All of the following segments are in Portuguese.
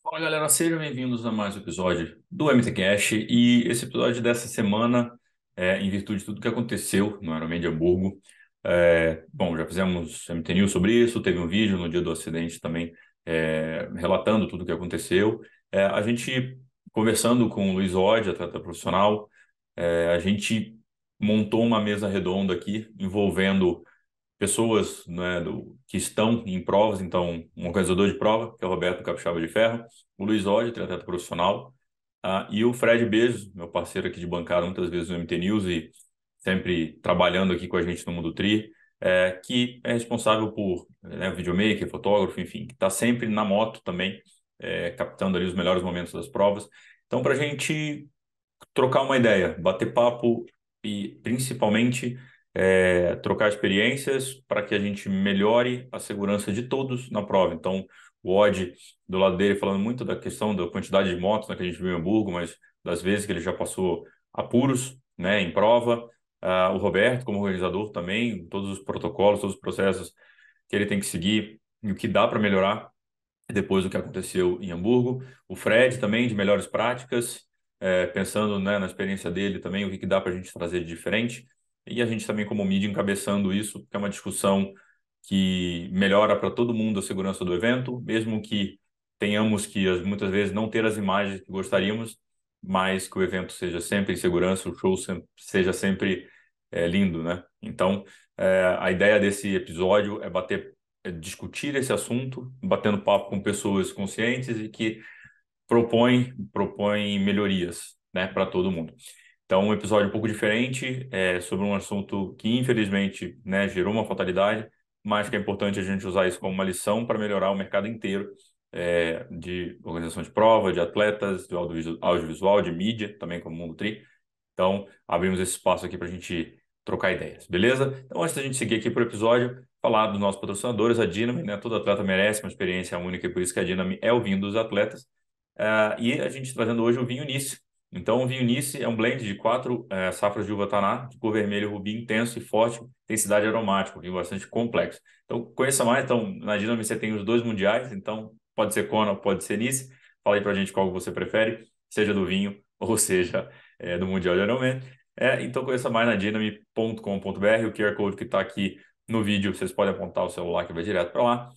Fala galera, sejam bem-vindos a mais um episódio do MTCast. E esse episódio dessa semana, em virtude de tudo que aconteceu no Ironman de Hamburgo. Bom, já fizemos MT News sobre isso, teve um vídeo no dia do acidente também, relatando tudo o que aconteceu. A gente conversando com o Luiz Oddi, atleta profissional, a gente montou uma mesa redonda aqui envolvendo pessoas, né, que estão em provas. Então, um organizador de prova, que é o Roberto Capixaba de Ferro, o Luiz Oddi, triatleta profissional, e o Fred Bezos, meu parceiro aqui de bancada, muitas vezes no MT News e sempre trabalhando aqui com a gente no Mundo Tri, que é responsável por, né, videomaker, fotógrafo, enfim, que está sempre na moto também, captando ali os melhores momentos das provas. Então, para a gente trocar uma ideia, bater papo e principalmente trocar experiências para que a gente melhore a segurança de todos na prova. Então, o Odd do lado dele falando muito da questão da quantidade de motos, né, que a gente viu em Hamburgo, mas das vezes que ele já passou apuros, né, em prova. O Roberto, como organizador também, todos os protocolos, todos os processos que ele tem que seguir e o que dá para melhorar depois do que aconteceu em Hamburgo. O Fred também, de melhores práticas, pensando, né, na experiência dele também, o que dá para a gente trazer de diferente. E a gente também, como mídia, encabeçando isso, que é uma discussão que melhora para todo mundo a segurança do evento, mesmo que tenhamos que, muitas vezes, não ter as imagens que gostaríamos, mas que o evento seja sempre em segurança, o show seja sempre lindo, né? Então, a ideia desse episódio é discutir esse assunto, batendo papo com pessoas conscientes e que propõem melhorias, né, para todo mundo. Então, um episódio um pouco diferente, sobre um assunto que, infelizmente, né, gerou uma fatalidade, mas que é importante a gente usar isso como uma lição para melhorar o mercado inteiro, de organização de prova, de atletas, de audiovisual, de mídia, também como Mundo Tri. Então, abrimos esse espaço aqui para a gente trocar ideias, beleza? Então, antes da gente seguir aqui para o episódio, falar dos nossos patrocinadores, a Dinami, né? Todo atleta merece uma experiência única e por isso que a Dinami é o vinho dos atletas. E a gente trazendo hoje o vinho Nice. Então, o vinho Nice é um blend de quatro safras de uva Taná, de cor vermelho, rubi intenso e forte, densidade aromática, um vinho bastante complexo. Então, conheça mais. Então, na Dinami você tem os dois mundiais, então pode ser Kona, pode ser Nice. Fala aí pra gente qual você prefere, seja do vinho ou seja do Mundial de Ironman. Então, conheça mais na dinami.com.br, o QR Code que está aqui no vídeo, vocês podem apontar o celular que vai direto para lá.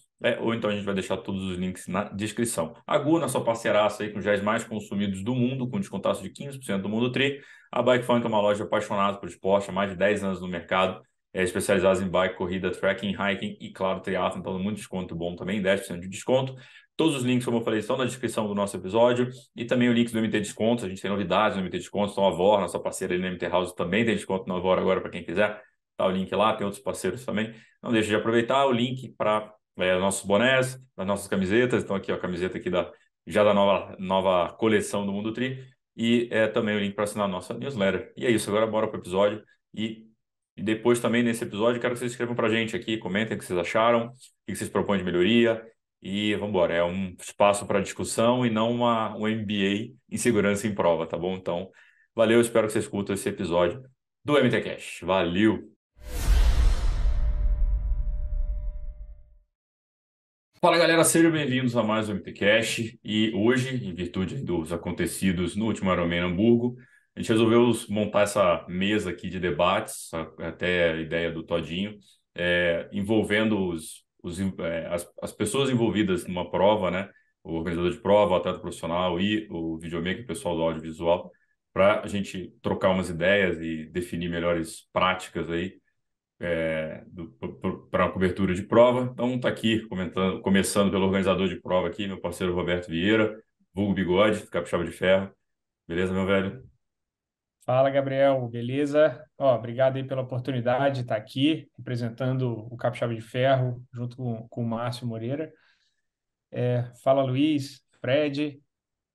Ou então a gente vai deixar todos os links na descrição. A Guna, sua parceiraça aí com os géis mais consumidos do mundo, com descontaço de 15% do Mundo Tri. A Bike Funk é uma loja apaixonada por esporte, há mais de 10 anos no mercado, especializada em bike, corrida, trekking, hiking e, claro, triathlon. Então, muito desconto bom também, 10% de desconto. Todos os links, como eu falei, estão na descrição do nosso episódio e também o link do MT Descontos. A gente tem novidades no MT Descontos, então a Vor, nossa parceira ali no MT House, também tem desconto na Vor agora para quem quiser. Tá o link lá, tem outros parceiros também. Não deixe de aproveitar o link para nossos bonés, as nossas camisetas. Então aqui ó, a camiseta aqui já da nova coleção do Mundo Tri e também o link para assinar a nossa newsletter. E é isso, agora bora para o episódio e depois também nesse episódio quero que vocês escrevam para a gente aqui, comentem o que vocês acharam, o que vocês propõem de melhoria. E vamos embora, é um espaço para discussão e não um MBA em segurança em prova, tá bom? Então, valeu, espero que vocês curtam esse episódio do MT Cash. Valeu! Fala galera, sejam bem-vindos a mais um MT Cash. E hoje, em virtude dos acontecidos no último Ironman Hamburgo, a gente resolveu montar essa mesa aqui de debates, até a ideia do Todinho, envolvendo as pessoas envolvidas numa prova, né? O organizador de prova, o atleta profissional e o videomaker, o pessoal do audiovisual, para a gente trocar umas ideias e definir melhores práticas aí para a cobertura de prova. Então, está aqui começando pelo organizador de prova aqui, meu parceiro Roberto Vieira, vulgo Bigode, Capixaba de Ferro. Beleza, meu velho? Fala, Gabriel, beleza? Ó, obrigado aí pela oportunidade de estar aqui representando o Capixaba de Ferro junto com o Márcio Moreira. Fala, Luiz, Fred,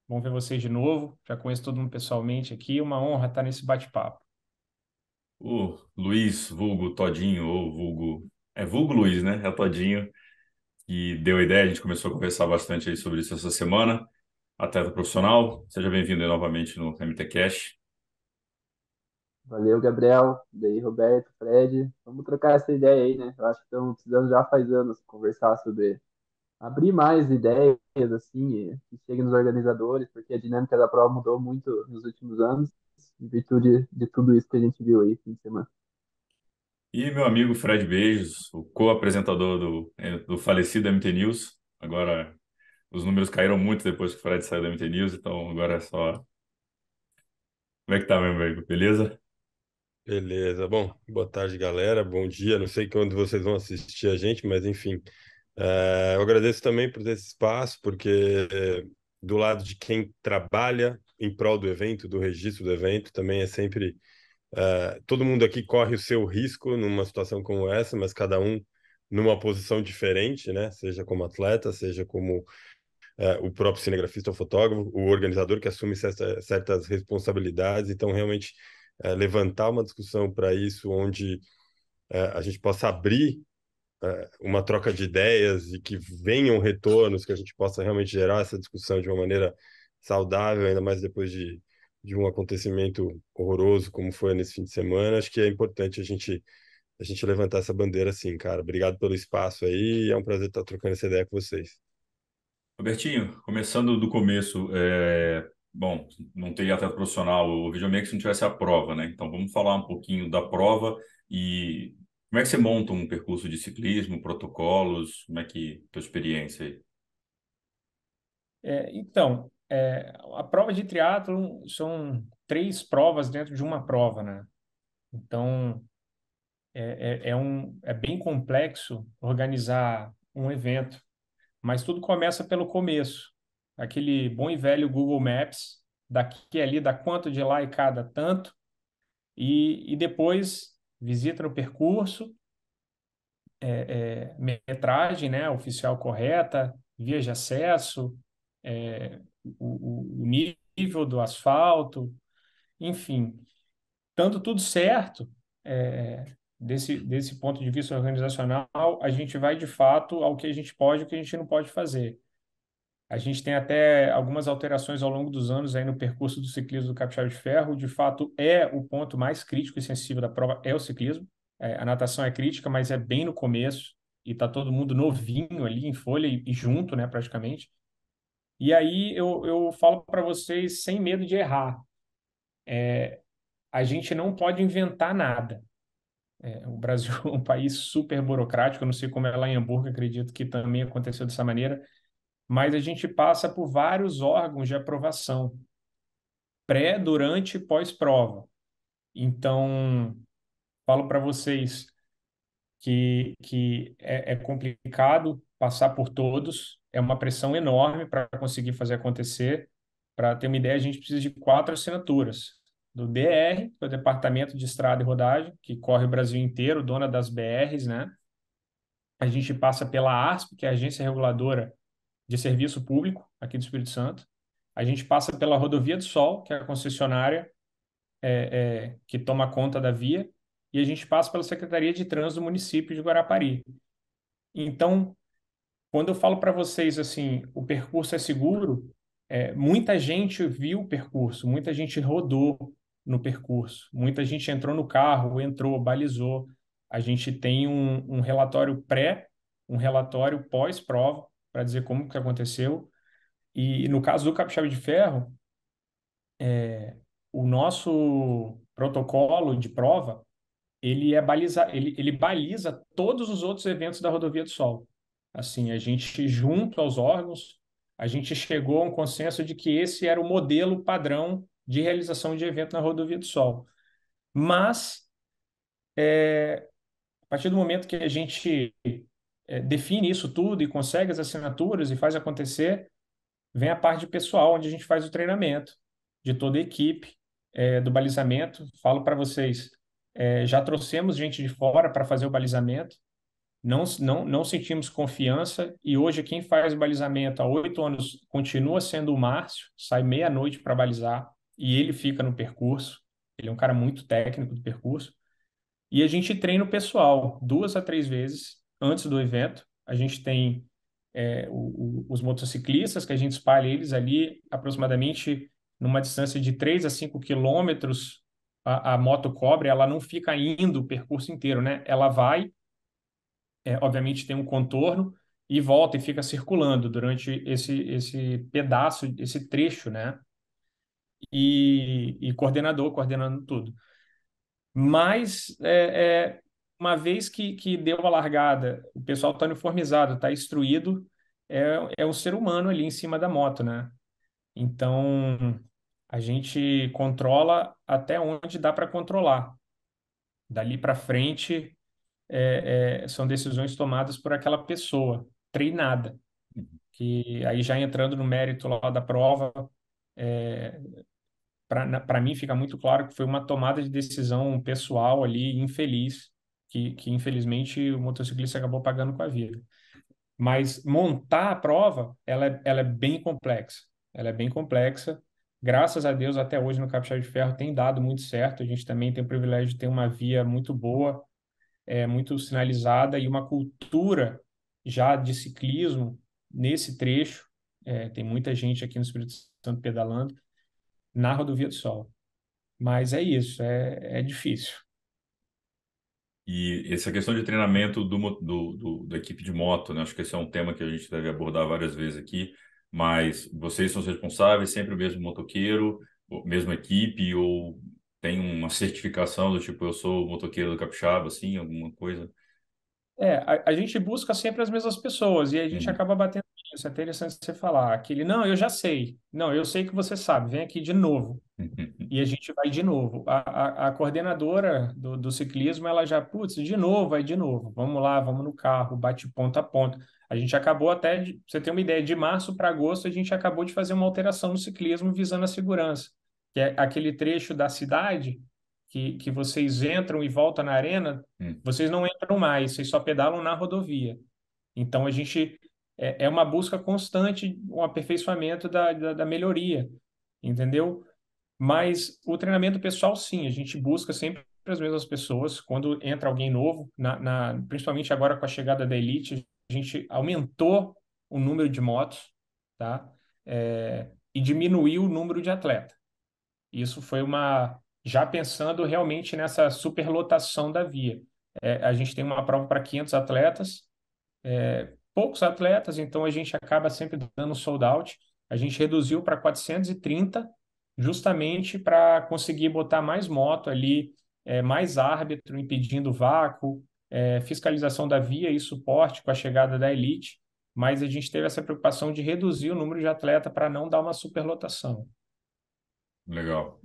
bom ver vocês de novo. Já conheço todo mundo pessoalmente aqui, uma honra estar nesse bate-papo. O Luiz, vulgo Todinho, ou vulgo... É vulgo Luiz, né? É o Todinho que deu a ideia, a gente começou a conversar bastante aí sobre isso essa semana. Atleta profissional, seja bem-vindo aí novamente no MT Cash. Valeu, Gabriel. Daí, Roberto, Fred. Vamos trocar essa ideia aí, né? Eu acho que estamos precisando já faz anos conversar sobre abrir mais ideias, assim, que cheguem nos organizadores, porque a dinâmica da prova mudou muito nos últimos anos, em virtude de tudo isso que a gente viu aí fim de semana. E meu amigo Fred Beijos, o co-apresentador do falecido MT News. Agora, os números caíram muito depois que o Fred saiu do MT News, então agora é só. Como é que tá, meu amigo? Beleza? Beleza, bom, boa tarde, galera. Bom dia. Não sei quando vocês vão assistir a gente, mas enfim. Eu agradeço também por ter esse espaço, porque do lado de quem trabalha em prol do evento, do registro do evento, também é sempre. Todo mundo aqui corre o seu risco numa situação como essa, mas cada um numa posição diferente, né? Seja como atleta, seja como o próprio cinegrafista ou fotógrafo, o organizador que assume certas responsabilidades. Então, realmente, levantar uma discussão para isso, onde a gente possa abrir uma troca de ideias e que venham retornos, que a gente possa realmente gerar essa discussão de uma maneira saudável, ainda mais depois de um acontecimento horroroso como foi nesse fim de semana. Acho que é importante a gente levantar essa bandeira assim, cara. Obrigado pelo espaço aí, é um prazer estar trocando essa ideia com vocês. Robertinho, começando do começo, bom, não teria atleta profissional o videomaker se não tivesse a prova, né? Então vamos falar um pouquinho da prova e como é que você monta um percurso de ciclismo, protocolos, como é que tua experiência aí? A prova de triatlon são 3 provas dentro de uma prova, né? Então, é bem complexo organizar um evento, mas tudo começa pelo começo. Aquele bom e velho Google Maps, daqui e ali dá quanto de lá e cada tanto, e depois visita no percurso, metragem, né, oficial correta, vias de acesso, o nível do asfalto, enfim, estando tudo certo, desse ponto de vista organizacional, a gente vai de fato ao que a gente pode e o que a gente não pode fazer. A gente tem até algumas alterações ao longo dos anos aí no percurso do ciclismo do Capixaba de Ferro. De fato, é o ponto mais crítico e sensível da prova, é o ciclismo. A natação é crítica, mas é bem no começo e está todo mundo novinho ali em folha e junto, né, praticamente. E aí eu falo para vocês sem medo de errar. A gente não pode inventar nada. O Brasil é um país super burocrático, eu não sei como é lá em Hamburgo, acredito que também aconteceu dessa maneira, mas a gente passa por vários órgãos de aprovação, pré, durante e pós-prova. Então, falo para vocês que é complicado passar por todos, é uma pressão enorme para conseguir fazer acontecer. Para ter uma ideia, a gente precisa de 4 assinaturas. Do DR, que é o Departamento de Estrada e Rodagem, que corre o Brasil inteiro, dona das BRs, né? A gente passa pela ARSP, que é a Agência Reguladora de Serviço Público aqui do Espírito Santo. A gente passa pela Rodovia do Sol, que é a concessionária que toma conta da via, e a gente passa pela Secretaria de Trânsito do município de Guarapari. Então, quando eu falo para vocês assim, o percurso é seguro, muita gente viu o percurso, muita gente rodou no percurso, muita gente entrou no carro, entrou, balizou. A gente tem um relatório pré, um relatório pós-prova, para dizer como que aconteceu. E no caso do Capixaba de Ferro, o nosso protocolo de prova, ele baliza todos os outros eventos da Rodovia do Sol. Assim, a gente, junto aos órgãos, a gente chegou a um consenso de que esse era o modelo padrão de realização de evento na Rodovia do Sol. Mas, a partir do momento que a gente define isso tudo e consegue as assinaturas e faz acontecer, vem a parte de pessoal, onde a gente faz o treinamento de toda a equipe, do balizamento. Falo para vocês, já trouxemos gente de fora para fazer o balizamento, não sentimos confiança, e hoje quem faz o balizamento há 8 anos continua sendo o Márcio, sai meia-noite para balizar, e ele fica no percurso. Ele é um cara muito técnico do percurso. E a gente treina o pessoal 2 a 3 vezes antes do evento. A gente tem os motociclistas, que a gente espalha eles ali aproximadamente numa distância de 3 a 5 quilômetros. A moto cobre, ela não fica indo o percurso inteiro, né? Ela vai, obviamente tem um contorno, e volta e fica circulando durante esse pedaço, esse trecho, né? E coordenador coordenando tudo. Mas, uma vez que deu a largada, o pessoal está uniformizado, está instruído, é um ser humano ali em cima da moto, né? Então, a gente controla até onde dá para controlar. Dali para frente, são decisões tomadas por aquela pessoa treinada, que aí já entrando no mérito lá da prova, para mim fica muito claro que foi uma tomada de decisão pessoal ali, infeliz, que infelizmente o motociclista acabou pagando com a vida. Mas montar a prova, ela é bem complexa. Ela é bem complexa. Graças a Deus, até hoje no Capixaba de Ferro tem dado muito certo. A gente também tem o privilégio de ter uma via muito boa, muito sinalizada e uma cultura já de ciclismo nesse trecho. Tem muita gente aqui no Espírito Santo pedalando na Rodovia do Sol. Mas é isso, é difícil. E essa questão de treinamento da equipe de moto, né? Acho que esse é um tema que a gente deve abordar várias vezes aqui, mas vocês são os responsáveis, sempre o mesmo motoqueiro, mesma equipe, ou tem uma certificação do tipo, eu sou motoqueiro do Capixaba, assim, alguma coisa? A gente busca sempre as mesmas pessoas e a gente Uhum. acaba batendo nisso. É interessante você falar. Aquele, não, eu já sei. Não, eu sei que você sabe. Vem aqui de novo. E a gente vai de novo. A coordenadora do ciclismo, ela já, putz, de novo, vai de novo. Vamos lá, vamos no carro, bate ponta a ponta. A gente acabou até, pra você ter uma ideia, de março para agosto, a gente acabou de fazer uma alteração no ciclismo visando a segurança, que é aquele trecho da cidade que vocês entram e voltam na arena, Uhum. vocês não entram mais, vocês só pedalam na rodovia. Então, a gente é uma busca constante, um aperfeiçoamento da melhoria, entendeu? Mas o treinamento pessoal, sim, a gente busca sempre as mesmas pessoas. Quando entra alguém novo, principalmente agora com a chegada da Elite, a gente aumentou o número de motos, tá? E diminuiu o número de atleta. Isso foi já pensando realmente nessa superlotação da via. A gente tem uma prova para 500 atletas, poucos atletas, então a gente acaba sempre dando sold out. A gente reduziu para 430, justamente para conseguir botar mais moto ali, mais árbitro impedindo vácuo, fiscalização da via e suporte com a chegada da Elite. Mas a gente teve essa preocupação de reduzir o número de atleta para não dar uma superlotação. Legal.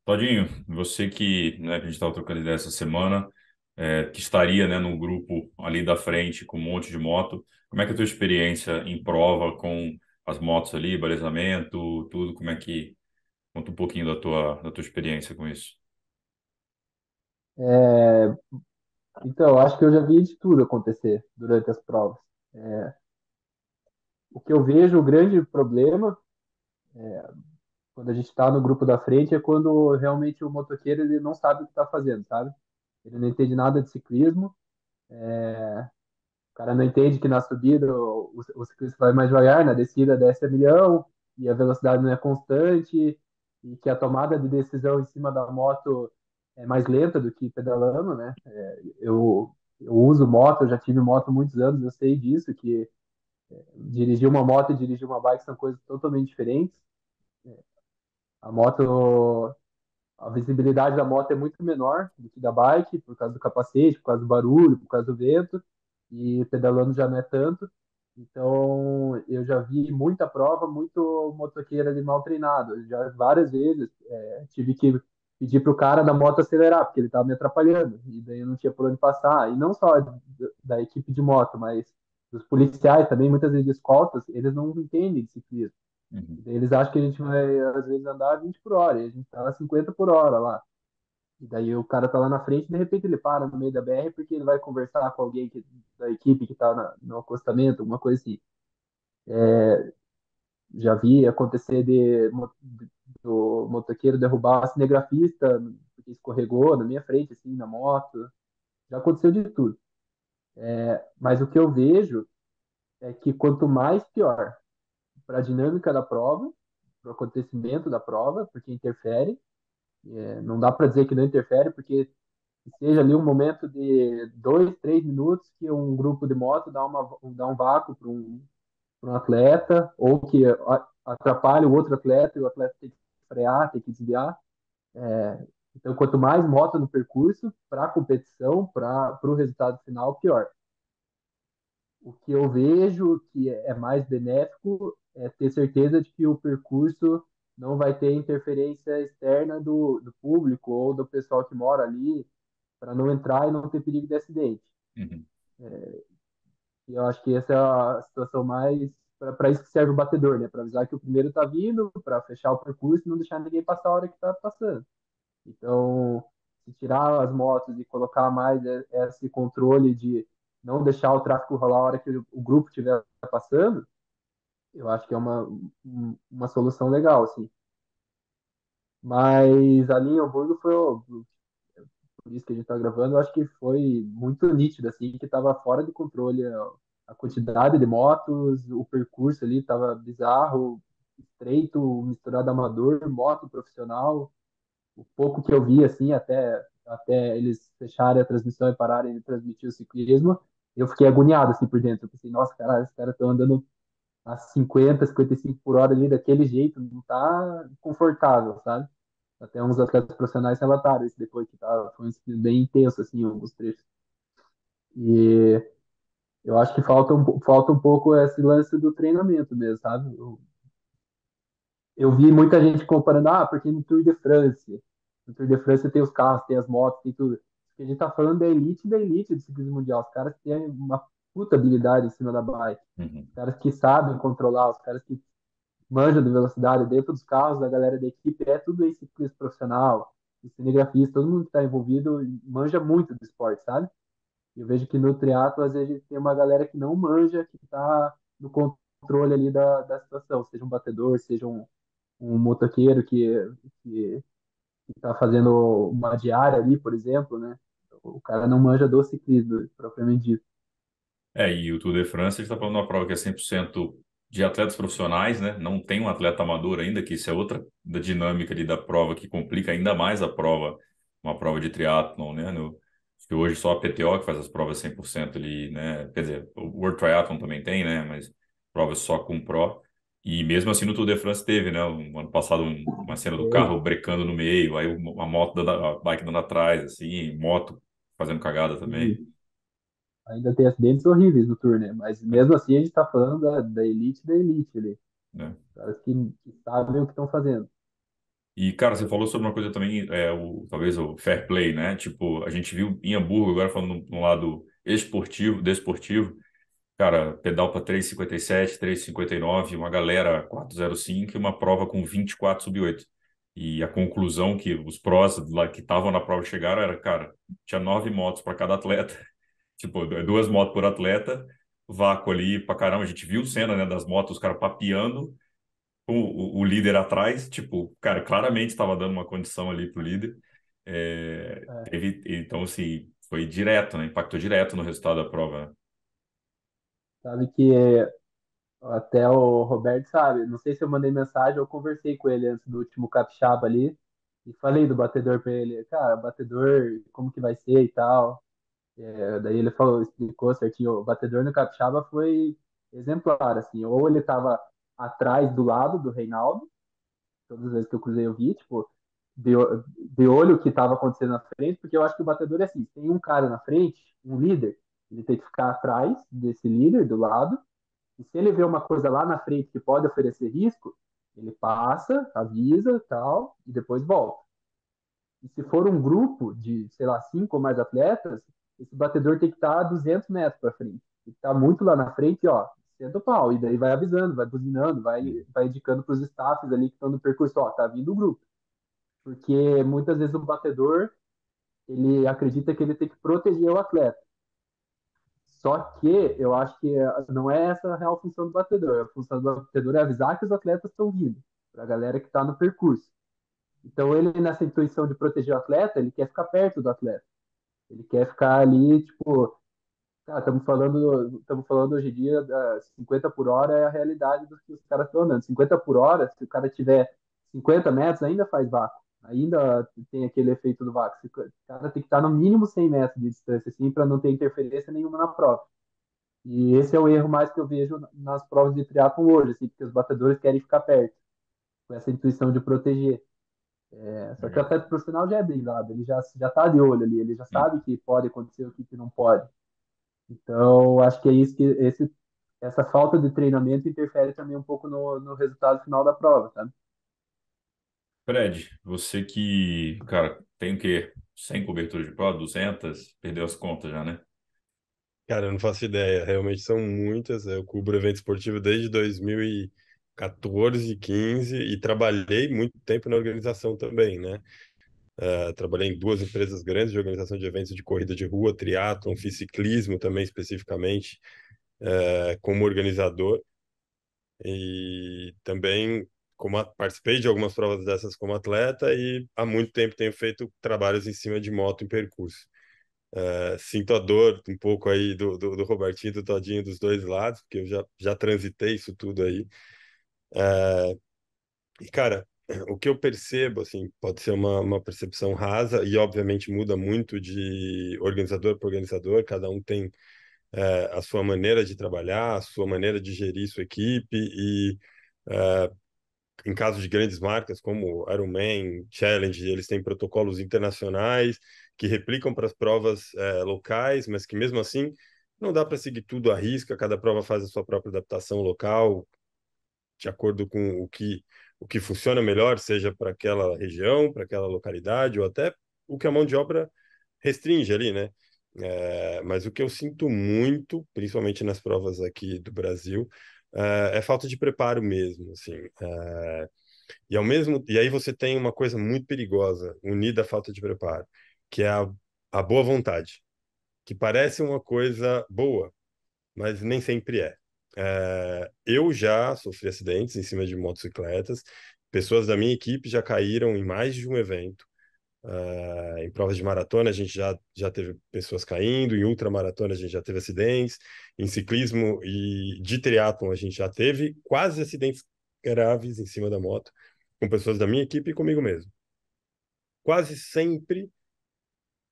Todinho, você que, né, que a gente estava trocando ideia essa semana, que estaria, né, no grupo ali da frente com um monte de moto, como é que é a tua experiência em prova com as motos ali, balizamento, tudo, como é que... Conta um pouquinho da tua experiência com isso. É, então, acho que eu já vi de tudo acontecer durante as provas. O que eu vejo, o grande problema, quando a gente está no grupo da frente, é quando realmente o motoqueiro ele não sabe o que está fazendo, sabe? Ele não entende nada de ciclismo, o cara não entende que na subida o ciclista vai mais devagar, na descida desce a milhão, e a velocidade não é constante, e que a tomada de decisão em cima da moto é mais lenta do que pedalando, né? Eu uso moto, eu já tive moto há muitos anos, eu sei disso, que dirigir uma moto e dirigir uma bike são coisas totalmente diferentes. A moto, a visibilidade da moto é muito menor do que da bike, por causa do capacete, por causa do barulho, por causa do vento, e pedalando já não é tanto. Então, eu já vi muita prova, muito motoqueiro ali mal treinado. Eu já várias vezes tive que pedir para o cara da moto acelerar, porque ele estava me atrapalhando, e daí eu não tinha por onde passar. E não só da equipe de moto, mas dos policiais também, muitas vezes de escoltas, eles não entendem de ciclismo. Uhum. Eles acham que a gente vai, às vezes, andar 20 por hora, e a gente tá a 50 por hora lá. E daí o cara tá lá na frente, e de repente ele para no meio da BR porque ele vai conversar com alguém da equipe que tá no acostamento, alguma coisa assim. Já vi acontecer do motoqueiro derrubar a cinegrafista porque escorregou na minha frente, assim, na moto. Já aconteceu de tudo. Mas o que eu vejo é que quanto mais pior para a dinâmica da prova, para o acontecimento da prova, porque interfere. Não dá para dizer que não interfere, porque que seja ali um momento de 2, 3 minutos que um grupo de moto dá um vácuo para um atleta, ou que atrapalha o outro atleta e o atleta tem que frear, tem que desviar. Então, quanto mais moto no percurso, para a competição, para o resultado final, pior. O que eu vejo que é mais benéfico é ter certeza de que o percurso não vai ter interferência externa do público ou do pessoal que mora ali, para não entrar e não ter perigo de acidente. Uhum. E eu acho que essa é a situação mais. Para isso que serve o batedor, né? Para avisar que o primeiro está vindo, para fechar o percurso e não deixar ninguém passar a hora que está passando. Então, se tirar as motos e colocar mais esse controle de não deixar o tráfego rolar a hora que o grupo estiver passando, eu acho que é uma solução legal, assim. Mas ali em Hamburgo foi, por isso que a gente está gravando, eu acho que foi muito nítido, assim, que estava fora de controle a quantidade de motos, o percurso ali estava bizarro, estreito, misturado amador, moto profissional. O pouco que eu vi, assim, até eles fecharem a transmissão e pararem de transmitir o ciclismo, eu fiquei agoniado, assim, por dentro. Eu pensei, nossa, cara, esses caras estão andando a 50, 55 por hora ali daquele jeito, não tá confortável, sabe? Até uns atletas profissionais relataram isso depois, que foi bem intenso, assim, os trechos. E eu acho que falta um pouco esse lance do treinamento mesmo, sabe? Eu vi muita gente comparando, porque no Tour de France tem os carros, tem as motos, tem tudo. Porque a gente tá falando da elite do ciclismo mundial. Os caras têm uma puta habilidade em cima da bike. Uhum. Os caras que sabem controlar, os caras que manjam de velocidade dentro dos carros, da galera da equipe, é tudo esse ciclista profissional, os cinegrafistas, todo mundo que está envolvido manja muito do esporte, sabe? Eu vejo que no triatlo, às vezes, tem uma galera que não manja, que está no controle ali da situação, seja um batedor, seja um motoqueiro que está fazendo uma diária ali, por exemplo, né? O cara não manja do ciclismo, propriamente dito. E o Tour de France, a gente está falando de uma prova que é 100% de atletas profissionais, né? Não tem um atleta amador ainda, que isso é outra da dinâmica ali da prova que complica ainda mais a prova, uma prova de triatlon, né? Acho que hoje só a PTO que faz as provas 100% ali, né? Quer dizer, o World Triathlon também tem, né? Mas provas só com Pro. E mesmo assim no Tour de France teve, né? Ano passado uma cena do carro brecando no meio, aí uma moto a bike dando atrás, assim, moto fazendo cagada também, E ainda tem acidentes horríveis no Tour, né? Mas né? mesmo assim a gente está falando da elite ali. Né? Caras que sabem o que estão fazendo. E, cara, você falou sobre uma coisa também, talvez o fair play, né? Tipo, a gente viu em Hamburgo, agora falando no lado esportivo, desportivo, cara, pedal para 3,57, 3,59, uma galera 4,05 e uma prova com 24 sub 8. E a conclusão que os prós lá que estavam na prova chegaram era, cara, tinha 9 motos para cada atleta, tipo, 2 motos por atleta, vácuo ali pra caramba. A gente viu cena, né, das motos, os caras papeando com o líder atrás, tipo, cara, claramente estava dando uma condição ali pro líder. É, Então, assim, foi direto, né? Impactou direto no resultado da prova, né? sabe que até o Roberto sabe, não sei se eu mandei mensagem ou conversei com ele antes do último capixaba ali e falei do batedor para ele, cara, batedor, como que vai ser e tal. Daí ele falou, explicou certinho, o batedor no capixaba foi exemplar, assim, ou ele tava atrás do lado do Reinaldo, todas as vezes que eu cruzei eu vi, tipo, de olho o que estava acontecendo na frente, porque eu acho que o batedor é assim, tem um cara na frente, um líder, ele tem que ficar atrás desse líder, do lado, e se ele vê uma coisa lá na frente que pode oferecer risco, ele passa, avisa, tal, e depois volta. E se for um grupo de, sei lá, 5 ou mais atletas, esse batedor tem que estar a 200 metros para frente. Tem que estar muito lá na frente, ó, senta o pau. E daí vai avisando, vai buzinando, vai indicando para os staffs ali que estão no percurso, ó, tá vindo o grupo. Porque muitas vezes o batedor, ele acredita que ele tem que proteger o atleta. Só que eu acho que não é essa a real função do batedor. A função do batedor é avisar que os atletas estão vindo, para a galera que está no percurso. Então, ele, nessa intuição de proteger o atleta, ele quer ficar perto do atleta. Ele quer ficar ali, tipo, cara, estamos falando hoje em dia, 50 por hora é a realidade dos que os caras estão andando. 50 por hora, se o cara tiver 50 metros, ainda faz vácuo. ainda tem aquele efeito do vácuo. O cara tem que estar no mínimo 100 metros de distância, assim, para não ter interferência nenhuma na prova. E esse é o erro mais que eu vejo nas provas de triatlon hoje, assim, porque os batedores querem ficar perto, com essa intuição de proteger. Só que o Legal. atleta profissional já é blindado, ele já tá de olho ali, ele já Sim. sabe que pode acontecer o que não pode. Então, acho que é isso que essa falta de treinamento interfere também um pouco no resultado final da prova, sabe? Fred, você que, cara, tem o quê? 100 coberturas de prova, 200, perdeu as contas já, né? Cara, eu não faço ideia. Realmente são muitas. Eu cubro evento esportivo desde 2014, 15 e trabalhei muito tempo na organização também, né? Trabalhei em duas empresas grandes de organização de eventos de corrida de rua, triatlon, fiz ciclismo também especificamente, como organizador e também participei de algumas provas dessas como atleta e há muito tempo tenho feito trabalhos em cima de moto em percurso. Sinto a dor um pouco aí do Robertinho, do Todinho, dos dois lados, porque eu já transitei isso tudo aí. E, cara, o que eu percebo, assim, pode ser uma percepção rasa e, obviamente, muda muito de organizador para organizador, cada um tem a sua maneira de trabalhar, a sua maneira de gerir sua equipe e, em caso de grandes marcas como Ironman, Challenge, eles têm protocolos internacionais que replicam para as provas locais, mas que mesmo assim não dá para seguir tudo à risca, cada prova faz a sua própria adaptação local, de acordo com o que funciona melhor, seja para aquela região, para aquela localidade, ou até o que a mão de obra restringe ali, né? Mas o que eu sinto muito, principalmente nas provas aqui do Brasil, é falta de preparo mesmo, assim. E aí você tem uma coisa muito perigosa, unida à falta de preparo, que é a boa vontade, que parece uma coisa boa, mas nem sempre é. Eu já sofri acidentes em cima de motocicletas, pessoas da minha equipe já caíram em mais de um evento. Em provas de maratona, a gente já teve pessoas caindo, em ultramaratona, a gente já teve acidentes, em ciclismo e de triatlon, a gente já teve quase acidentes graves em cima da moto, com pessoas da minha equipe e comigo mesmo. Quase sempre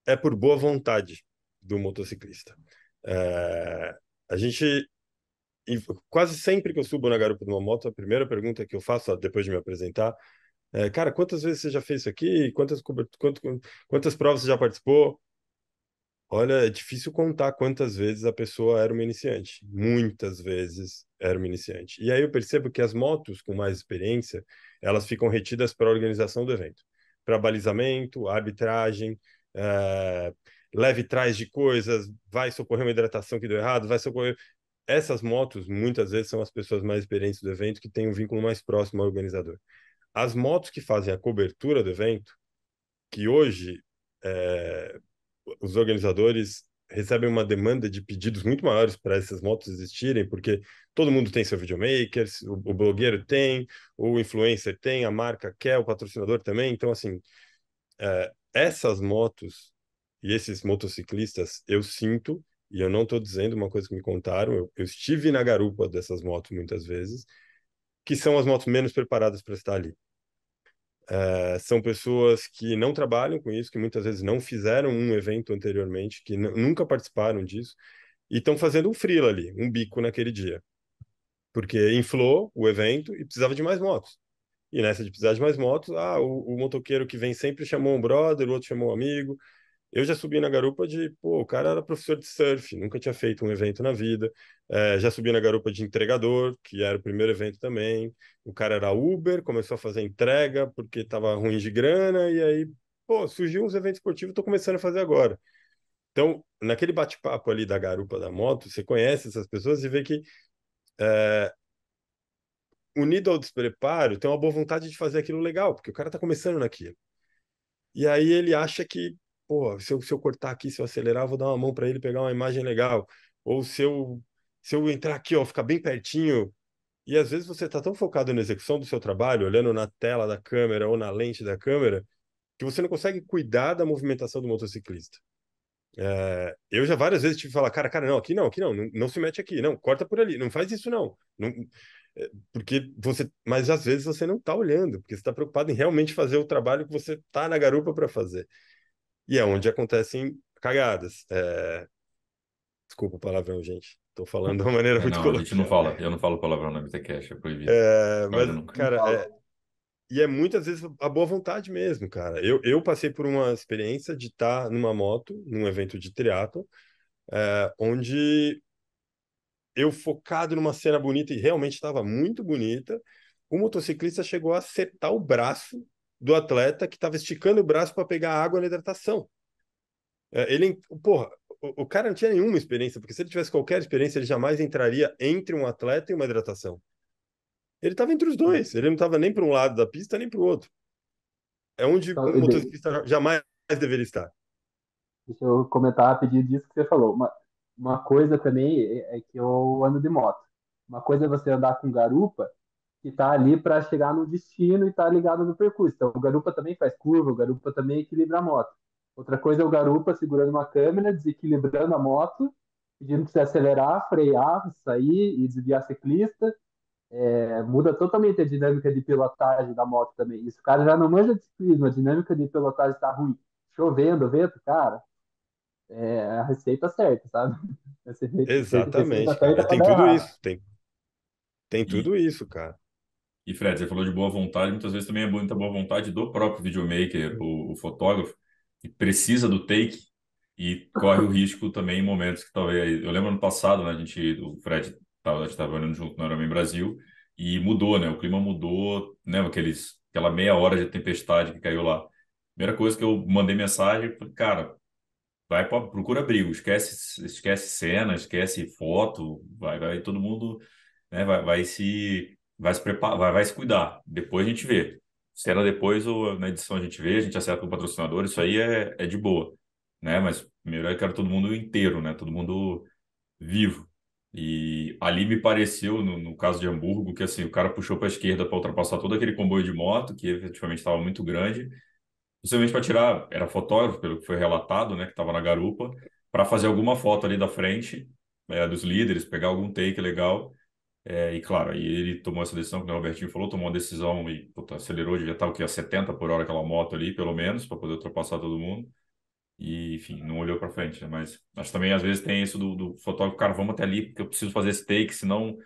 é por boa vontade do motociclista. É, a gente E quase sempre que eu subo na garupa de uma moto, a primeira pergunta que eu faço, ó, depois de me apresentar, cara, quantas vezes você já fez isso aqui? Quantas provas você já participou? Olha, é difícil contar quantas vezes a pessoa era uma iniciante. Muitas vezes era uma iniciante. E aí eu percebo que as motos com mais experiência, elas ficam retidas para a organização do evento. Para balizamento, arbitragem, eh, leve trás de coisas, vai socorrer uma hidratação que deu errado, vai socorrer essas motos, muitas vezes, são as pessoas mais experientes do evento que têm um vínculo mais próximo ao organizador. As motos que fazem a cobertura do evento, que hoje é, os organizadores recebem uma demanda de pedidos muito maiores para essas motos existirem, porque todo mundo tem seu videomaker, o blogueiro tem, o influencer tem, a marca quer, o patrocinador também. Então, assim, essas motos e esses motociclistas, eu sinto, e eu não estou dizendo uma coisa que me contaram, eu estive na garupa dessas motos muitas vezes, que são as motos menos preparadas para estar ali. São pessoas que não trabalham com isso, que muitas vezes não fizeram um evento anteriormente, que nunca participaram disso, e estão fazendo um freela ali, um bico naquele dia. Porque inflou o evento e precisava de mais motos. E nessa de precisar de mais motos, o motoqueiro que vem sempre chamou um brother, o outro chamou um amigo, eu já subi na garupa o cara era professor de surf, nunca tinha feito um evento na vida. Já subi na garupa de entregador, que era o primeiro evento também. O cara era Uber, começou a fazer entrega porque estava ruim de grana, e aí, surgiu uns eventos esportivos, estou começando a fazer agora. Então, naquele bate-papo ali da garupa da moto, você conhece essas pessoas e vê que, unido ao despreparo, tem uma boa vontade de fazer aquilo legal, porque o cara está começando naquilo. E aí ele acha que, pô, se eu cortar aqui, se eu acelerar, eu vou dar uma mão para ele pegar uma imagem legal. Ou se eu entrar aqui, ó, ficar bem pertinho. E às vezes você está tão focado na execução do seu trabalho, olhando na tela da câmera ou na lente da câmera, que você não consegue cuidar da movimentação do motociclista. Eu já várias vezes tive que falar, cara, não, aqui não, não, não se mete aqui, não, corta por ali, não faz isso não. Porque mas às vezes você não está olhando, porque você está preocupado em realmente fazer o trabalho que você está na garupa para fazer. E é onde acontecem cagadas. Desculpa o palavrão, gente. Estou falando de uma maneira muito Não, a gente não coloquial. fala. Eu não falo palavrão na BTcast, é proibido. Mas, Pode nunca. Não cara, fala. e é muitas vezes a boa vontade mesmo, cara. Eu passei por uma experiência de estar numa moto, num evento de triatlo, onde eu focado numa cena bonita e realmente estava muito bonita, o motociclista chegou a acertar o braço do atleta que estava esticando o braço para pegar água na hidratação. Porra, o cara não tinha nenhuma experiência, porque se ele tivesse qualquer experiência, ele jamais entraria entre um atleta e uma hidratação. Ele estava entre os dois, ele não estava nem para um lado da pista nem para o outro. É onde Então, um motociclista jamais deveria estar. deixa eu comentar a pedido disso que você falou. Uma coisa também é que eu ando de moto. Uma coisa é você andar com garupa que está ali para chegar no destino e está ligado no percurso. Então, o garupa também faz curva, o garupa também equilibra a moto. Outra coisa é o garupa segurando uma câmera, desequilibrando a moto, pedindo para você acelerar, frear, sair e desviar ciclista. Muda totalmente a dinâmica de pilotagem da moto também. Isso, o cara já não manja de ciclismo, a dinâmica de pilotagem está ruim. Chovendo, vento, cara, é a receita certa, sabe? Receita Exatamente, cara. certa E para tem dar tudo errado. isso, tem E, tudo isso, cara. e Fred, você falou de boa vontade, muitas vezes também é muita boa vontade do próprio videomaker, o fotógrafo, que precisa do take e corre o risco também em momentos que talvez. Eu lembro ano passado, né, o Fred a gente estava olhando junto no Ironman Brasil e mudou, né? O clima mudou, né? Aquela meia hora de tempestade que caiu lá. Primeira coisa que eu mandei mensagem, falei, cara, procura abrigo, esquece cena, esquece foto, vai todo mundo, né, vai se preparar, vai se cuidar. Depois a gente vê. Cena depois ou na edição a gente vê, a gente acerta com o patrocinador, isso aí é de boa, né? Mas primeiro eu quero todo mundo inteiro, né? Todo mundo vivo. E ali me pareceu, no caso de Hamburgo, que assim, o cara puxou para a esquerda para ultrapassar todo aquele comboio de moto, que efetivamente estava muito grande, possivelmente para tirar, era fotógrafo, pelo que foi relatado, né, que estava na garupa, para fazer alguma foto ali da frente, dos líderes, pegar algum take legal. E claro, aí ele tomou essa decisão, que o Robertinho falou, tomou uma decisão e puta, acelerou, devia estar o quê? A 70 por hora aquela moto ali, pelo menos, para poder ultrapassar todo mundo. E, enfim, não olhou para frente, né? Mas acho que também, às vezes, tem isso do fotógrafo, cara, vamos até ali, porque eu preciso fazer esse take, senão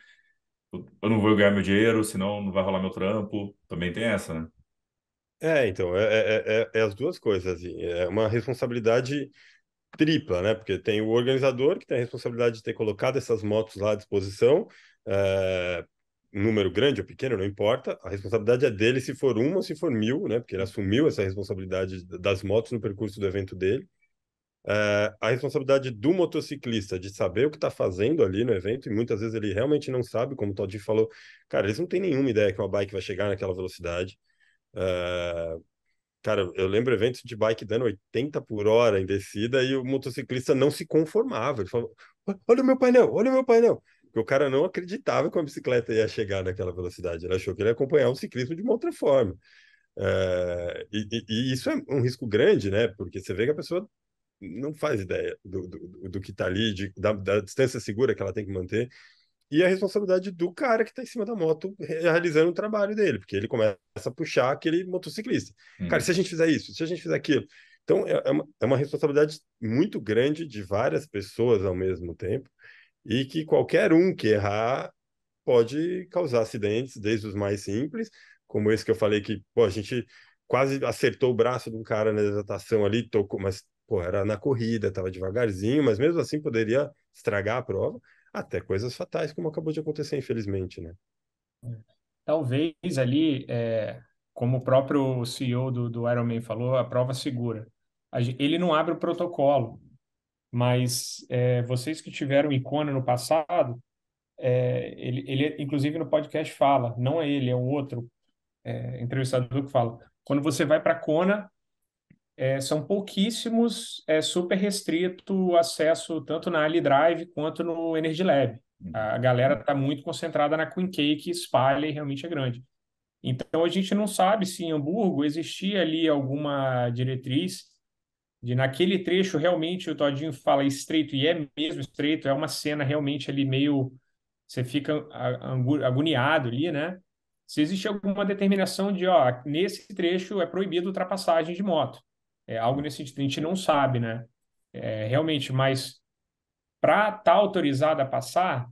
eu não vou ganhar meu dinheiro, senão não vai rolar meu trampo. Também tem essa, né? Então, é as duas coisas, assim. É uma responsabilidade tripla, né? Porque tem o organizador, que tem a responsabilidade de ter colocado essas motos lá à disposição, é, um número grande ou pequeno, não importa. A responsabilidade é dele se for uma ou se for mil, né? Porque ele assumiu essa responsabilidade das motos no percurso do evento dele. A responsabilidade do motociclista de saber o que está fazendo ali no evento, e muitas vezes ele realmente não sabe, como o Todinho falou, cara, eles não têm nenhuma ideia que uma bike vai chegar naquela velocidade. É, Cara, eu lembro eventos de bike dando 80 por hora em descida e o motociclista não se conformava. Ele falou: Olha o meu painel, olha o meu painel. Porque o cara não acreditava que a bicicleta ia chegar naquela velocidade. Ele achou que ele ia acompanhar o ciclismo de uma outra forma. E isso é um risco grande, né? Porque você vê que a pessoa não faz ideia do que está ali, da distância segura que ela tem que manter. E a responsabilidade do cara que está em cima da moto realizando o trabalho dele, porque ele começa a puxar aquele motociclista. Cara, se a gente fizer isso, se a gente fizer aquilo. Então, é uma responsabilidade muito grande de várias pessoas ao mesmo tempo, e que qualquer um que errar pode causar acidentes, desde os mais simples, como esse que eu falei que, pô, a gente quase acertou o braço de um cara na hidratação ali, tocou, mas, pô, era na corrida, estava devagarzinho, mas mesmo assim poderia estragar a prova, até coisas fatais, como acabou de acontecer, infelizmente, né? Talvez ali, como o próprio CEO do Ironman falou, a prova segura. Ele não abre o protocolo, mas vocês que tiveram Icona no passado, ele inclusive no podcast fala, não é ele, é o outro entrevistador que fala. Quando você vai para Kona, são pouquíssimos, super restrito o acesso tanto na Ali Drive quanto no Energy Lab. A galera está muito concentrada na Queen Cake, que espalha e realmente é grande. Então a gente não sabe se em Hamburgo existia ali alguma diretriz de naquele trecho realmente o Todinho fala estreito e é mesmo estreito, é uma cena realmente ali meio você fica agoniado ali, né? Se existe alguma determinação de, ó, nesse trecho é proibido ultrapassagem de moto. É algo nesse sentido, a gente não sabe, né? Realmente, mas para estar autorizado a passar,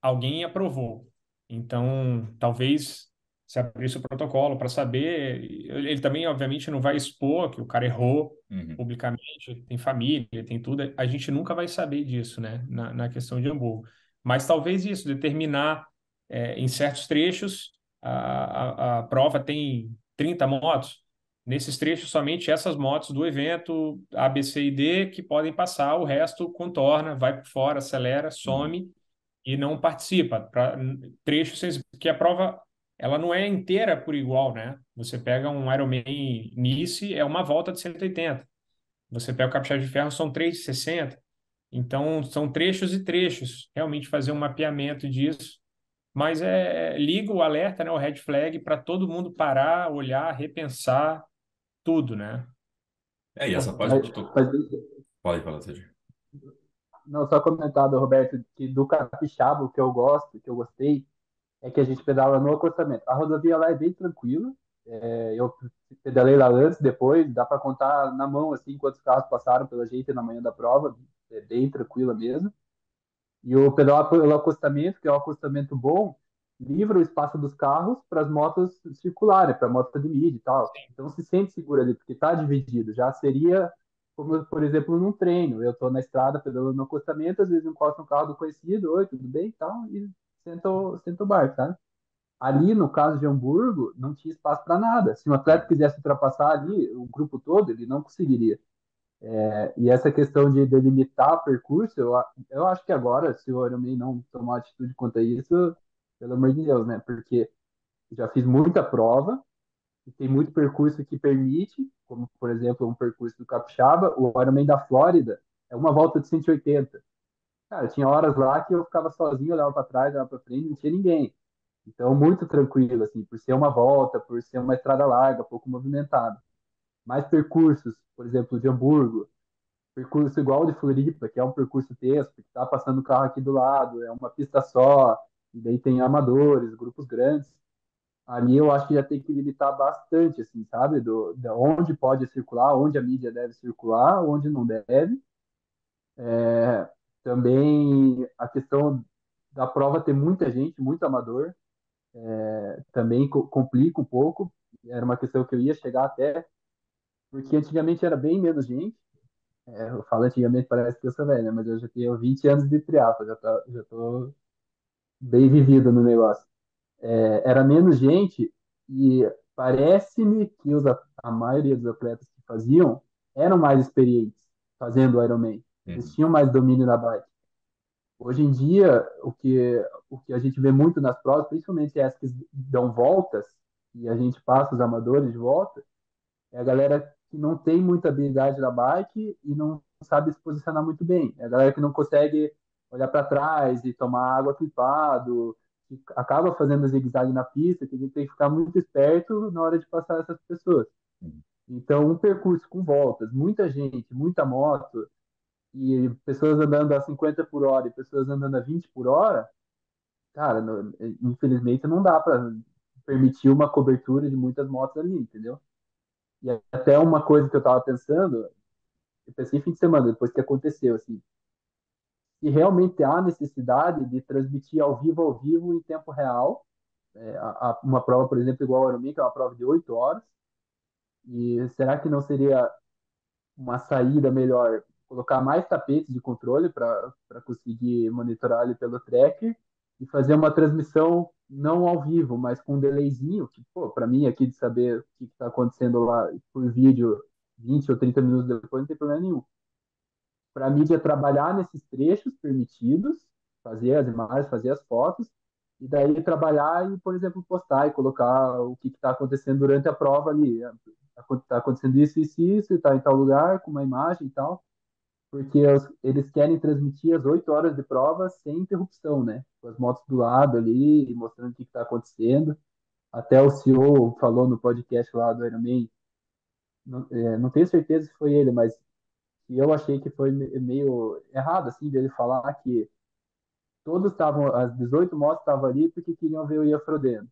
alguém aprovou. Então, talvez se abrisse o protocolo para saber. Ele também, obviamente, não vai expor que o cara errou Uhum. publicamente, tem família, tem tudo. A gente nunca vai saber disso, né, na questão de Hamburgo. Mas talvez isso, determinar em certos trechos, a prova tem 30 motos. Nesses trechos, somente essas motos do evento A, B, C e D que podem passar, o resto contorna, vai por fora, acelera, Uhum. some e não participa. Para trechos, porque a prova ela não é inteira por igual, né? Você pega um Ironman Nice, é uma volta de 180. Você pega o Capixaba de Ferro, são 360. Então, são trechos e trechos. Realmente fazer um mapeamento disso. Mas liga o alerta, né, o red flag, para todo mundo parar, olhar, repensar tudo, né? E essa Bom, parte que tu... mas Pode falar, Sérgio. não, só comentado, Roberto, que do capixaba, o que eu gosto, que eu gostei, é que a gente pedala no acostamento. A rodovia lá é bem tranquila. Eu pedalei lá antes, depois, dá para contar na mão assim quantos carros passaram pela gente na manhã da prova. É bem tranquila mesmo. E o pedal pelo acostamento, que é um acostamento bom, livra o espaço dos carros para as motos circularem, para a moto de mídia e tal. Então se sente seguro ali, porque está dividido. Já seria como, por exemplo, num treino. Eu estou na estrada pedalando no acostamento, às vezes encosta um carro do conhecido, oi, tudo bem e tal, e senta o barco, tá? Ali, no caso de Hamburgo, não tinha espaço para nada. Se um atleta quisesse ultrapassar ali, o grupo todo, ele não conseguiria. E essa questão de delimitar percurso, eu acho que agora, se o Ironman não tomar atitude quanto a isso, pelo amor de Deus, né? Porque já fiz muita prova e tem muito percurso que permite, como por exemplo um percurso do Capixaba, o Ironman da Flórida é uma volta de 180. Cara, tinha horas lá que eu ficava sozinho, olhava para trás, olhava para frente, não tinha ninguém. Então, muito tranquilo, assim, por ser uma volta, por ser uma estrada larga, pouco movimentada. Mais percursos, por exemplo, de Hamburgo, percurso igual de Floripa, que é um percurso texto, que está passando o carro aqui do lado, é uma pista só, e daí tem amadores, grupos grandes. Ali eu acho que já tem que limitar bastante, assim, sabe? De onde pode circular, onde a mídia deve circular, onde não deve. Também a questão da prova ter muita gente, muito amador, também complica um pouco. Era uma questão que eu ia chegar até, porque antigamente era bem menos gente. Eu falo antigamente, parece que eu sou velho, né? Mas eu já tenho 20 anos de triatlo, já tô bem vivido no negócio. Era menos gente e parece-me que a maioria dos atletas que faziam eram mais experientes fazendo o Ironman. Eles Uhum. tinham mais domínio na bike. Hoje em dia, o que a gente vê muito nas provas, principalmente essas que dão voltas, e a gente passa os amadores de volta, é a galera que não tem muita habilidade na bike e não sabe se posicionar muito bem. É a galera que não consegue olhar para trás e tomar água tripado, que acaba fazendo zigue-zague na pista, que a gente tem que ficar muito esperto na hora de passar essas pessoas. Uhum. Então, um percurso com voltas, muita gente, muita moto, e pessoas andando a 50 por hora e pessoas andando a 20 por hora, cara, infelizmente não dá para permitir uma cobertura de muitas motos ali, entendeu? E até uma coisa que eu tava pensando, eu pensei fim de semana, depois que aconteceu, assim, se realmente há necessidade de transmitir ao vivo, em tempo real, uma prova, por exemplo, igual ao Ironman, que é uma prova de 8 horas, e será que não seria uma saída melhor colocar mais tapetes de controle para conseguir monitorar ele pelo tracker e fazer uma transmissão não ao vivo, mas com um delayzinho, que, pô, para mim aqui de saber o que está acontecendo lá por vídeo 20 ou 30 minutos depois, não tem problema nenhum. Para a mídia trabalhar nesses trechos permitidos, fazer as imagens, fazer as fotos, e daí trabalhar e, por exemplo, postar e colocar o que está acontecendo durante a prova ali. Está acontecendo isso, está em tal lugar, com uma imagem e tal, porque eles querem transmitir as 8 horas de prova sem interrupção, né? Com as motos do lado ali, mostrando o que está acontecendo. Até o CEO falou no podcast lá do Ironman, não tenho certeza se foi ele, mas e eu achei que foi meio errado, assim, dele falar que todos estavam, as 18 motos estavam ali porque queriam ver o Ian Frodeno.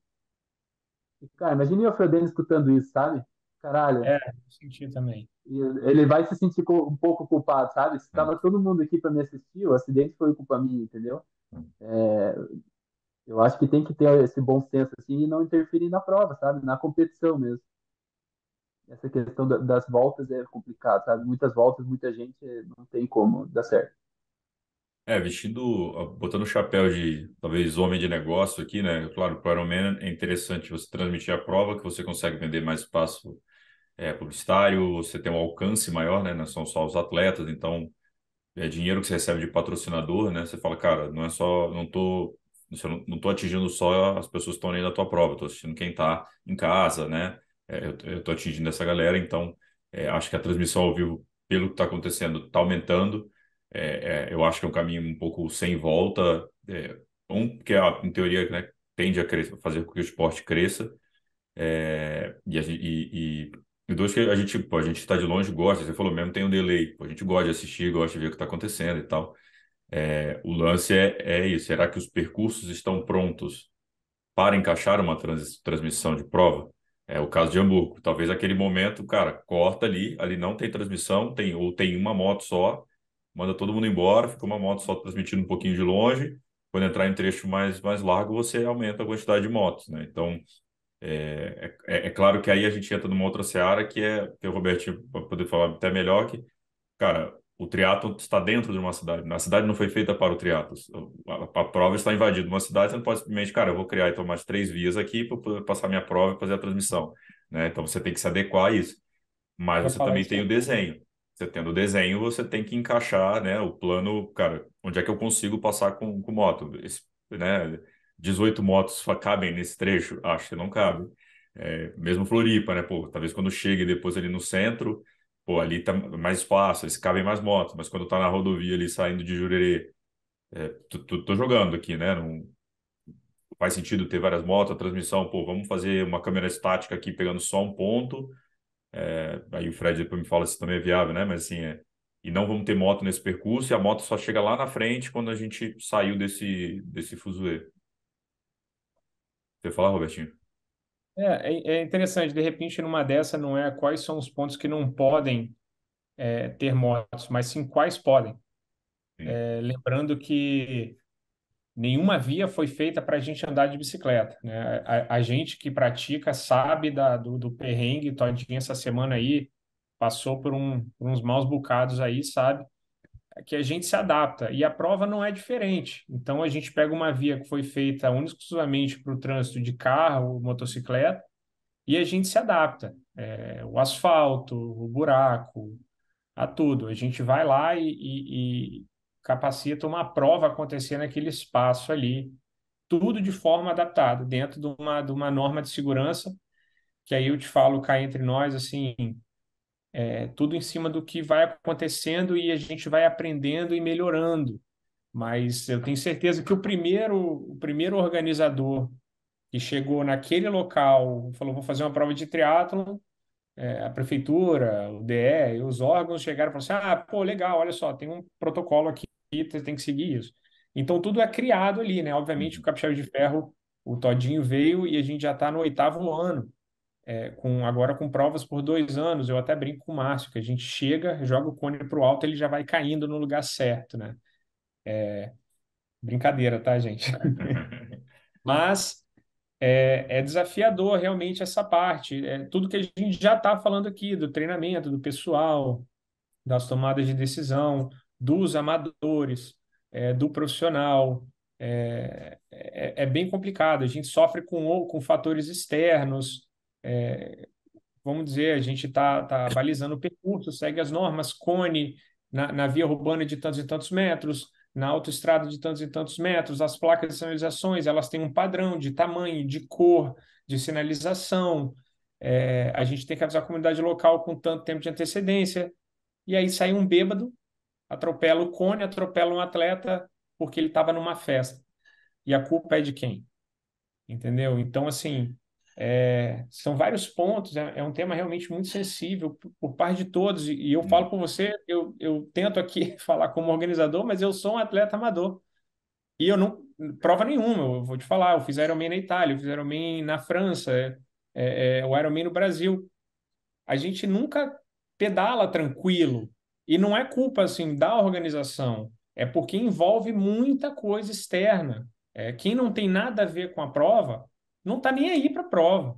E, cara, imagina o Ian Frodeno escutando isso, sabe? Caralho, Senti também. ele vai se sentir um pouco culpado, sabe? Se Né? estava todo mundo aqui para me assistir, o acidente foi culpa minha, entendeu? Eu acho que tem que ter esse bom senso assim e não interferir na prova, sabe? Na competição mesmo. Essa questão das voltas é complicado, sabe? Muitas voltas, muita gente não tem como dar certo. Botando o chapéu de talvez homem de negócio aqui, né? Claro, para o Ironman é interessante você transmitir a prova, que você consegue vender mais espaço publicitário, você tem um alcance maior, né? Não são só os atletas, então é dinheiro que você recebe de patrocinador, né? Você fala, cara, não é só, não tô atingindo só as pessoas que estão ali na tua prova, estou assistindo quem está em casa, né? Eu tô atingindo essa galera, então acho que a transmissão ao vivo, pelo que está acontecendo, está aumentando. Eu acho que é um caminho um pouco sem volta, que em teoria, né, tende a fazer com que o esporte cresça. E dois, que a gente está de longe, gosta, você falou mesmo, tem um delay, pô, a gente gosta de assistir, gosta de ver o que está acontecendo e tal. O lance é isso, será que os percursos estão prontos para encaixar uma transmissão de prova? É o caso de Hamburgo, talvez aquele momento, cara, corta ali não tem transmissão, ou tem uma moto só, manda todo mundo embora, fica uma moto só transmitindo um pouquinho de longe, quando entrar em trecho mais largo, você aumenta a quantidade de motos, né? Então, é claro que aí a gente entra numa outra seara que o Robertinho vai poder falar até melhor que, cara, o triatlo está dentro de uma cidade. A cidade não foi feita para o triatlo. A prova está invadindo uma cidade, você não pode simplesmente, cara, eu vou criar então mais 3 vias aqui para poder passar minha prova e fazer a transmissão, né? Então você tem que se adequar a isso. Mas Ia você falar também isso tem o agora. desenho. Você tendo o desenho, você tem que encaixar, né, o plano, cara, onde é que eu consigo passar com moto? Né, 18 motos cabem nesse trecho? Acho que não cabe. Mesmo Floripa, né, pô, talvez quando chegue depois ali no centro, pô, ali tá mais espaço, eles cabem mais motos, mas quando tá na rodovia ali saindo de Jurerê, tô jogando aqui, né, não faz sentido ter várias motos, a transmissão, pô, vamos fazer uma câmera estática aqui pegando só um ponto, aí o Fred depois me fala se também é viável, né? Mas assim, e não vamos ter moto nesse percurso, e a moto só chega lá na frente quando a gente saiu desse fuzuê. Você fala, Robertinho? É interessante, de repente, numa dessa, não é quais são os pontos que não podem ter motos, mas sim quais podem. Sim. Lembrando que nenhuma via foi feita para a gente andar de bicicleta, né? A gente que pratica sabe do perrengue, todinho essa semana aí, passou por uns maus bocados aí, sabe? Que a gente se adapta. E a prova não é diferente. Então, a gente pega uma via que foi feita única e exclusivamente para o trânsito de carro, motocicleta, e a gente se adapta. O asfalto, o buraco, a tudo. A gente vai lá e capacita uma prova acontecer naquele espaço ali, tudo de forma adaptada, dentro de uma norma de segurança, que aí eu te falo cá entre nós, assim, tudo em cima do que vai acontecendo e a gente vai aprendendo e melhorando. Mas eu tenho certeza que o primeiro organizador que chegou naquele local, falou, vou fazer uma prova de triatlon, a prefeitura, o DE e os órgãos chegaram e falaram assim, ah, pô, legal, olha só, tem um protocolo aqui, você tem que seguir isso. Então, tudo é criado ali, né? Obviamente, o Uhum. Capixaba de Ferro, o Todinho veio e a gente já está no 8º ano, agora com provas por 2 anos. Eu até brinco com o Márcio, que a gente chega, joga o cone para o alto, ele já vai caindo no lugar certo, né? Brincadeira, tá, gente? Mas é desafiador realmente essa parte. Tudo que a gente já está falando aqui, do treinamento, do pessoal, das tomadas de decisão, dos amadores, do profissional. É bem complicado. A gente sofre com fatores externos. Vamos dizer, a gente tá balizando o percurso, segue as normas, cone na via urbana de tantos e tantos metros, na autoestrada de tantos e tantos metros, as placas de sinalizações, elas têm um padrão de tamanho, de cor, de sinalização. A gente tem que avisar a comunidade local com tanto tempo de antecedência, e aí sai um bêbado, atropela o cone, atropela um atleta porque ele estava numa festa. E a culpa é de quem? Entendeu? Então, assim, são vários pontos, é um tema realmente muito sensível por parte de todos. E eu falo Uhum. por você, eu tento aqui falar como organizador, mas eu sou um atleta amador. E eu não, prova nenhuma, eu vou te falar, eu fiz Ironman na Itália, eu fiz Ironman na França, o Ironman no Brasil. A gente nunca pedala tranquilo. E não é culpa assim da organização, é porque envolve muita coisa externa. Quem não tem nada a ver com a prova, não está nem aí para a prova,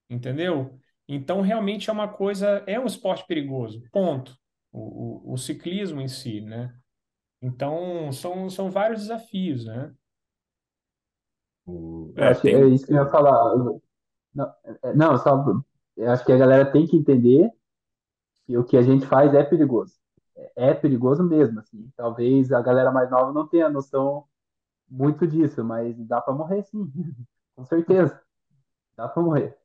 entendeu? Então, realmente é uma coisa, é um esporte perigoso, ponto. O ciclismo em si, né? Então, são vários desafios, né? Eu acho que é Tem. isso que eu ia falar. Não, não, só, eu acho que a galera tem que entender que o que a gente faz é perigoso. É perigoso mesmo, assim. Talvez a galera mais nova não tenha noção muito disso, mas dá para morrer sim, com certeza. Dá para morrer.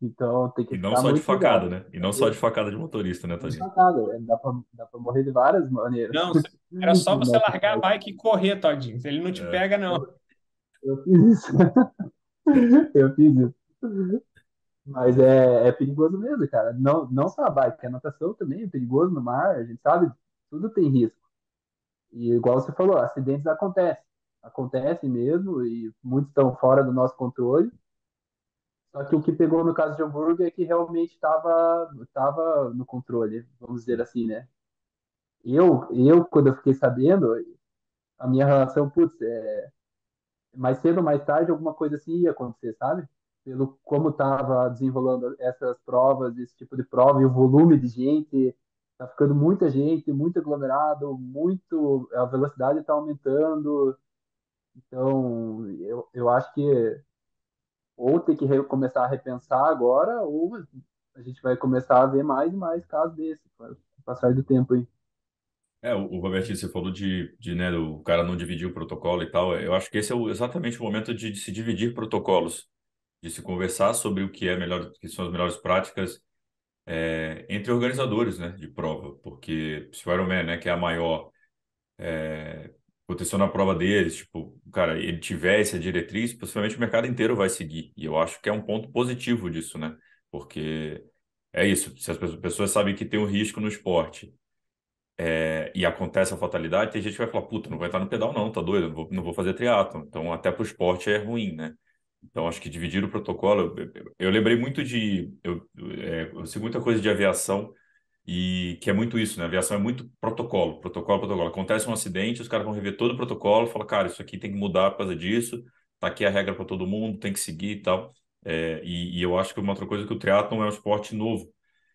Então tem que E não ficar só de muito facada, ligado. né? E não só de facada de motorista, né, Não Tadinho? facada, dá para morrer de várias maneiras. Não, era só você Nessa largar a parte. bike e correr, Todinho. Ele não te É. pega, não. Eu fiz isso. Eu fiz isso. Mas é perigoso mesmo, cara. Não, não só a bike, a natação também é perigoso no mar, a gente sabe, tudo tem risco. E igual você falou, acidentes acontecem. Acontecem mesmo e muitos estão fora do nosso controle. Só que o que pegou no caso de Hamburgo é que realmente estava no controle, vamos dizer assim, né? Quando eu fiquei sabendo, a minha relação, putz, mais cedo ou mais tarde alguma coisa assim ia acontecer, sabe? Pelo como estava desenrolando essas provas, esse tipo de prova e o volume de gente, tá ficando muita gente, muito aglomerado, muito, a velocidade está aumentando. Então, eu acho que ou tem que começar a repensar agora, ou a gente vai começar a ver mais e mais casos desses, com o passar do tempo aí. O Robertinho, você falou né, do cara não dividir o protocolo e tal. Eu acho que esse é exatamente o momento de se dividir protocolos, de se conversar sobre o que é melhor, que são as melhores práticas entre organizadores, né, de prova. Porque se o Ironman, né, que é a maior, aconteceu na prova deles, tipo, cara, ele tiver essa diretriz, possivelmente o mercado inteiro vai seguir. E eu acho que é um ponto positivo disso, né? Porque é isso, se as pessoas sabem que tem um risco no esporte e acontece a fatalidade, tem gente que vai falar, puta, não vai estar no pedal não, tá doido, não vou fazer triatlon. Então, até para o esporte é ruim, né? Então, acho que dividir o protocolo, eu lembrei muito eu sei muita coisa de aviação e que é muito isso, né? A aviação é muito protocolo, protocolo, protocolo. Acontece um acidente, os caras vão rever todo o protocolo, falam, cara, isso aqui tem que mudar por causa disso, tá aqui a regra para todo mundo, tem que seguir e tal. E eu acho que uma outra coisa é que o triatlon é um esporte novo.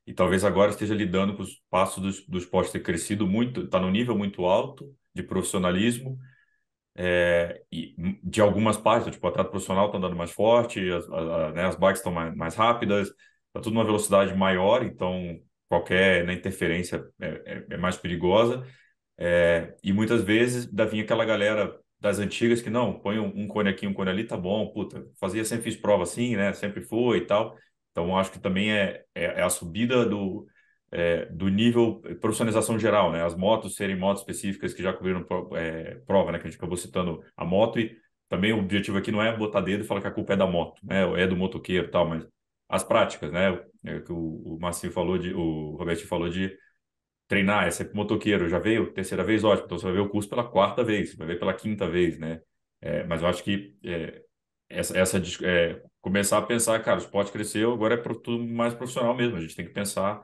E talvez agora esteja lidando com os passos do esporte ter crescido muito, está no nível muito alto de profissionalismo, e de algumas partes, tipo, o atleta profissional está andando mais forte, né, as bikes estão mais rápidas, está tudo numa velocidade maior, então qualquer, né, interferência é mais perigosa. E muitas vezes ainda vinha aquela galera das antigas que não, põe um cone aqui, um cone ali, tá bom, puta, sempre fiz prova assim, né, sempre foi e tal. Então acho que também é a subida do nível profissionalização geral, né? As motos serem motos específicas que já cobriram prova, né? Que a gente acabou citando a moto e também o objetivo aqui não é botar dedo e falar que a culpa é da moto, né? É do motoqueiro e tal, mas as práticas, né? Que o Marcinho falou o Roberto falou de treinar, é sempre motoqueiro, já veio terceira vez, ótimo, então você vai ver o curso pela quarta vez, vai ver pela quinta vez, né? Mas eu acho que começar a pensar, cara, o esporte cresceu, agora é para tudo mais profissional mesmo, a gente tem que pensar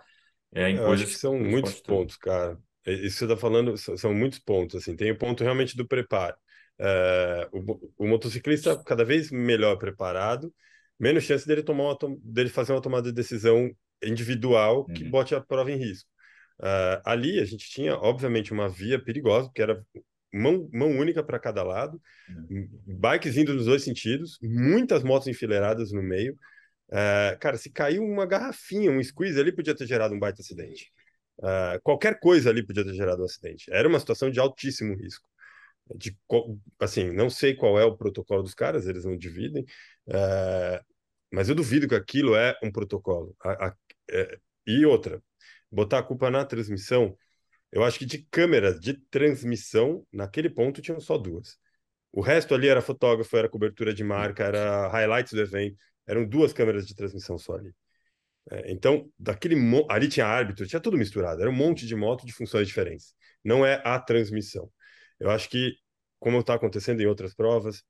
em Eu acho que coisas são para o muitos esporte todo. pontos, cara. Isso que você está falando são muitos pontos, assim. Tem o ponto realmente do preparo. O motociclista cada vez melhor preparado, menos chance dele fazer uma tomada de decisão individual que Uhum. bote a prova em risco. Ali a gente tinha, obviamente, uma via perigosa, porque era mão única para cada lado, Uhum. bikes indo nos dois sentidos, muitas motos enfileiradas no meio. Cara, se caiu uma garrafinha, um squeeze ali, podia ter gerado um baita acidente. Qualquer coisa ali podia ter gerado um acidente. Era uma situação de altíssimo risco. Assim, não sei qual é o protocolo dos caras, eles não dividem, mas eu duvido que aquilo é um protocolo. E outra, botar a culpa na transmissão, eu acho que de câmeras de transmissão, naquele ponto tinham só duas. O resto ali era fotógrafo, era cobertura de marca, era highlights do evento. Eram duas câmeras de transmissão só ali. Então, ali tinha árbitro, tinha tudo misturado. Era um monte de moto de funções diferentes. Não é a transmissão. Eu acho que como está acontecendo em outras provas,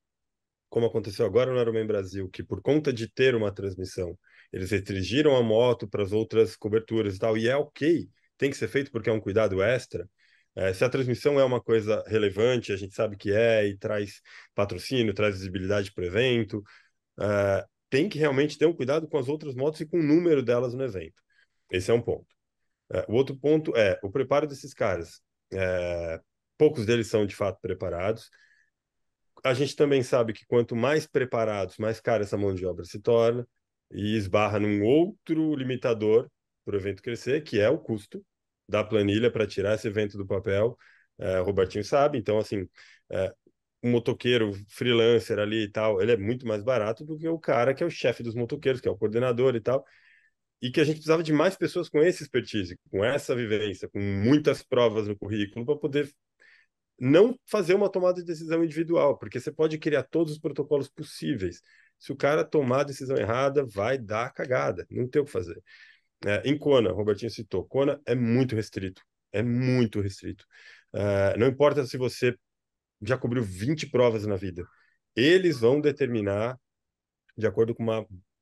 como aconteceu agora no Ironman Brasil, que por conta de ter uma transmissão, eles restringiram a moto para as outras coberturas e tal, e é ok, tem que ser feito porque é um cuidado extra. Se a transmissão é uma coisa relevante, a gente sabe que é, e traz patrocínio, traz visibilidade para o evento, tem que realmente ter um cuidado com as outras motos e com o número delas no evento. Esse é um ponto. O outro ponto é o preparo desses caras. Poucos deles são de fato preparados. A gente também sabe que quanto mais preparados, mais cara essa mão de obra se torna e esbarra num outro limitador para o evento crescer, que é o custo da planilha para tirar esse evento do papel. O Robertinho sabe, então, assim, o motoqueiro freelancer ali e tal, ele é muito mais barato do que o cara que é o chefe dos motoqueiros, que é o coordenador e tal, e que a gente precisava de mais pessoas com esse expertise, com essa vivência, com muitas provas no currículo, para poder não fazer uma tomada de decisão individual, porque você pode criar todos os protocolos possíveis. Se o cara tomar a decisão errada, vai dar cagada, não tem o que fazer. Em Kona, o Robertinho citou, Kona é muito restrito, é muito restrito. Não importa se você já cobriu 20 provas na vida, eles vão determinar, de acordo com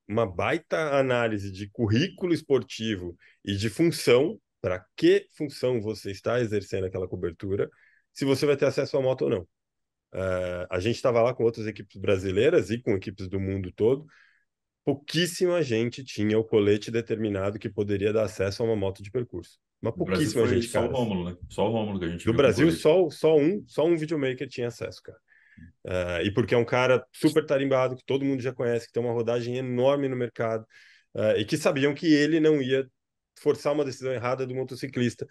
uma baita análise de currículo esportivo e de função, para que função você está exercendo aquela cobertura, se você vai ter acesso à moto ou não. A gente estava lá com outras equipes brasileiras e com equipes do mundo todo. Pouquíssima gente tinha o colete determinado que poderia dar acesso a uma moto de percurso. Mas No Brasil pouquíssima foi gente, só o cara. Rômulo, né? Só o Rômulo que a gente Do viu com Brasil, colete. só um videomaker tinha acesso, cara. E porque é um cara super tarimbado, que todo mundo já conhece, que tem uma rodagem enorme no mercado, e que sabiam que ele não ia forçar uma decisão errada do motociclista,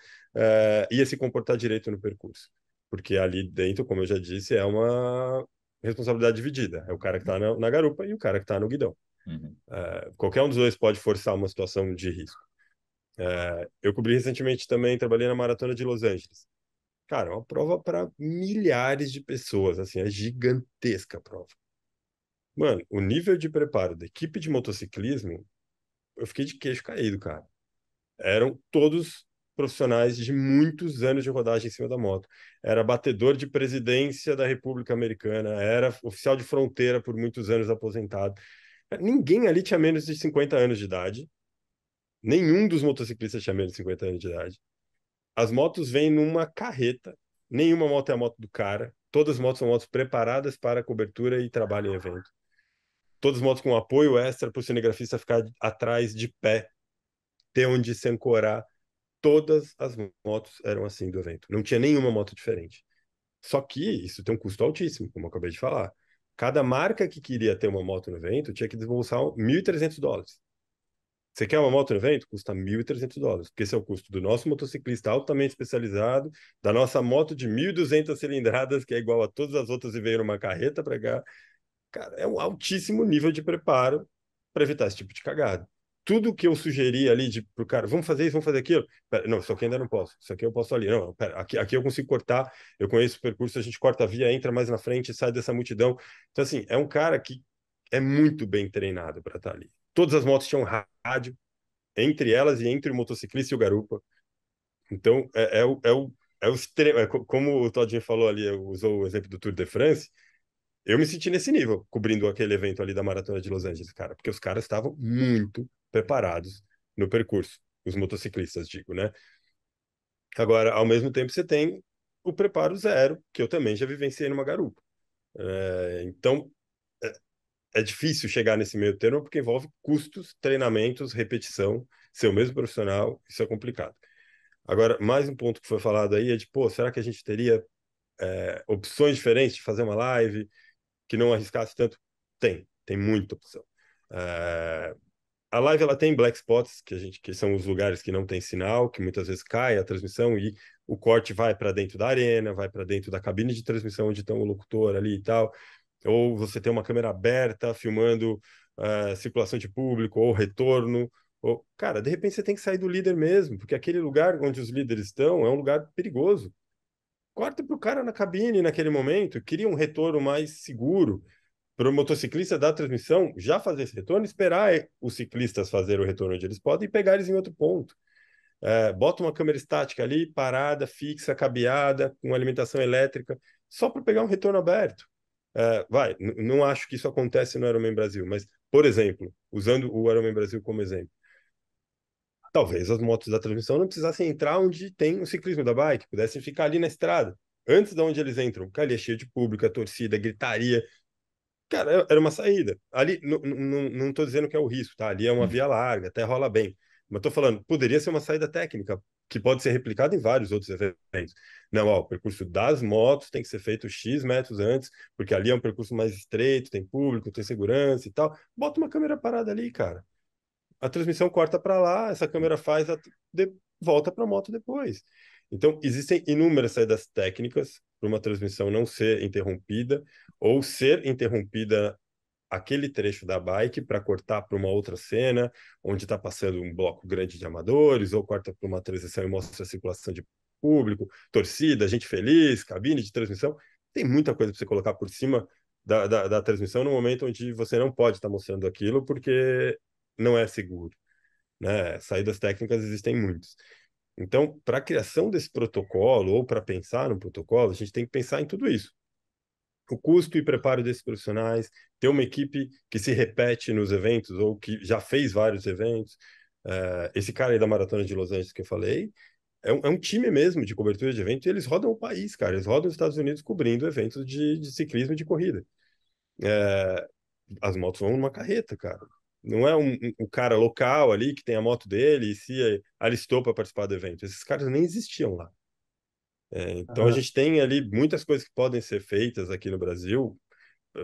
ia se comportar direito no percurso. Porque ali dentro, como eu já disse, é uma responsabilidade dividida. É o cara que está na garupa e o cara que está no guidão. Uhum. Qualquer um dos dois pode forçar uma situação de risco. Eu cobri recentemente também, trabalhei na Maratona de Los Angeles. Cara, é uma prova para milhares de pessoas, assim, é gigantesca a prova. Mano, o nível de preparo da equipe de motociclismo, eu fiquei de queixo caído, cara. Eram todos profissionais de muitos anos de rodagem em cima da moto. Era batedor de presidência da República Americana, era oficial de fronteira por muitos anos aposentado. Ninguém ali tinha menos de 50 anos de idade. Nenhum dos motociclistas tinha menos de 50 anos de idade. As motos vêm numa carreta. Nenhuma moto é a moto do cara. Todas as motos são motos preparadas para cobertura e trabalho em evento. Todas as motos com apoio extra para o cinegrafista ficar atrás de pé, ter onde se ancorar. Todas as motos eram assim do evento. Não tinha nenhuma moto diferente. Só que isso tem um custo altíssimo, como eu acabei de falar. Cada marca que queria ter uma moto no evento tinha que desembolsar US$ 1.300. Você quer uma moto no evento? Custa US$ 1.300, porque esse é o custo do nosso motociclista altamente especializado, da nossa moto de 1.200 cilindradas, que é igual a todas as outras e veio numa carreta para cá. Cara, é um altíssimo nível de preparo para evitar esse tipo de cagada. Tudo que eu sugeri ali pro cara, vamos fazer isso, vamos fazer aquilo. Pera, não, isso aqui ainda não posso. Isso aqui eu posso ali. Não, pera, aqui eu consigo cortar. Eu conheço o percurso, a gente corta a via, entra mais na frente, sai dessa multidão. Então, assim, é um cara que é muito bem treinado para estar ali. Todas as motos tinham rádio, entre elas e entre o motociclista e o garupa. Então, é o extremo. Como o Todinho falou ali, usou o exemplo do Tour de France. Eu me senti nesse nível, cobrindo aquele evento ali da Maratona de Los Angeles, cara, porque os caras estavam muito preparados no percurso, os motociclistas, digo, né? Agora, ao mesmo tempo, você tem o preparo zero, que eu também já vivenciei numa garupa. Então, é difícil chegar nesse meio termo, porque envolve custos, treinamentos, repetição, ser o mesmo profissional, isso é complicado. Agora, mais um ponto que foi falado aí é de, pô, será que a gente teria opções diferentes de fazer uma live, que não arriscasse tanto? Tem muita opção. A live ela tem black spots, que são os lugares que não tem sinal, que muitas vezes cai a transmissão e o corte vai para dentro da arena, vai para dentro da cabine de transmissão onde está o locutor ali e tal. Ou você tem uma câmera aberta filmando circulação de público ou retorno. Cara, de repente você tem que sair do líder mesmo, porque aquele lugar onde os líderes estão é um lugar perigoso. Corta para o cara na cabine naquele momento, cria um retorno mais seguro para o motociclista da transmissão já fazer esse retorno, esperar os ciclistas fazer o retorno onde eles podem e pegar eles em outro ponto. Bota uma câmera estática ali, parada, fixa, cabeada, com alimentação elétrica, só para pegar um retorno aberto. Não acho que isso acontece no Ironman Brasil, mas, por exemplo, usando o Ironman Brasil como exemplo, talvez as motos da transmissão não precisassem entrar onde tem o ciclismo da bike, pudessem ficar ali na estrada, antes de onde eles entram, porque ali é cheio de público, a torcida, gritaria. Cara, era uma saída. Ali, não estou dizendo que é o risco, tá? Ali é uma via larga, até rola bem. Mas estou falando, poderia ser uma saída técnica, que pode ser replicada em vários outros eventos. Não, ó, o percurso das motos tem que ser feito X metros antes, porque ali é um percurso mais estreito, tem público, tem segurança e tal. Bota uma câmera parada ali, cara. A transmissão corta para lá, essa câmera faz, volta para a moto depois. Então, existem inúmeras saídas técnicas para uma transmissão não ser interrompida ou ser interrompida aquele trecho da bike para cortar para uma outra cena, onde está passando um bloco grande de amadores, ou corta para uma transição e mostra a circulação de público, torcida, gente feliz, cabine de transmissão. Tem muita coisa para você colocar por cima da transmissão no momento onde você não pode estar mostrando aquilo porque não é seguro, né? Saídas técnicas existem muitas. Então, para a criação desse protocolo ou para pensar no protocolo, a gente tem que pensar em tudo isso. O custo e preparo desses profissionais, ter uma equipe que se repete nos eventos ou que já fez vários eventos. Esse cara aí da Maratona de Los Angeles que eu falei, é um time mesmo de cobertura de evento e eles rodam o país, cara. Eles rodam os Estados Unidos cobrindo eventos de ciclismo e de corrida. É, as motos vão numa carreta, cara. Não é um cara local ali que tem a moto dele e se alistou para participar do evento. Esses caras nem existiam lá. Então a Aham. gente tem ali muitas coisas que podem ser feitas aqui no Brasil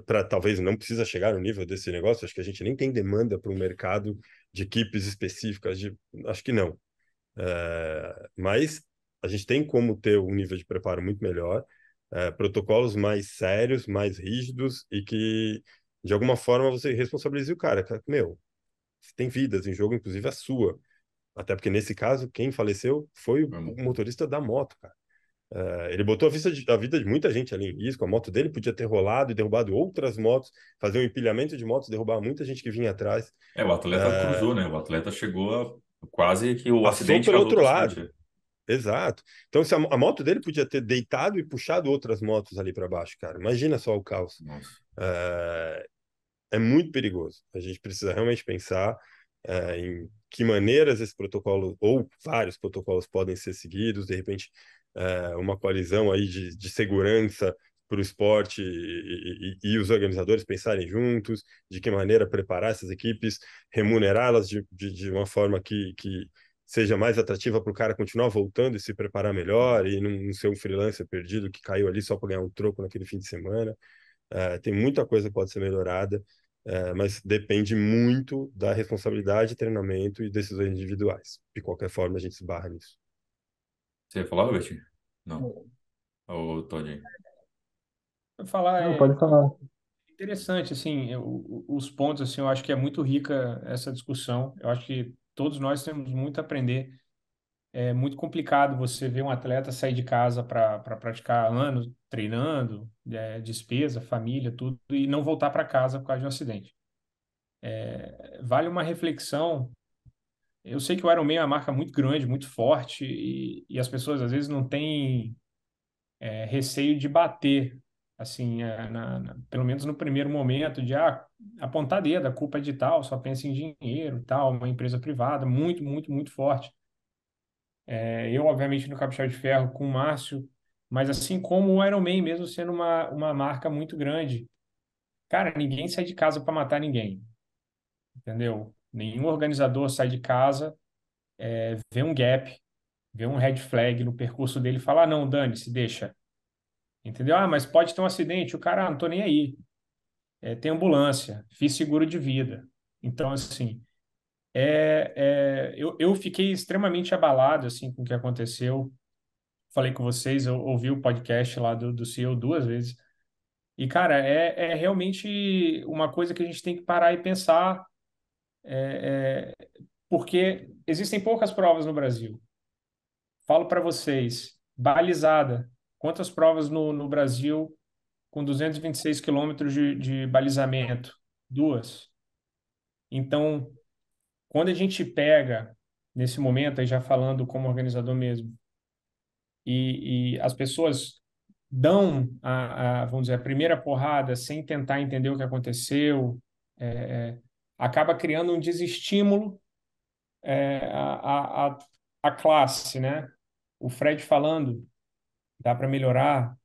para talvez não precisa chegar no nível desse negócio. Acho que a gente nem tem demanda para um mercado de equipes específicas. Acho que não. Mas a gente tem como ter um nível de preparo muito melhor, protocolos mais sérios, mais rígidos e que de alguma forma você responsabilize o cara. Meu, tem vidas em jogo, inclusive a sua. Até porque nesse caso, quem faleceu foi o motorista da moto, cara. Ele botou a vida de muita gente ali em risco. A moto dele podia ter rolado e derrubado outras motos, fazer um empilhamento de motos, derrubar muita gente que vinha atrás. O atleta cruzou, né? O atleta chegou a quase que o Passou acidente pelo causou outro outro lado. acidente. Exato. Então, se a moto dele podia ter deitado e puxado outras motos ali para baixo, cara. Imagina só o caos. Nossa. É muito perigoso. A gente precisa realmente pensar em que maneiras esse protocolo, ou vários protocolos, podem ser seguidos, de repente, uma coalizão aí de segurança para o esporte e os organizadores pensarem juntos, de que maneira preparar essas equipes, remunerá-las de uma forma que seja mais atrativa para o cara continuar voltando e se preparar melhor e não ser um freelancer perdido que caiu ali só para ganhar um troco naquele fim de semana. Tem muita coisa que pode ser melhorada, mas depende muito da responsabilidade, treinamento e decisões individuais. De qualquer forma, a gente se barra nisso. Você ia falar, Robert? Não. Ô, Todinho. Vou falar, Não, pode falar. interessante, assim, os pontos, assim, eu acho que é muito rica essa discussão. Eu acho que todos nós temos muito a aprender. É muito complicado você ver um atleta sair de casa para praticar anos treinando, despesa, família, tudo, e não voltar para casa por causa de um acidente. Vale uma reflexão. Eu sei que o Ironman é uma marca muito grande, muito forte, e as pessoas às vezes não têm receio de bater, assim, pelo menos no primeiro momento, de apontar dedo, a culpa é de tal, só pensa em dinheiro, tal, uma empresa privada, muito, muito, muito forte. Eu, obviamente, no Capixaba de Ferro com o Márcio, mas assim como o Ironman, mesmo sendo uma marca muito grande, cara, ninguém sai de casa para matar ninguém, entendeu? Nenhum organizador sai de casa, vê um gap, vê um red flag no percurso dele e fala: não, dane-se, deixa. Entendeu? Mas pode ter um acidente, o cara, não tô nem aí. Tem ambulância, fiz seguro de vida. Então, assim, eu fiquei extremamente abalado assim, com o que aconteceu. Falei com vocês, eu ouvi o podcast lá do CEO duas vezes. E, cara, é realmente uma coisa que a gente tem que parar e pensar, porque existem poucas provas no Brasil. Falo para vocês, balizada. Quantas provas no Brasil com 226 quilômetros de balizamento? Duas. Então, quando a gente pega, nesse momento, aí já falando como organizador mesmo, e as pessoas vamos dizer, a primeira porrada sem tentar entender o que aconteceu, é, acaba criando um desestímulo à classe, né? O Fred falando, dá para melhorar.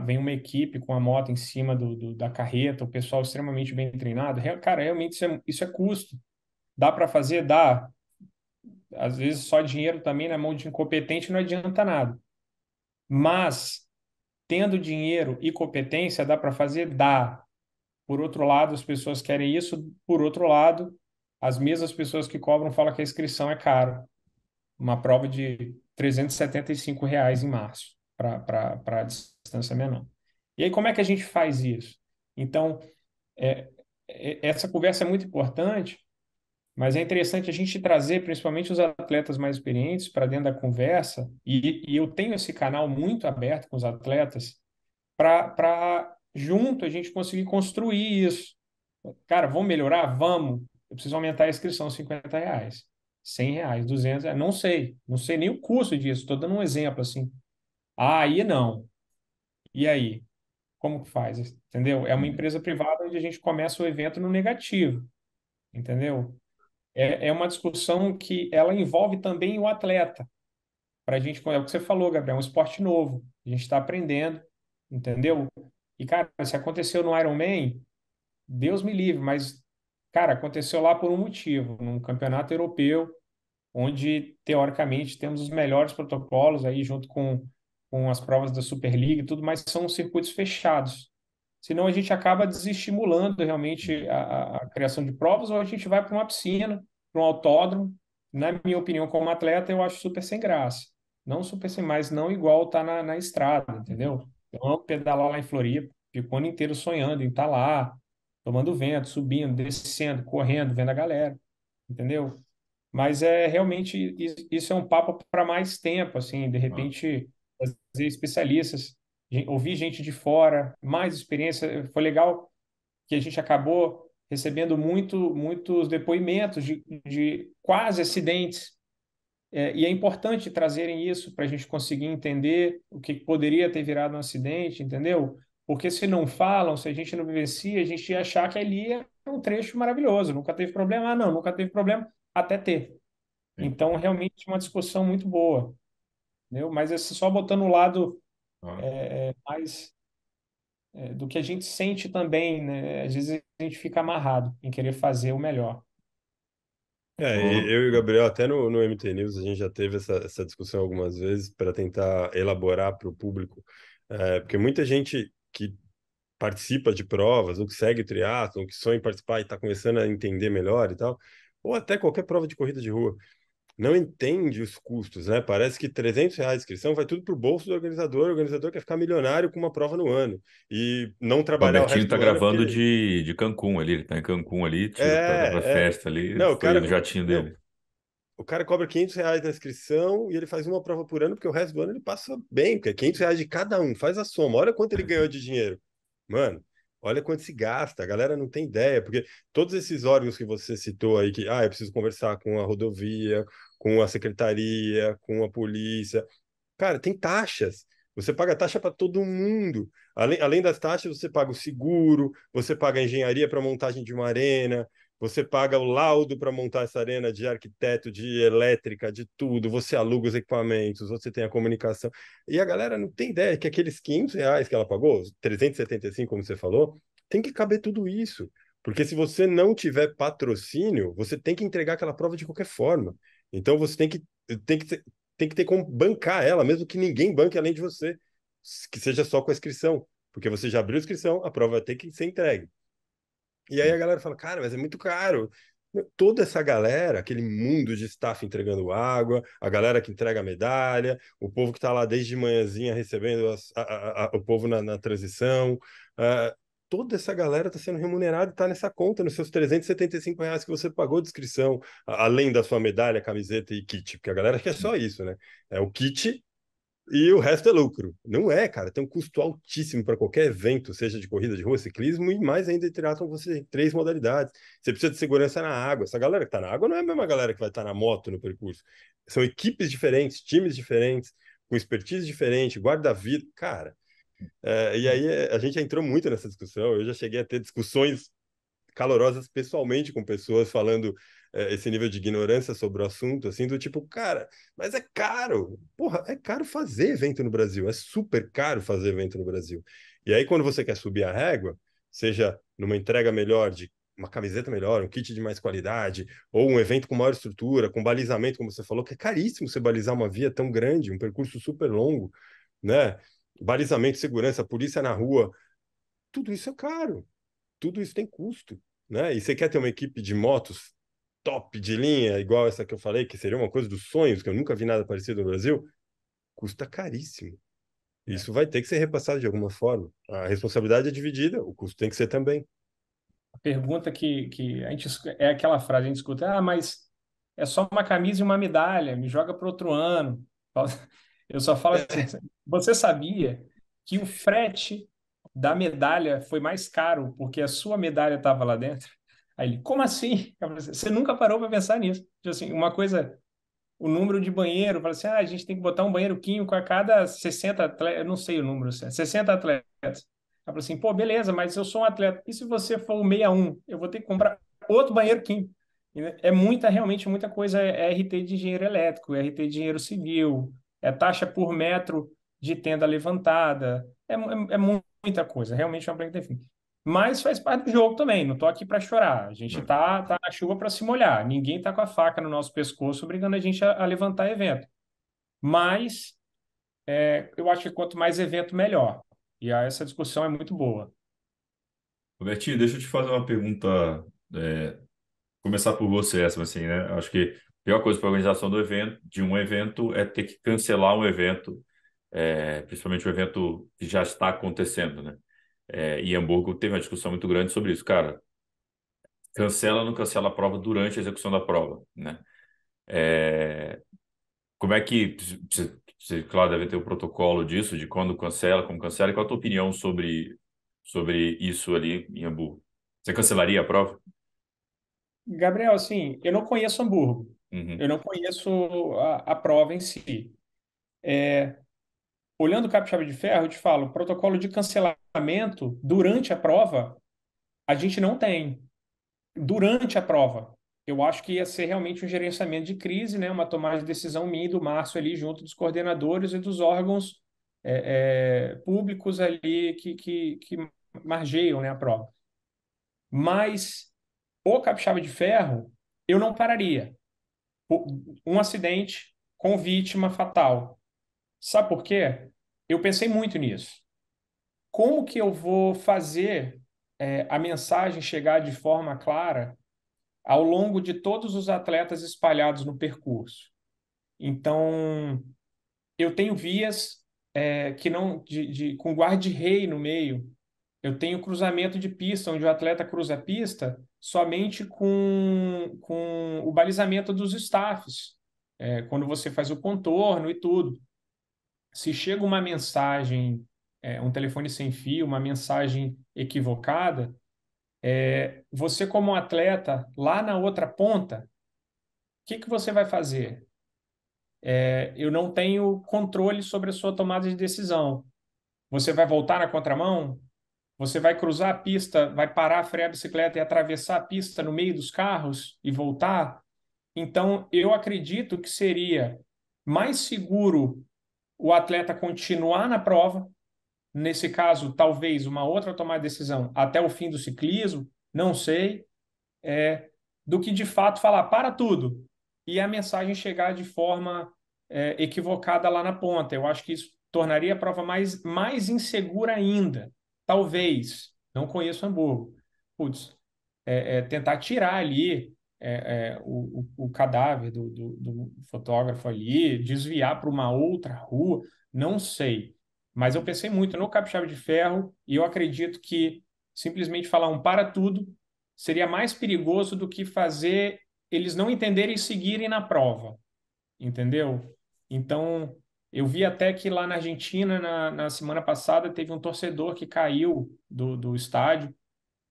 Vem uma equipe com a moto em cima da carreta, o pessoal extremamente bem treinado. Cara, realmente isso é custo. Dá para fazer? Dá. Às vezes só dinheiro também na mão de incompetente não adianta nada. Mas, tendo dinheiro e competência, dá para fazer? Dá. Por outro lado, as pessoas querem isso. Por outro lado, as mesmas pessoas que cobram falam que a inscrição é caro. Uma prova de R$ 375 em março para distância menor. E aí, como é que a gente faz isso? Então, essa conversa é muito importante, mas é interessante a gente trazer principalmente os atletas mais experientes para dentro da conversa, e eu tenho esse canal muito aberto com os atletas para junto a gente conseguir construir isso. Cara, vamos melhorar? Vamos. Eu preciso aumentar a inscrição, R$ 50, R$ 100, R$ 200, não sei nem o custo disso, estou dando um exemplo assim. Ah, aí não. E aí? Como que faz? Entendeu? É uma Uhum. empresa privada onde a gente começa o evento no negativo, entendeu? É uma discussão que ela envolve também o atleta. Para a gente, é o que você falou, Gabriel, é um esporte novo. A gente está aprendendo, entendeu? E, cara, se aconteceu no Ironman, Deus me livre, mas, cara, aconteceu lá por um motivo, num campeonato europeu, onde, teoricamente, temos os melhores protocolos aí, junto com as provas da Superliga e tudo, mas são circuitos fechados. Senão a gente acaba desestimulando realmente a criação de provas, ou a gente vai para uma piscina, para um autódromo. Na minha opinião, como atleta, eu acho super sem graça. Não super sem, mas não igual tá na estrada, entendeu? Eu amo pedalar lá em Floripa, fico o ano inteiro sonhando em estar lá, tomando vento, subindo, descendo, correndo, vendo a galera, entendeu? Mas é realmente isso é um papo para mais tempo, assim, de Ah, repente fazer especialistas, ouvir gente de fora, mais experiência. Foi legal que a gente acabou recebendo muitos depoimentos de quase acidentes. E é importante trazerem isso para a gente conseguir entender o que poderia ter virado um acidente, entendeu? Porque se não falam, se a gente não vivencia, a gente ia achar que ali é um trecho maravilhoso, nunca teve problema. Ah, não, nunca teve problema, até ter. sim. Então, realmente, uma discussão muito boa, entendeu? Mas é só botando o lado Ah. mais do que a gente sente também, né? Às vezes a gente fica amarrado em querer fazer o melhor. O- Eu e o Gabriel, até no MT News, a gente já teve essa discussão algumas vezes para tentar elaborar para o público, porque muita gente que participa de provas, ou que segue o triatlon, ou que sonha em participar e está começando a entender melhor e tal, ou até qualquer prova de corrida de rua, não entende os custos, né? Parece que R$ 300 de inscrição vai tudo para o bolso do organizador, o organizador quer ficar milionário com uma prova no ano e não O trabalhar o Albertinho resto tá do ano gravando porque... de Cancún ali, ele tá em Cancún ali, tiro pra É, é. festa ali, Não, o foi cara... no jatinho Meu, dele. o cara cobra R$ 500 na inscrição e ele faz uma prova por ano, porque o resto do ano ele passa bem, porque é R$ 500 de cada um, faz a soma. Olha quanto ele ganhou de dinheiro. Mano, olha quanto se gasta, a galera não tem ideia, porque todos esses órgãos que você citou aí, que eu preciso conversar com a rodovia, com a secretaria, com a polícia. Cara, tem taxas. Você paga taxa para todo mundo. Além das taxas, você paga o seguro, você paga a engenharia para montagem de uma arena, você paga o laudo para montar essa arena de arquiteto, de elétrica, de tudo. Você aluga os equipamentos, você tem a comunicação. E a galera não tem ideia que aqueles R$ 500 que ela pagou, 375, como você falou, tem que caber tudo isso. Porque se você não tiver patrocínio, você tem que entregar aquela prova de qualquer forma. Então você tem que ter como bancar ela, mesmo que ninguém banque além de você, que seja só com a inscrição, porque você já abriu a inscrição, a prova vai ter que ser entregue. E aí a galera fala, cara, mas é muito caro. Toda essa galera, aquele mundo de staff entregando água, a galera que entrega a medalha, o povo que está lá desde manhãzinha recebendo o povo na transição, toda essa galera está sendo remunerada e está nessa conta, nos seus R$ 375 que você pagou de inscrição, além da sua medalha, camiseta e kit, porque a galera quer só isso, né? É o kit e o resto é lucro. Não é, cara. Tem um custo altíssimo para qualquer evento, seja de corrida de rua, ciclismo, e mais ainda de triatlon, você tem três modalidades. Você precisa de segurança na água. Essa galera que está na água não é a mesma galera que vai estar na moto no percurso. São equipes diferentes, times diferentes, com expertise diferente, guarda-vida. Cara, E aí a gente já entrou muito nessa discussão. Eu já cheguei a ter discussões calorosas pessoalmente com pessoas falando esse nível de ignorância sobre o assunto, assim, do tipo, cara, mas é caro. Porra, é caro fazer evento no Brasil. É super caro fazer evento no Brasil. E aí, quando você quer subir a régua, seja numa entrega melhor de uma camiseta melhor, um kit de mais qualidade, ou um evento com maior estrutura, com balizamento, como você falou, que é caríssimo você balizar uma via tão grande, um percurso super longo, né? Balizamento, segurança, polícia na rua, tudo isso é caro, tudo isso tem custo, né? E você quer ter uma equipe de motos top de linha, igual essa que eu falei, que seria uma coisa dos sonhos, que eu nunca vi nada parecido no Brasil, custa caríssimo. É. Isso vai ter que ser repassado de alguma forma. A responsabilidade é dividida, o custo tem que ser também. A pergunta que a gente é aquela frase, a gente escuta, mas é só uma camisa e uma medalha, me joga para outro ano. Eu só falo assim, É, você sabia que o frete da medalha foi mais caro porque a sua medalha estava lá dentro? Aí ele, como assim? Eu falei assim, você nunca parou para pensar nisso? Tipo assim, uma coisa, o número de banheiro, fala assim, a gente tem que botar um banheiro químico a cada 60 atletas, eu não sei o número, 60 atletas. Ela falou assim, pô, beleza, mas eu sou um atleta. E se você for o 61, eu vou ter que comprar outro banheiro químico. É muita, realmente muita coisa. É RT de engenheiro elétrico, é RT de engenheiro civil, é taxa por metro de tenda levantada. É muita coisa, realmente é uma planeta fim. Mas faz parte do jogo também, não tô aqui para chorar. A gente Né? tá na chuva para se molhar. Ninguém tá com a faca no nosso pescoço obrigando a gente a levantar evento. Mas eu acho que quanto mais evento, melhor. E essa discussão é muito boa. Robertinho, deixa eu te fazer uma pergunta, é, começar por você, essa assim, né? Acho que a pior coisa para a organização do evento, de um evento, é ter que cancelar um evento, principalmente o evento que já está acontecendo, né? Em Hamburgo teve uma discussão muito grande sobre isso, cara. Cancela ou não cancela a prova durante a execução da prova, né? É, como é que, claro, deve ter o protocolo disso, de quando cancela, como cancela, e qual a tua opinião sobre isso ali em Hamburgo? Você cancelaria a prova? Gabriel, assim, eu não conheço Hamburgo. Uhum. Eu não conheço a prova em si. Olhando o Capixaba de Ferro, eu te falo, protocolo de cancelamento durante a prova, a gente não tem. Durante a prova, eu acho que ia ser realmente um gerenciamento de crise, né? Uma tomada de decisão minha e do Márcio ali, junto dos coordenadores e dos órgãos públicos ali que margeiam, né, a prova. Mas o Capixaba de Ferro, eu não pararia. Um acidente com vítima fatal. Sabe por quê? Eu pensei muito nisso. Como que eu vou fazer a mensagem chegar de forma clara ao longo de todos os atletas espalhados no percurso? Então, eu tenho vias que não com guarda-rei no meio. Eu tenho cruzamento de pista, onde o atleta cruza a pista somente com o balizamento dos staffs, quando você faz o contorno e tudo. Se chega uma mensagem, um telefone sem fio, uma mensagem equivocada, você, como atleta, lá na outra ponta, o que você vai fazer? Eu não tenho controle sobre a sua tomada de decisão. Você vai voltar na contramão? Você vai cruzar a pista, vai parar, frear a bicicleta e atravessar a pista no meio dos carros e voltar? Então, eu acredito que seria mais seguro o atleta continuar na prova, nesse caso, talvez uma outra tomada de decisão até o fim do ciclismo, não sei, do que de fato falar para tudo e a mensagem chegar de forma equivocada lá na ponta. Eu acho que isso tornaria a prova mais insegura ainda. Talvez, não conheço Hamburgo. Putz, tentar tirar ali o cadáver do fotógrafo ali, desviar para uma outra rua, não sei. Mas eu pensei muito no Capixaba de Ferro e eu acredito que simplesmente falar um para tudo seria mais perigoso do que fazer eles não entenderem e seguirem na prova, entendeu? Então, eu vi até que lá na Argentina, na semana passada, teve um torcedor que caiu do estádio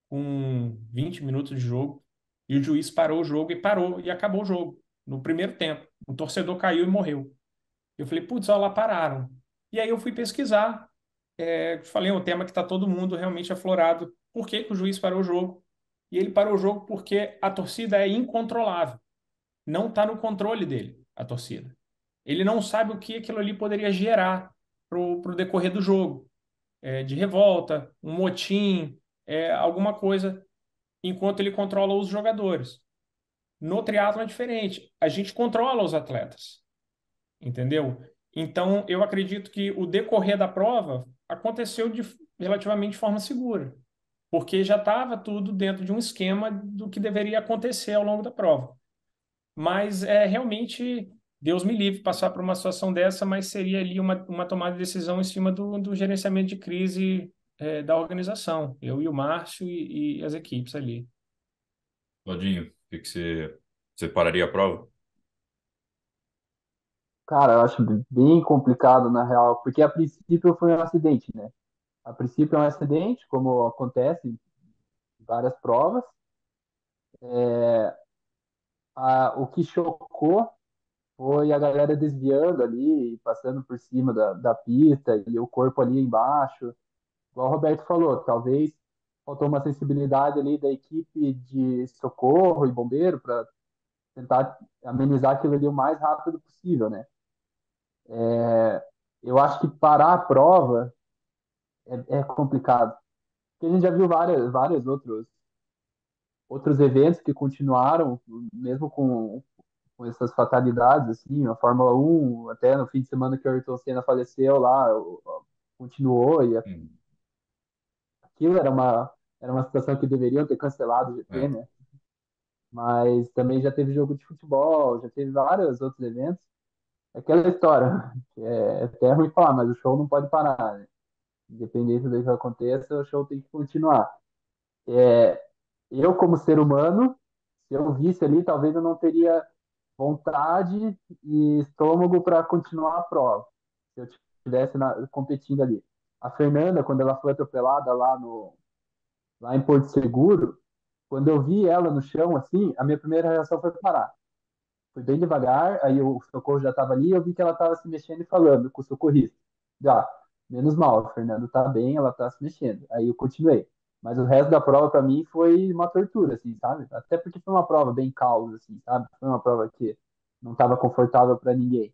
com 20 minutos de jogo e o juiz parou o jogo e parou e acabou o jogo no primeiro tempo. O torcedor caiu e morreu. Eu falei, putz, olha lá, pararam. E aí eu fui pesquisar. falei, é um tema que está todo mundo realmente aflorado. Por que que o juiz parou o jogo? E ele parou o jogo porque a torcida é incontrolável. Não está no controle dele, a torcida. Ele não sabe o que aquilo ali poderia gerar para o decorrer do jogo. De revolta, um motim, alguma coisa, enquanto ele controla os jogadores. No triatlo é diferente. A gente controla os atletas, entendeu? Então, eu acredito que o decorrer da prova aconteceu de relativamente de forma segura, porque já estava tudo dentro de um esquema do que deveria acontecer ao longo da prova. Mas realmente, Deus me livre passar por uma situação dessa, mas seria ali uma tomada de decisão em cima do gerenciamento de crise da organização, eu e o Márcio e as equipes ali. Claudinho, o que que você pararia a prova? Cara, eu acho bem complicado, na real, porque a princípio foi um acidente, né? A princípio é um acidente, como acontece em várias provas. O que chocou foi a galera desviando ali, passando por cima da pista e o corpo ali embaixo. Igual o Roberto falou, talvez faltou uma sensibilidade ali da equipe de socorro e bombeiro para tentar amenizar aquilo ali o mais rápido possível, né? Eu acho que parar a prova é complicado. Porque a gente já viu vários outros eventos que continuaram, mesmo com essas fatalidades, assim, a Fórmula 1, até no fim de semana que o Ayrton Senna faleceu lá, continuou, e Hum, aquilo era uma situação que deveriam ter cancelado o GP, é. né? Mas também já teve jogo de futebol, já teve vários outros eventos. É aquela história, que é até ruim falar, mas o show não pode parar, né? Independente do que aconteça, o show tem que continuar. Eu, como ser humano, se eu visse ali, talvez eu não teria vontade e estômago para continuar a prova, se eu estivesse competindo ali. A Fernanda, quando ela foi atropelada lá em Porto Seguro, quando eu vi ela no chão, assim, a minha primeira reação foi parar. Fui bem devagar, aí o socorro já estava ali, eu vi que ela estava se mexendo e falando com o socorrista. Já, menos mal, a Fernanda tá bem, ela tá se mexendo. Aí eu continuei. Mas o resto da prova para mim foi uma tortura, assim, sabe? Até porque foi uma prova bem caos, assim, sabe? Foi uma prova que não estava confortável para ninguém.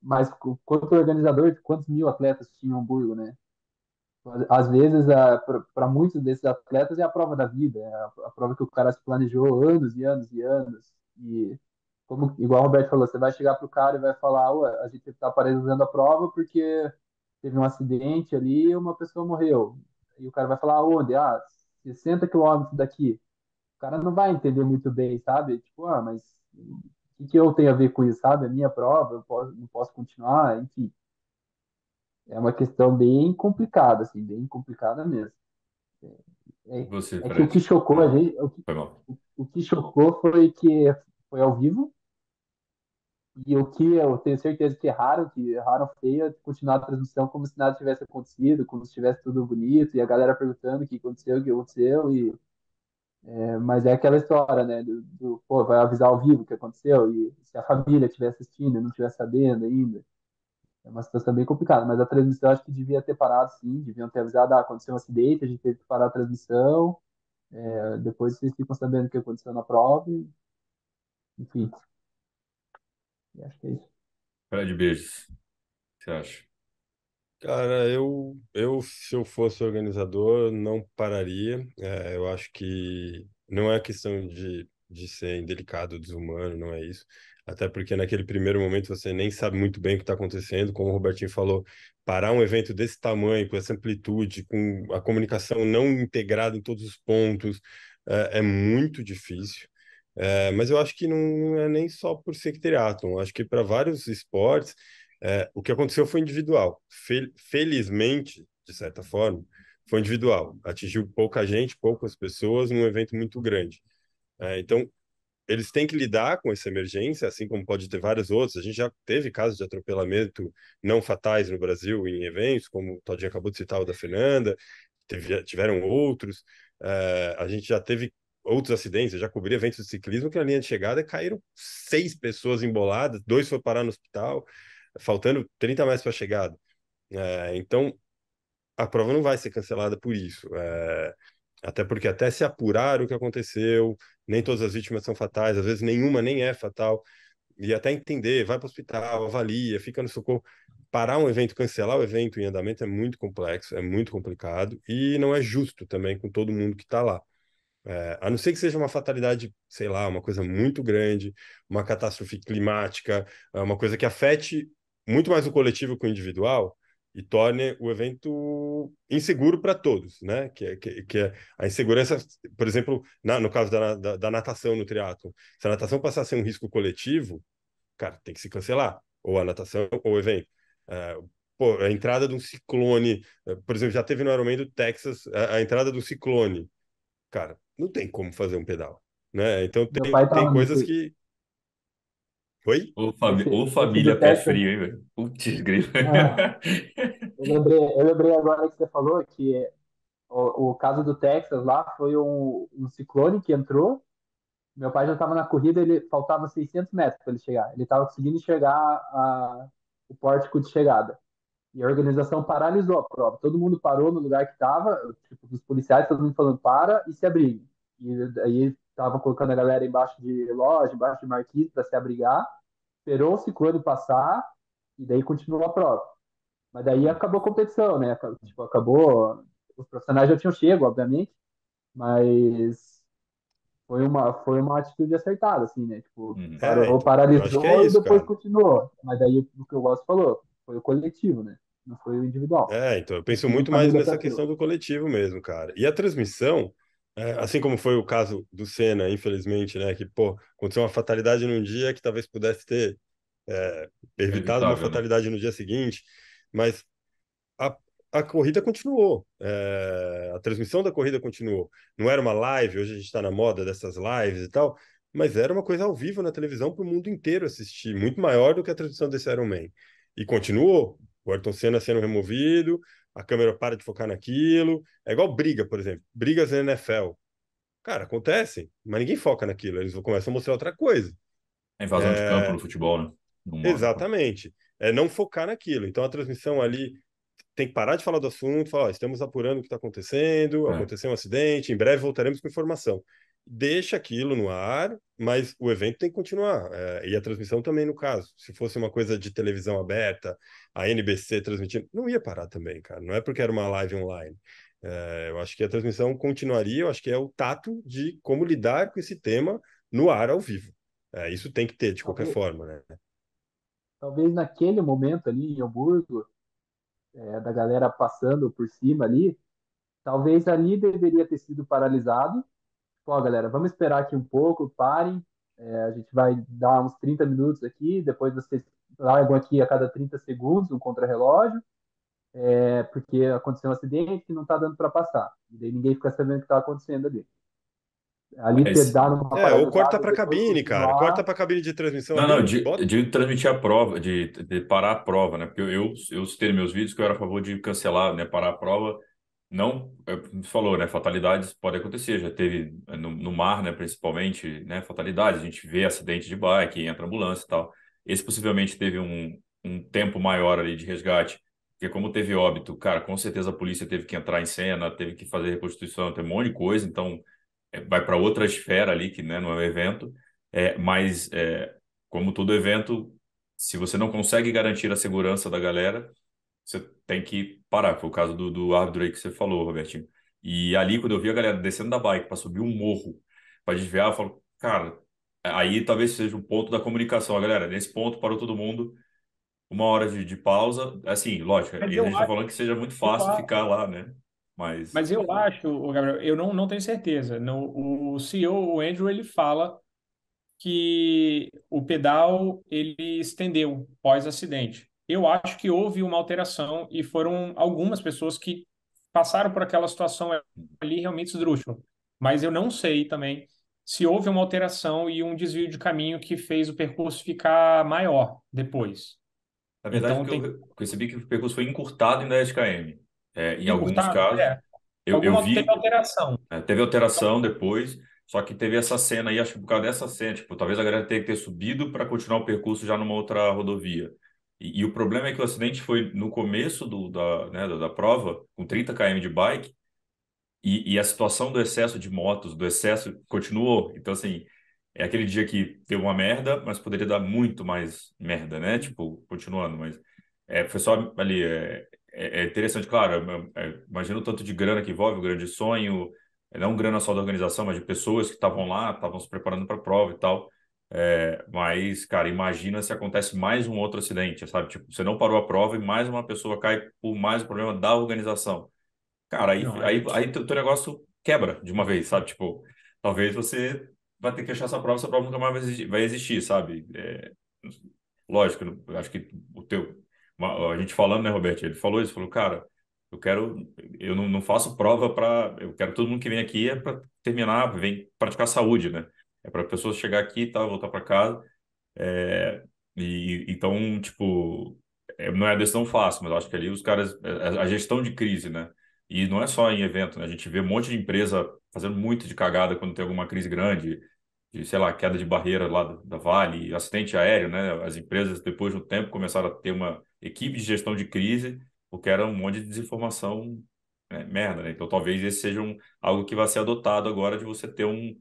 Mas quanto organizador, quantos mil atletas tinha em Hamburgo, né? Às vezes, para muitos desses atletas, é a prova da vida, é a prova que o cara se planejou anos e anos e anos. E, como, igual o Roberto falou, você vai chegar pro cara e vai falar: Ué, a gente está paralisando a prova porque teve um acidente ali e uma pessoa morreu. E o cara vai falar: Onde? 60 quilômetros daqui. O cara não vai entender muito bem, sabe? Tipo, mas o que eu tenho a ver com isso, sabe? A minha prova, não posso continuar, enfim. É uma questão bem complicada, assim, bem complicada mesmo. É, Você, é que o que Fred. chocou a Ah, gente, foi mal. o que chocou foi que foi ao vivo, e o que eu tenho certeza que erraram feio, é continuar a transmissão como se nada tivesse acontecido, como se estivesse tudo bonito, e a galera perguntando o que aconteceu, mas é aquela história, né, pô, vai avisar ao vivo o que aconteceu, e se a família estiver assistindo e não estiver sabendo ainda, é uma situação bem complicada, mas a transmissão acho que devia ter parado, sim, deviam ter avisado, aconteceu um acidente, a gente teve que parar a transmissão, depois vocês ficam sabendo o que aconteceu na prova, enfim, acho que é isso. Fred, beijos. O que você acha? Cara, se eu fosse organizador, não pararia. Eu acho que não é questão de ser indelicado, desumano, não é isso. Até porque naquele primeiro momento você nem sabe muito bem o que está acontecendo. Como o Robertinho falou, parar um evento desse tamanho, com essa amplitude, com a comunicação não integrada em todos os pontos, é muito difícil. Mas eu acho que não é nem só por ser triatlon. Eu acho que para vários esportes o que aconteceu foi individual. Felizmente, de certa forma, foi individual. Atingiu pouca gente, poucas pessoas, num evento muito grande. Então, eles têm que lidar com essa emergência, assim como pode ter vários outros. A gente já teve casos de atropelamento não fatais no Brasil em eventos, como o Todinho acabou de citar o da Fernanda, tiveram outros. A gente já teve outros acidentes, eu já cobri eventos de ciclismo que na linha de chegada caíram 6 pessoas emboladas, 2 foram parar no hospital faltando 30 metros para a chegada. Então, a prova não vai ser cancelada por isso. Até porque até se apurar o que aconteceu, nem todas as vítimas são fatais, às vezes nenhuma nem é fatal, e até entender, vai para o hospital, avalia, fica no socorro. Parar um evento, cancelar o evento em andamento é muito complexo, é muito complicado, e não é justo também com todo mundo que está lá. A não ser que seja uma fatalidade, sei lá, uma coisa muito grande, uma catástrofe climática, uma coisa que afete muito mais o coletivo que o individual e torne o evento inseguro para todos, né? Que é a insegurança, por exemplo, no caso da natação no triatlo. Se a natação passar a ser um risco coletivo, cara, tem que se cancelar, ou a natação ou o evento. É, Pô, a entrada de um ciclone, por exemplo, já teve no Ironman do Texas a entrada do ciclone, cara, não tem como fazer um pedal, né? Então Meu tem, pai tem tava coisas nesse, que. Oi? Ô, esse do família pé Texas. frio, hein, velho? Putz, grilo. Ah, eu lembrei agora que você falou que o caso do Texas lá foi um ciclone que entrou. Meu pai já estava na corrida, ele faltava 600 metros para ele chegar. Ele estava conseguindo enxergar o pórtico de chegada. E a organização paralisou a prova. Todo mundo parou no lugar que estava, tipo, os policiais, todo mundo falando para e se abrigue. E aí estavam colocando a galera embaixo de loja, embaixo de marquise para se abrigar. Esperou o ciclone passar e daí continuou a prova. Mas daí acabou a competição, né? Tipo, acabou. Os profissionais já tinham chego, obviamente, mas foi uma atitude acertada, assim, né? Tipo, Uhum. parou, Então, eu acho que é paralisou e isso, depois cara. continuou. Mas daí o que o Gosto falou, foi o coletivo, né? Não foi o individual. Então, eu Acho penso que nem muito mais família nessa sofreu. questão do coletivo mesmo, cara. E a transmissão, assim como foi o caso do Senna, infelizmente, né? Que, pô, aconteceu uma fatalidade num dia que talvez pudesse ter evitado uma Evitável, né? fatalidade no dia seguinte, mas a, a corrida continuou, a transmissão da corrida continuou. Não era uma live, hoje a gente está na moda dessas lives e tal, mas era uma coisa ao vivo na televisão para o mundo inteiro assistir, muito maior do que a transmissão desse Ironman. E continuou. O Ayrton Senna sendo removido, a câmera para de focar naquilo. É igual briga, por exemplo. Brigas na NFL. Cara, acontecem, mas ninguém foca naquilo. Eles começam a mostrar outra coisa. A invasão de campo no É, futebol, né? No modo. exatamente. É não focar naquilo. Então a transmissão ali tem que parar de falar do assunto, falar, ó, estamos apurando o que está acontecendo, É. aconteceu um acidente, em breve voltaremos com informação. Deixa aquilo no ar, mas o evento tem que continuar. E a transmissão também, no caso. Se fosse uma coisa de televisão aberta, a NBC transmitindo, não ia parar também, cara. Não é porque era uma live online. Eu acho que a transmissão continuaria, eu acho que é o tato de como lidar com esse tema no ar ao vivo. Isso tem que ter, de qualquer Talvez, forma, né? talvez naquele momento ali em Hamburgo, da galera passando por cima ali, talvez ali deveria ter sido paralisado. Pô, galera, vamos esperar aqui um pouco, parem. A gente vai dar uns 30 minutos aqui, depois vocês largam aqui a cada 30 segundos um contrarrelógio, porque aconteceu um acidente que não está dando para passar. E daí ninguém fica sabendo o que está acontecendo ali. Ali ter Mas, dado uma Ou corta paralisada e para depois cabine, cara. Corta continuar. para cabine de transmissão não, ali, não, meu. Bota. de transmitir a prova, de parar a prova, né? Porque eu citei nos meus vídeos que eu era a favor de cancelar, né? Parar a prova. Não, você falou, né? Fatalidades podem acontecer, já teve no mar, né? Principalmente, né? Fatalidades, a gente vê acidente de bike, entra ambulância e tal. Esse possivelmente teve um tempo maior ali de resgate, porque como teve óbito, cara, com certeza a polícia teve que entrar em cena, teve que fazer reconstituição, tem um monte de coisa, então vai para outra esfera ali, que né, não é um evento, mas como todo evento, se você não consegue garantir a segurança da galera, você tem que parar. Foi o caso do árbitro aí que você falou, Robertinho. E ali, quando eu vi a galera descendo da bike para subir um morro, para desviar, eu falo, cara, aí talvez seja um ponto da comunicação. A galera, nesse ponto parou todo mundo, 1 hora de pausa. Assim, lógico, Mas aí a gente eu está acho, falando que seja muito eu fácil acho, ficar lá, né? Mas, mas eu acho, ô, Gabriel, eu não tenho certeza. O CEO, o Andrew, ele fala que o pedal ele estendeu pós-acidente. Eu acho que houve uma alteração e foram algumas pessoas que passaram por aquela situação ali realmente esdrúxula. Mas eu não sei também se houve uma alteração e um desvio de caminho que fez o percurso ficar maior depois. na verdade, Então porque tem eu percebi que o percurso foi encurtado em 10 km. Em alguns encurtado? casos, eu Teve vi. alteração. Teve alteração depois, só que teve essa cena aí, acho que por causa dessa cena, tipo, talvez a galera tenha que ter subido para continuar o percurso já numa outra rodovia. E o problema é que o acidente foi no começo né, da prova, com 30 km de bike, e a situação do excesso de motos, do excesso, continuou. Então, assim, é aquele dia que deu uma merda, mas poderia dar muito mais merda, né? Tipo, continuando, mas foi só ali. É interessante, claro, imagina o tanto de grana que envolve o grande sonho, não grana só da organização, mas de pessoas que estavam lá, estavam se preparando para a prova e tal. Mas, cara, imagina se acontece mais um outro acidente, sabe? Tipo, você não parou a prova e mais uma pessoa cai por mais um problema da organização. Cara, Não, aí teu negócio quebra de uma vez, sabe? Tipo, talvez você vai ter que achar essa prova nunca mais vai existir, sabe? Lógico, eu acho que a gente falando, né, Roberto? Ele falou isso, falou, cara, eu não faço prova eu quero todo mundo que vem aqui é para terminar, vem praticar saúde, né? É para pessoas chegar aqui e tal, voltar para casa. É, e então, tipo, não é a decisão fácil, mas eu acho que ali os caras, a gestão de crise, né? E não é só em evento, né? A gente vê um monte de empresa fazendo muito de cagada quando tem alguma crise grande, de, sei lá, queda de barreira lá da Vale, acidente aéreo, né? As empresas, depois de um tempo, começaram a ter uma equipe de gestão de crise, porque era um monte de desinformação, né? Merda, né? Então, talvez esse seja algo que vai ser adotado agora de você ter um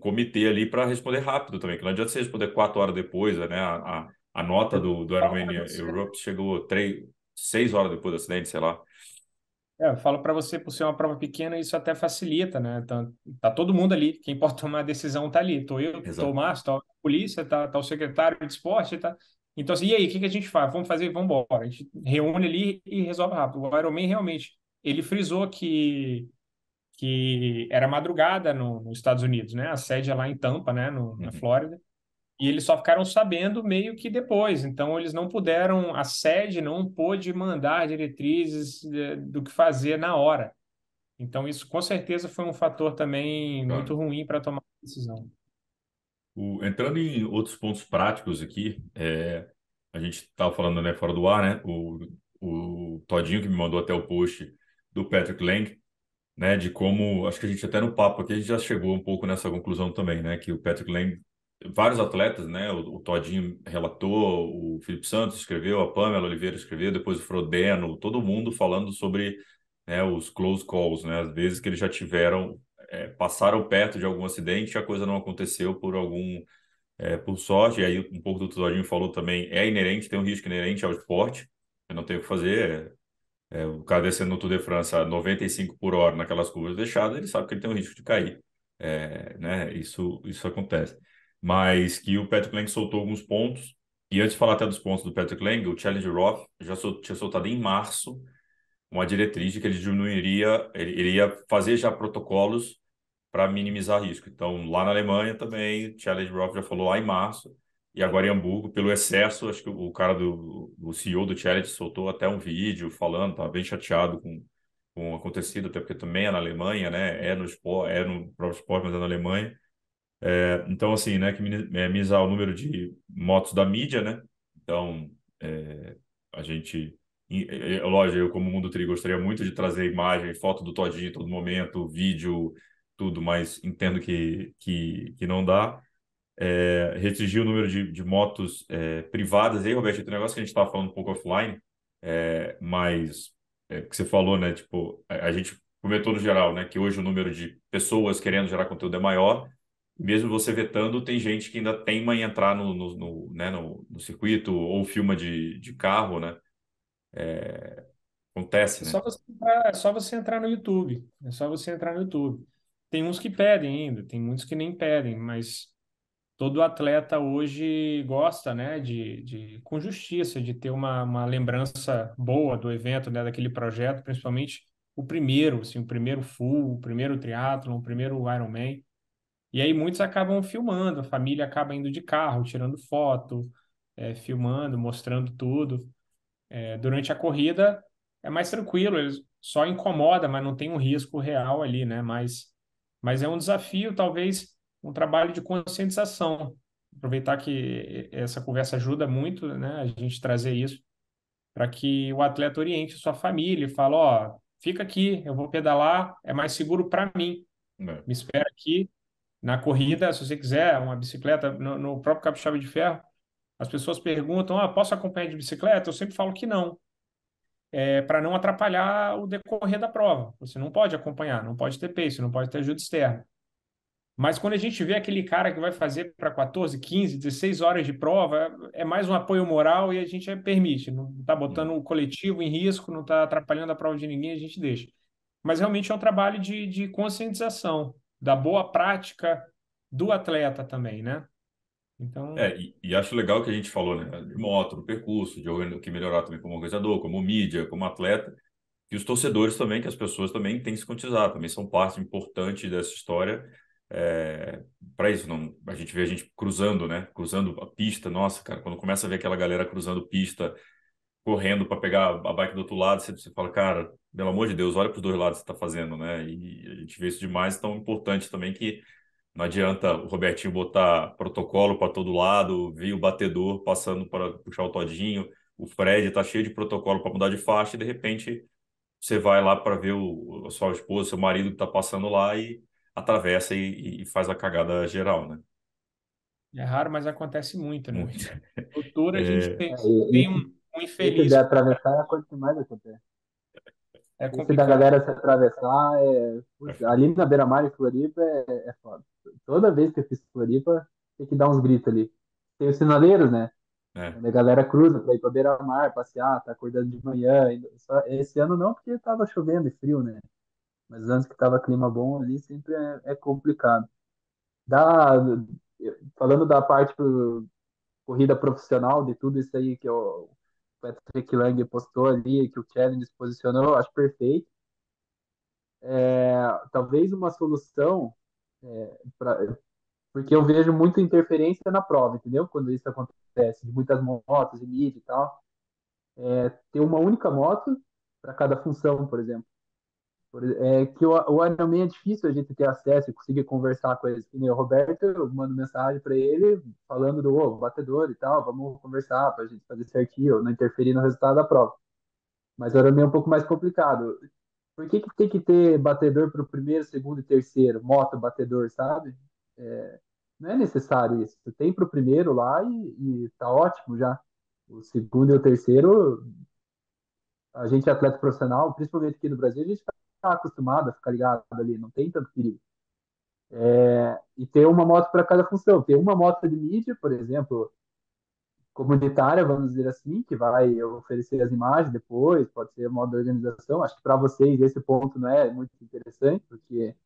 comitê ali para responder rápido também, que não adianta você responder 4 horas depois, né? A nota do falo Ironman para você, Europe chegou 6 horas depois do acidente, sei lá. eu falo para você, por ser uma prova pequena, isso até facilita, né? Tá todo mundo ali, quem pode tomar a decisão tá ali. Tô eu, tô o Exato. Márcio, tá a polícia, tá o secretário de esporte, tá. Então, assim, e aí, o que que a gente faz? Vamos fazer, vamos embora. A gente reúne ali e resolve rápido. O Ironman realmente, ele frisou que era madrugada nos Estados Unidos, né? A sede é lá em Tampa, né? Na Uhum. Flórida. E eles só ficaram sabendo meio que depois. Então, eles não puderam, a sede não pôde mandar diretrizes do que fazer na hora. Então, isso com certeza foi um fator também muito Claro. ruim para tomar a decisão. Entrando em outros pontos práticos aqui, a gente estava falando, né, fora do ar, né? O Todinho que me mandou até o post do Patrick Lang, né, de como, acho que a gente até no papo aqui a gente já chegou um pouco nessa conclusão também, né, que o Patrick Lang, vários atletas, né, o Todinho relatou, o Felipe Santos escreveu, a Pamela Oliveira escreveu, depois o Frodeno, todo mundo falando sobre, né, os close calls, né, às vezes que eles já tiveram, passaram perto de algum acidente e a coisa não aconteceu por sorte, e aí um pouco do Todinho falou também, é inerente, tem um risco inerente ao esporte, eu não tenho o que fazer, o cara descendo no Tour de France a 95 por hora naquelas curvas fechadas, ele sabe que ele tem o risco de cair. Né? Isso acontece. Mas que o Patrick Lang soltou alguns pontos, e antes de falar até dos pontos do Patrick Lang, o Challenge Roth já tinha soltado em março uma diretriz de que ele diminuiria, ele ia fazer já protocolos para minimizar risco. Então, lá na Alemanha também, Challenge Roth já falou lá em março, e agora em Hamburgo, pelo excesso, acho que o cara o CEO do Challenge soltou até um vídeo falando, estava bem chateado com o acontecido, até porque também é na Alemanha, né? É no esporte, é no próprio esporte, mas é na Alemanha. Então, assim, né, que minimizar o número de motos da mídia, né? Então, a gente, lógico, eu como Mundo Tri gostaria muito de trazer imagem, foto do Todinho em todo momento, vídeo, tudo, mas entendo que não dá. Restringir o número de motos privadas. E aí, Roberto, tem um negócio que a gente estava falando um pouco offline, mas que você falou, né? Tipo, a gente comentou no geral, né? Que hoje o número de pessoas querendo gerar conteúdo é maior. Mesmo você vetando, tem gente que ainda teima em entrar né, no circuito ou filma de carro, né? Acontece, né? É só você entrar no YouTube. É só você entrar no YouTube. Tem uns que pedem ainda, tem muitos que nem pedem, mas todo atleta hoje gosta, né, com justiça, de ter uma lembrança boa do evento, né, daquele projeto, principalmente o primeiro, assim, o primeiro full, o primeiro triatlon, o primeiro Ironman. E aí muitos acabam filmando, a família acaba indo de carro, tirando foto, filmando, mostrando tudo. Durante a corrida é mais tranquilo, eles só incomoda, mas não tem um risco real ali, né? Mas é um desafio, talvez um trabalho de conscientização. Aproveitar que essa conversa ajuda muito, né? A gente trazer isso para que o atleta oriente sua família e fala, ó, fica aqui, eu vou pedalar, é mais seguro para mim. É. Me espera aqui na corrida, se você quiser, uma bicicleta no próprio Capixaba de Ferro. As pessoas perguntam, posso acompanhar de bicicleta? Eu sempre falo que não, para não atrapalhar o decorrer da prova. Você não pode acompanhar, não pode ter pace, não pode ter ajuda externa. Mas quando a gente vê aquele cara que vai fazer para 14, 15, 16 horas de prova, é mais um apoio moral e a gente permite. Não está botando o coletivo em risco, não está atrapalhando a prova de ninguém, a gente deixa. Mas realmente é um trabalho de conscientização, da boa prática do atleta também, né? Então, E acho legal que a gente falou, né, de moto, do percurso, de que melhorar também como organizador, como mídia, como atleta, e os torcedores também, que as pessoas também têm que se conscientizar, também são parte importante dessa história. Para isso, não, a gente vê a gente cruzando, né, cruzando a pista, nossa, cara, quando começa a ver aquela galera cruzando pista, correndo para pegar a bike do outro lado, você fala, cara, pelo amor de Deus, olha para os dois lados que você está fazendo, né? E a gente vê isso demais, tão importante também que não adianta o Robertinho botar protocolo para todo lado, vir o batedor passando para puxar o todinho, o Fred tá cheio de protocolo para mudar de faixa e de repente você vai lá para ver a sua esposa, seu marido que está passando lá e atravessa e faz a cagada geral, né? é raro, mas acontece muito, né? Muito. Doutor, a gente É, tem um Esse de infeliz, atravessar é a coisa que mais acontece. é Esse da complicado. galera se atravessar, putz, ali na beira-mar em Floripa é foda. Toda vez que eu fiz Floripa, tem que dar uns gritos ali. Tem os sinaleiros, né? é, Quando a galera cruza pra ir pra beira-mar, passear, tá acordando de manhã. Esse ano não, porque tava chovendo e frio, né? Mas antes que tava clima bom ali, sempre é complicado. Da, falando da parte corrida profissional, de tudo isso aí que o Patrick Lang postou ali, que o Challenge se posicionou, eu acho perfeito. Talvez uma solução, porque eu vejo muita interferência na prova, entendeu? Quando isso acontece, de muitas motos e mídia e tal. Ter uma única moto para cada função, por exemplo. Que o Ironman é difícil a gente ter acesso e conseguir conversar com eles. Que nem o Roberto, eu mando mensagem para ele falando do batedor e tal, vamos conversar para a gente fazer certinho, não interferir no resultado da prova. Mas o Ironman é um pouco mais complicado. Por que tem que ter batedor para o primeiro, segundo e terceiro? Moto, batedor, sabe? Não é necessário isso. Tem para o primeiro lá e tá ótimo já. O segundo e o terceiro, a gente é atleta profissional, principalmente aqui no Brasil, a gente está acostumado a ficar ligado ali, não tem tanto perigo. E ter uma moto para cada função. Ter uma moto de mídia, por exemplo, comunitária, vamos dizer assim, que vai oferecer as imagens depois, pode ser modo de organização. Acho que para vocês esse ponto não é muito interessante, porque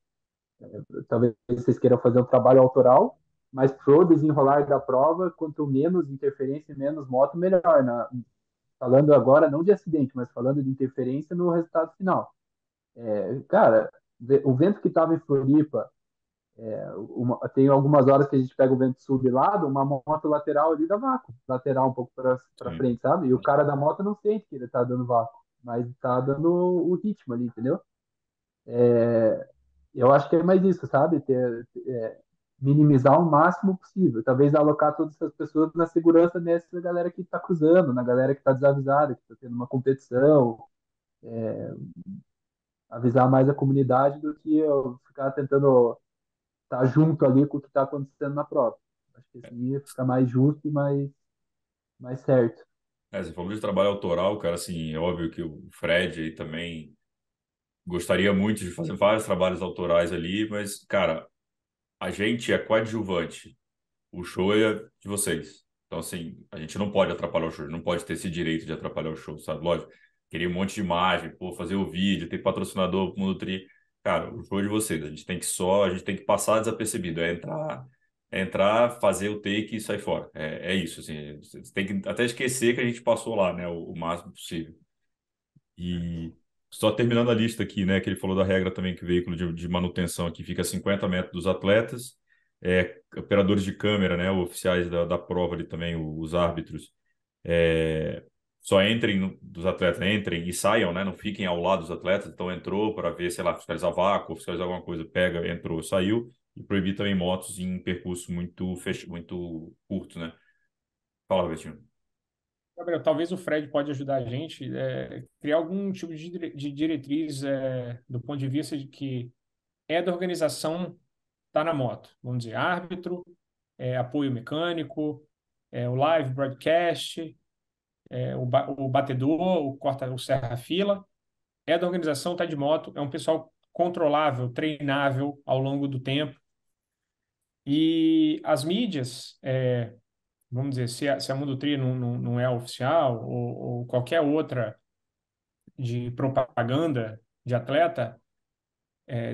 talvez vocês queiram fazer um trabalho autoral, mas pro desenrolar da prova, quanto menos interferência e menos moto, melhor. Falando agora não de acidente, mas falando de interferência no resultado final. Cara, o vento que estava em Floripa, tem algumas horas que a gente pega o vento sul de lado, uma moto lateral ali dá vácuo, lateral um pouco para sim. frente, sabe? E o cara da moto não sente que ele está dando vácuo, mas está dando o ritmo ali, entendeu? Eu acho que é mais isso, sabe? Minimizar o máximo possível. Talvez alocar todas essas pessoas na segurança nessa galera que está cruzando, na galera que está desavisada, que está tendo uma competição, avisar mais a comunidade do que eu ficar tentando estar junto ali com o que está acontecendo na prova. Acho que assim fica mais justo e mais certo. Você falou de trabalho autoral, cara, assim, é óbvio que o Fred aí também gostaria muito de fazer vários trabalhos autorais ali, mas, cara, a gente é coadjuvante. O show é de vocês. Então, assim, a gente não pode atrapalhar o show, não pode ter esse direito de atrapalhar o show, sabe? Lógico, queria um monte de imagem, pô, fazer o vídeo, ter patrocinador, mundo tri. Cara, o show é de vocês. A gente tem que passar desapercebido, entrar, fazer o take e sair fora. É isso, assim. Você tem que até esquecer que a gente passou lá, né, o máximo possível. E só terminando a lista aqui, né, que ele falou da regra também que o veículo de manutenção aqui fica a 50 metros dos atletas, operadores de câmera, né, oficiais da prova ali também, os árbitros, é, só entrem, dos atletas, entrem e saiam, né, não fiquem ao lado dos atletas, então entrou para ver, sei lá, fiscalizar vácuo, fiscalizar alguma coisa, pega, entrou, saiu, e proibir também motos em percurso muito curto, né. Fala, Robertinho. Gabriel, talvez o Fred pode ajudar a gente criar algum tipo de diretriz do ponto de vista de que é da organização tá na moto. Vamos dizer, árbitro, apoio mecânico, o live broadcast, o batedor, o serra-fila. É da organização, tá de moto, é um pessoal controlável, treinável ao longo do tempo. E as mídias, vamos dizer, se a Mundo Tri não é oficial, ou qualquer outra de propaganda de atleta,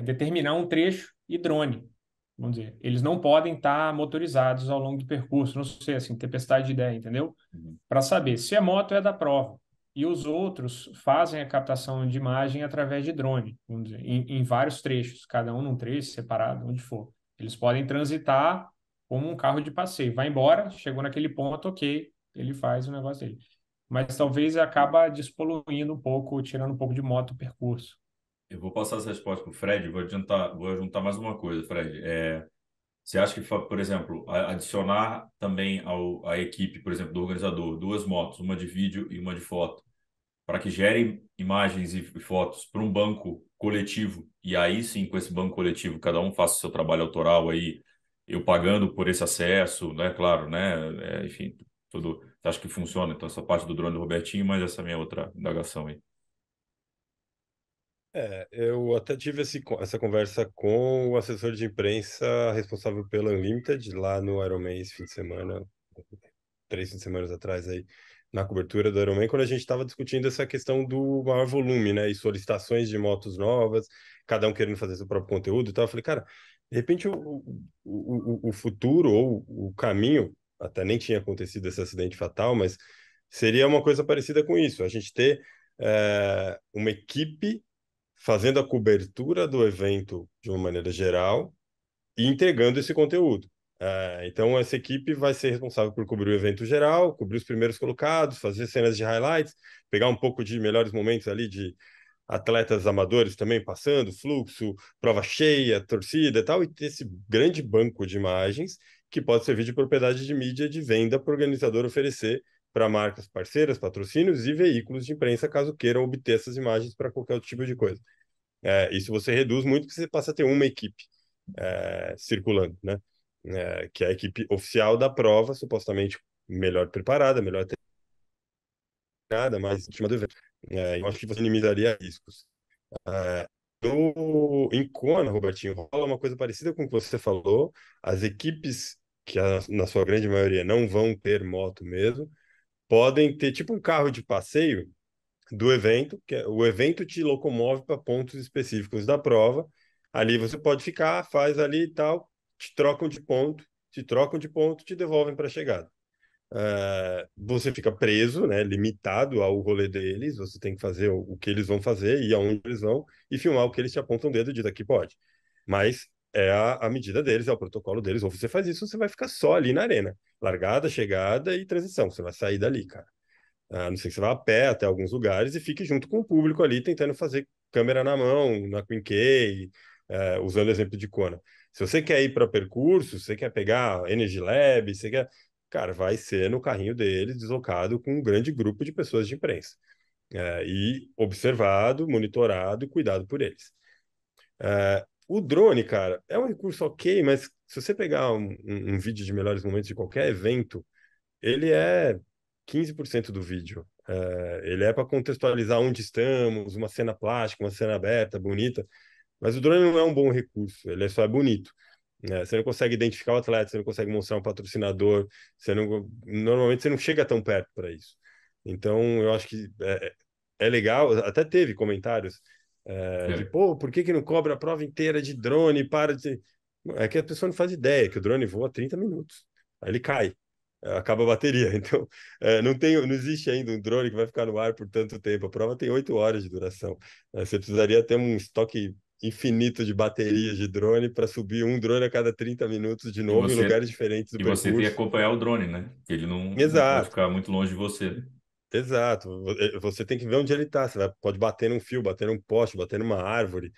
determinar um trecho e drone. Vamos dizer, eles não podem estar motorizados ao longo do percurso, não sei, assim, tempestade de ideia, entendeu? Uhum. Para saber se a moto é da prova. E os outros fazem a captação de imagem através de drone, vamos dizer, em vários trechos, cada um num trecho separado, onde for. Eles podem transitar como um carro de passeio. Vai embora, chegou naquele ponto, ok, ele faz o negócio dele. Mas talvez acaba despoluindo um pouco, tirando um pouco de moto o percurso. Eu vou passar essa resposta para o Fred, vou juntar mais uma coisa, Fred. Você acha que, por exemplo, adicionar também à equipe, por exemplo, do organizador, duas motos, uma de vídeo e uma de foto, para que gerem imagens e fotos para um banco coletivo, e aí sim, com esse banco coletivo, cada um faça o seu trabalho autoral aí, eu pagando por esse acesso, né? Claro, né? Enfim, tudo. Você acha que funciona? Então, essa parte do drone do Robertinho, mas essa é a minha outra indagação aí. Eu até tive essa conversa com o assessor de imprensa responsável pela Unlimited lá no Ironman esse fim de semana, 3 fins de semana atrás aí, na cobertura do Ironman, quando a gente estava discutindo essa questão do maior volume, né, e solicitações de motos novas, cada um querendo fazer seu próprio conteúdo e tal. Eu falei, cara, de repente o futuro ou o caminho, até nem tinha acontecido esse acidente fatal, mas seria uma coisa parecida com isso, a gente ter uma equipe fazendo a cobertura do evento de uma maneira geral e entregando esse conteúdo. Então, essa equipe vai ser responsável por cobrir o evento geral, cobrir os primeiros colocados, fazer cenas de highlights, pegar um pouco de melhores momentos ali de atletas amadores também passando, fluxo, prova cheia, torcida e tal, e ter esse grande banco de imagens que pode servir de propriedade de mídia de venda para o organizador oferecer para marcas parceiras, patrocínios e veículos de imprensa, caso queiram obter essas imagens para qualquer outro tipo de coisa. Isso você reduz muito, porque você passa a ter uma equipe circulando, né? Que é a equipe oficial da prova, supostamente melhor preparada, melhor treinada, mais íntima do evento. Eu acho que você minimizaria riscos. É, em Kona, Robertinho, rola uma coisa parecida com o que você falou. As equipes, que na sua grande maioria não vão ter moto mesmo, podem ter tipo um carro de passeio do evento, o evento te locomove para pontos específicos da prova. Ali você pode ficar, faz ali e tal, te trocam de ponto, te devolvem para a chegada. Você fica preso, né, limitado ao rolê deles, você tem que fazer o que eles vão fazer, ir aonde eles vão e filmar o que eles te apontam o dedo de daqui pode. Mas é a medida deles, é o protocolo deles, ou você faz isso, você vai ficar só ali na arena. Largada, chegada e transição, você vai sair dali, cara. A não ser que você vá a pé até alguns lugares e fique junto com o público ali, tentando fazer câmera na mão, na Queen K, usando o exemplo de Kona. Se você quer ir para percurso, você quer pegar Energy Lab, você quer. Cara, vai ser no carrinho deles, deslocado com um grande grupo de pessoas de imprensa. E observado, monitorado e cuidado por eles. O drone, cara, é um recurso ok, mas se você pegar um vídeo de melhores momentos de qualquer evento, ele é 15% do vídeo. Ele é para contextualizar onde estamos, uma cena plástica, uma cena aberta, bonita, mas o drone não é um bom recurso, ele só é bonito. Você não consegue identificar o atleta, você não consegue mostrar um patrocinador, normalmente você não chega tão perto para isso. Então, eu acho que é legal, até teve comentários de, pô, por que não cobra a prova inteira de drone? Para de... É que a pessoa não faz ideia que o drone voa 30 minutos, aí ele cai. Acaba a bateria. Então, não existe ainda um drone que vai ficar no ar por tanto tempo. A prova tem 8 horas de duração. Você precisaria ter um estoque infinito de baterias de drone para subir um drone a cada 30 minutos de E novo em você, lugares diferentes do e você tem que percurso. acompanhar o drone, né? Ele não pode Exato, ficar muito longe de você, né? exato. Você tem que ver onde ele está. Pode bater num fio, bater num poste, bater numa árvore.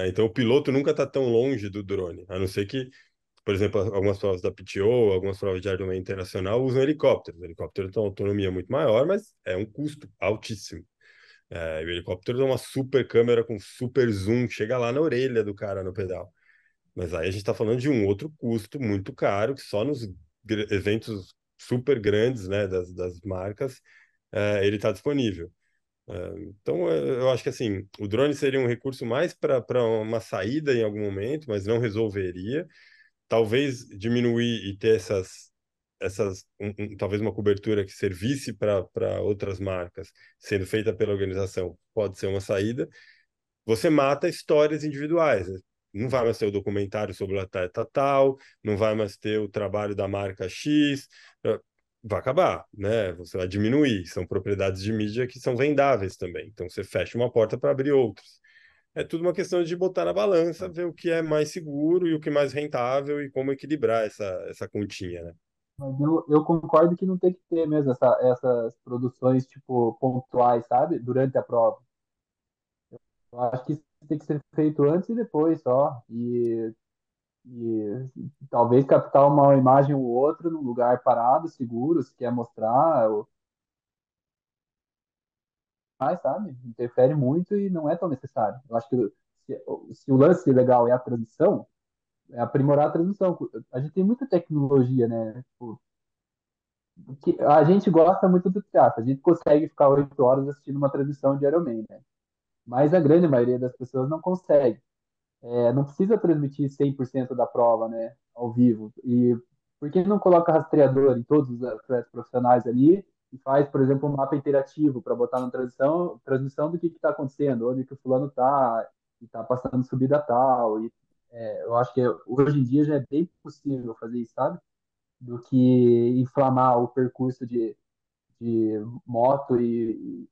Então, o piloto nunca está tão longe do drone, a não ser que, por exemplo, algumas provas da PTO, algumas provas de Ironman internacional usam helicópteros. O helicóptero tem uma autonomia muito maior, mas é um custo altíssimo. E o helicóptero é uma super câmera com super zoom, chega lá na orelha do cara no pedal. Mas aí a gente está falando de um outro custo muito caro, que só nos eventos super grandes, né, das marcas, ele está disponível. Então, eu acho que assim, o drone seria um recurso mais para uma saída em algum momento, mas não resolveria. Talvez diminuir e ter talvez uma cobertura que servisse para outras marcas, sendo feita pela organização, pode ser uma saída. Você mata histórias individuais, né? Não vai mais ter o documentário sobre o atleta tal, não vai mais ter o trabalho da marca X, vai acabar, né? Você vai diminuir. São propriedades de mídia que são vendáveis também. Então você fecha uma porta para abrir outras. É tudo uma questão de botar na balança, ver o que é mais seguro e o que é mais rentável e como equilibrar essa continha, né? Mas eu concordo que não tem que ter mesmo essas produções, tipo, pontuais, sabe? Durante a prova. Eu acho que isso tem que ser feito antes e depois só. E talvez captar uma imagem ou outra num lugar parado, seguro, se quer mostrar, mas, sabe? Interfere muito e não é tão necessário. Eu acho que se o lance legal é a transmissão, é aprimorar a transmissão. A gente tem muita tecnologia, né? Tipo, que a gente gosta muito do teatro. A gente consegue ficar 8 horas assistindo uma transmissão de Iron Man, né? Mas a grande maioria das pessoas não consegue. Não precisa transmitir 100% da prova, né, ao vivo. E por que não coloca rastreador em todos os atletas profissionais ali e faz, por exemplo, um mapa interativo para botar na transmissão do que está acontecendo, onde que o fulano está, e está passando subida tal. E, eu acho que hoje em dia já é bem possível fazer isso, sabe? Do que inflamar o percurso de moto e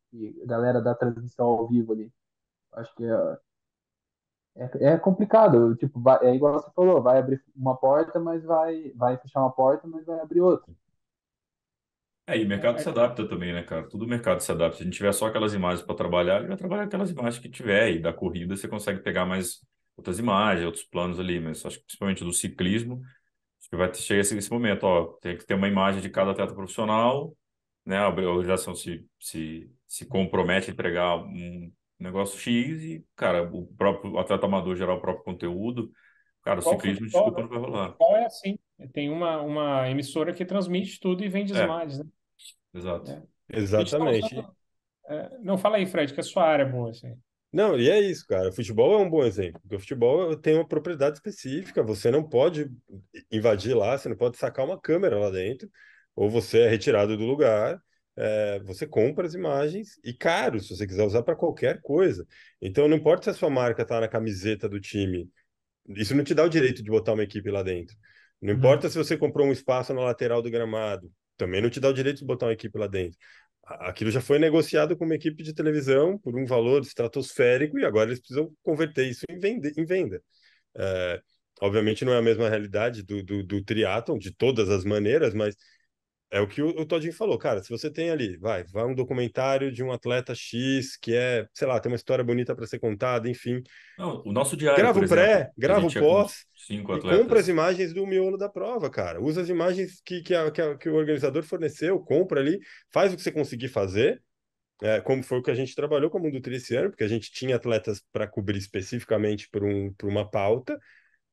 galera da transmissão ao vivo ali. Acho que é complicado, tipo, é igual você falou, vai abrir uma porta, mas vai fechar uma porta, mas vai abrir outra. E o mercado É, se adapta também, né, cara? Tudo o mercado se adapta. Se a gente tiver só aquelas imagens para trabalhar, ele vai trabalhar aquelas imagens que tiver. E da corrida você consegue pegar mais outras imagens, outros planos ali. Mas acho que principalmente do ciclismo, acho que vai chegar esse momento, ó. Tem que ter uma imagem de cada atleta profissional, né? A organização se compromete a entregar um negócio X e, cara, o próprio atleta amador gerar o próprio conteúdo. Cara, o igual ciclismo, futebol, desculpa, né? não vai rolar. Futebol é assim. Tem uma emissora que transmite tudo e vende as É, imagens, né? exato. É. A gente está Exatamente. usando. Não, fala aí, Fred, que a sua área é boa, assim. Não, e é isso, cara. O futebol é um bom exemplo, porque o futebol tem uma propriedade específica. Você não pode invadir lá, você não pode sacar uma câmera lá dentro, ou você é retirado do lugar. Você compra as imagens e caro, se você quiser usar para qualquer coisa. Então, não importa se a sua marca está na camiseta do time, isso não te dá o direito de botar uma equipe lá dentro. Não Uhum. importa se você comprou um espaço na lateral do gramado, também não te dá o direito de botar uma equipe lá dentro. Aquilo já foi negociado com uma equipe de televisão por um valor estratosférico e agora eles precisam converter isso em venda. É, Obviamente não é a mesma realidade do triatlon, de todas as maneiras, mas é o que o Todinho falou, cara. Se você tem ali, vai um documentário de um atleta X que sei lá, tem uma história bonita para ser contada, enfim. Não, o nosso diário, Grava por o exemplo, pré, que a grava o gente ia com pós 5 e compra as atletas. imagens do miolo da prova, cara. Usa as imagens que o organizador forneceu, compra ali, faz o que você conseguir fazer, como foi o que a gente trabalhou com o Mundo Tri esse ano, porque a gente tinha atletas para cobrir especificamente por uma pauta,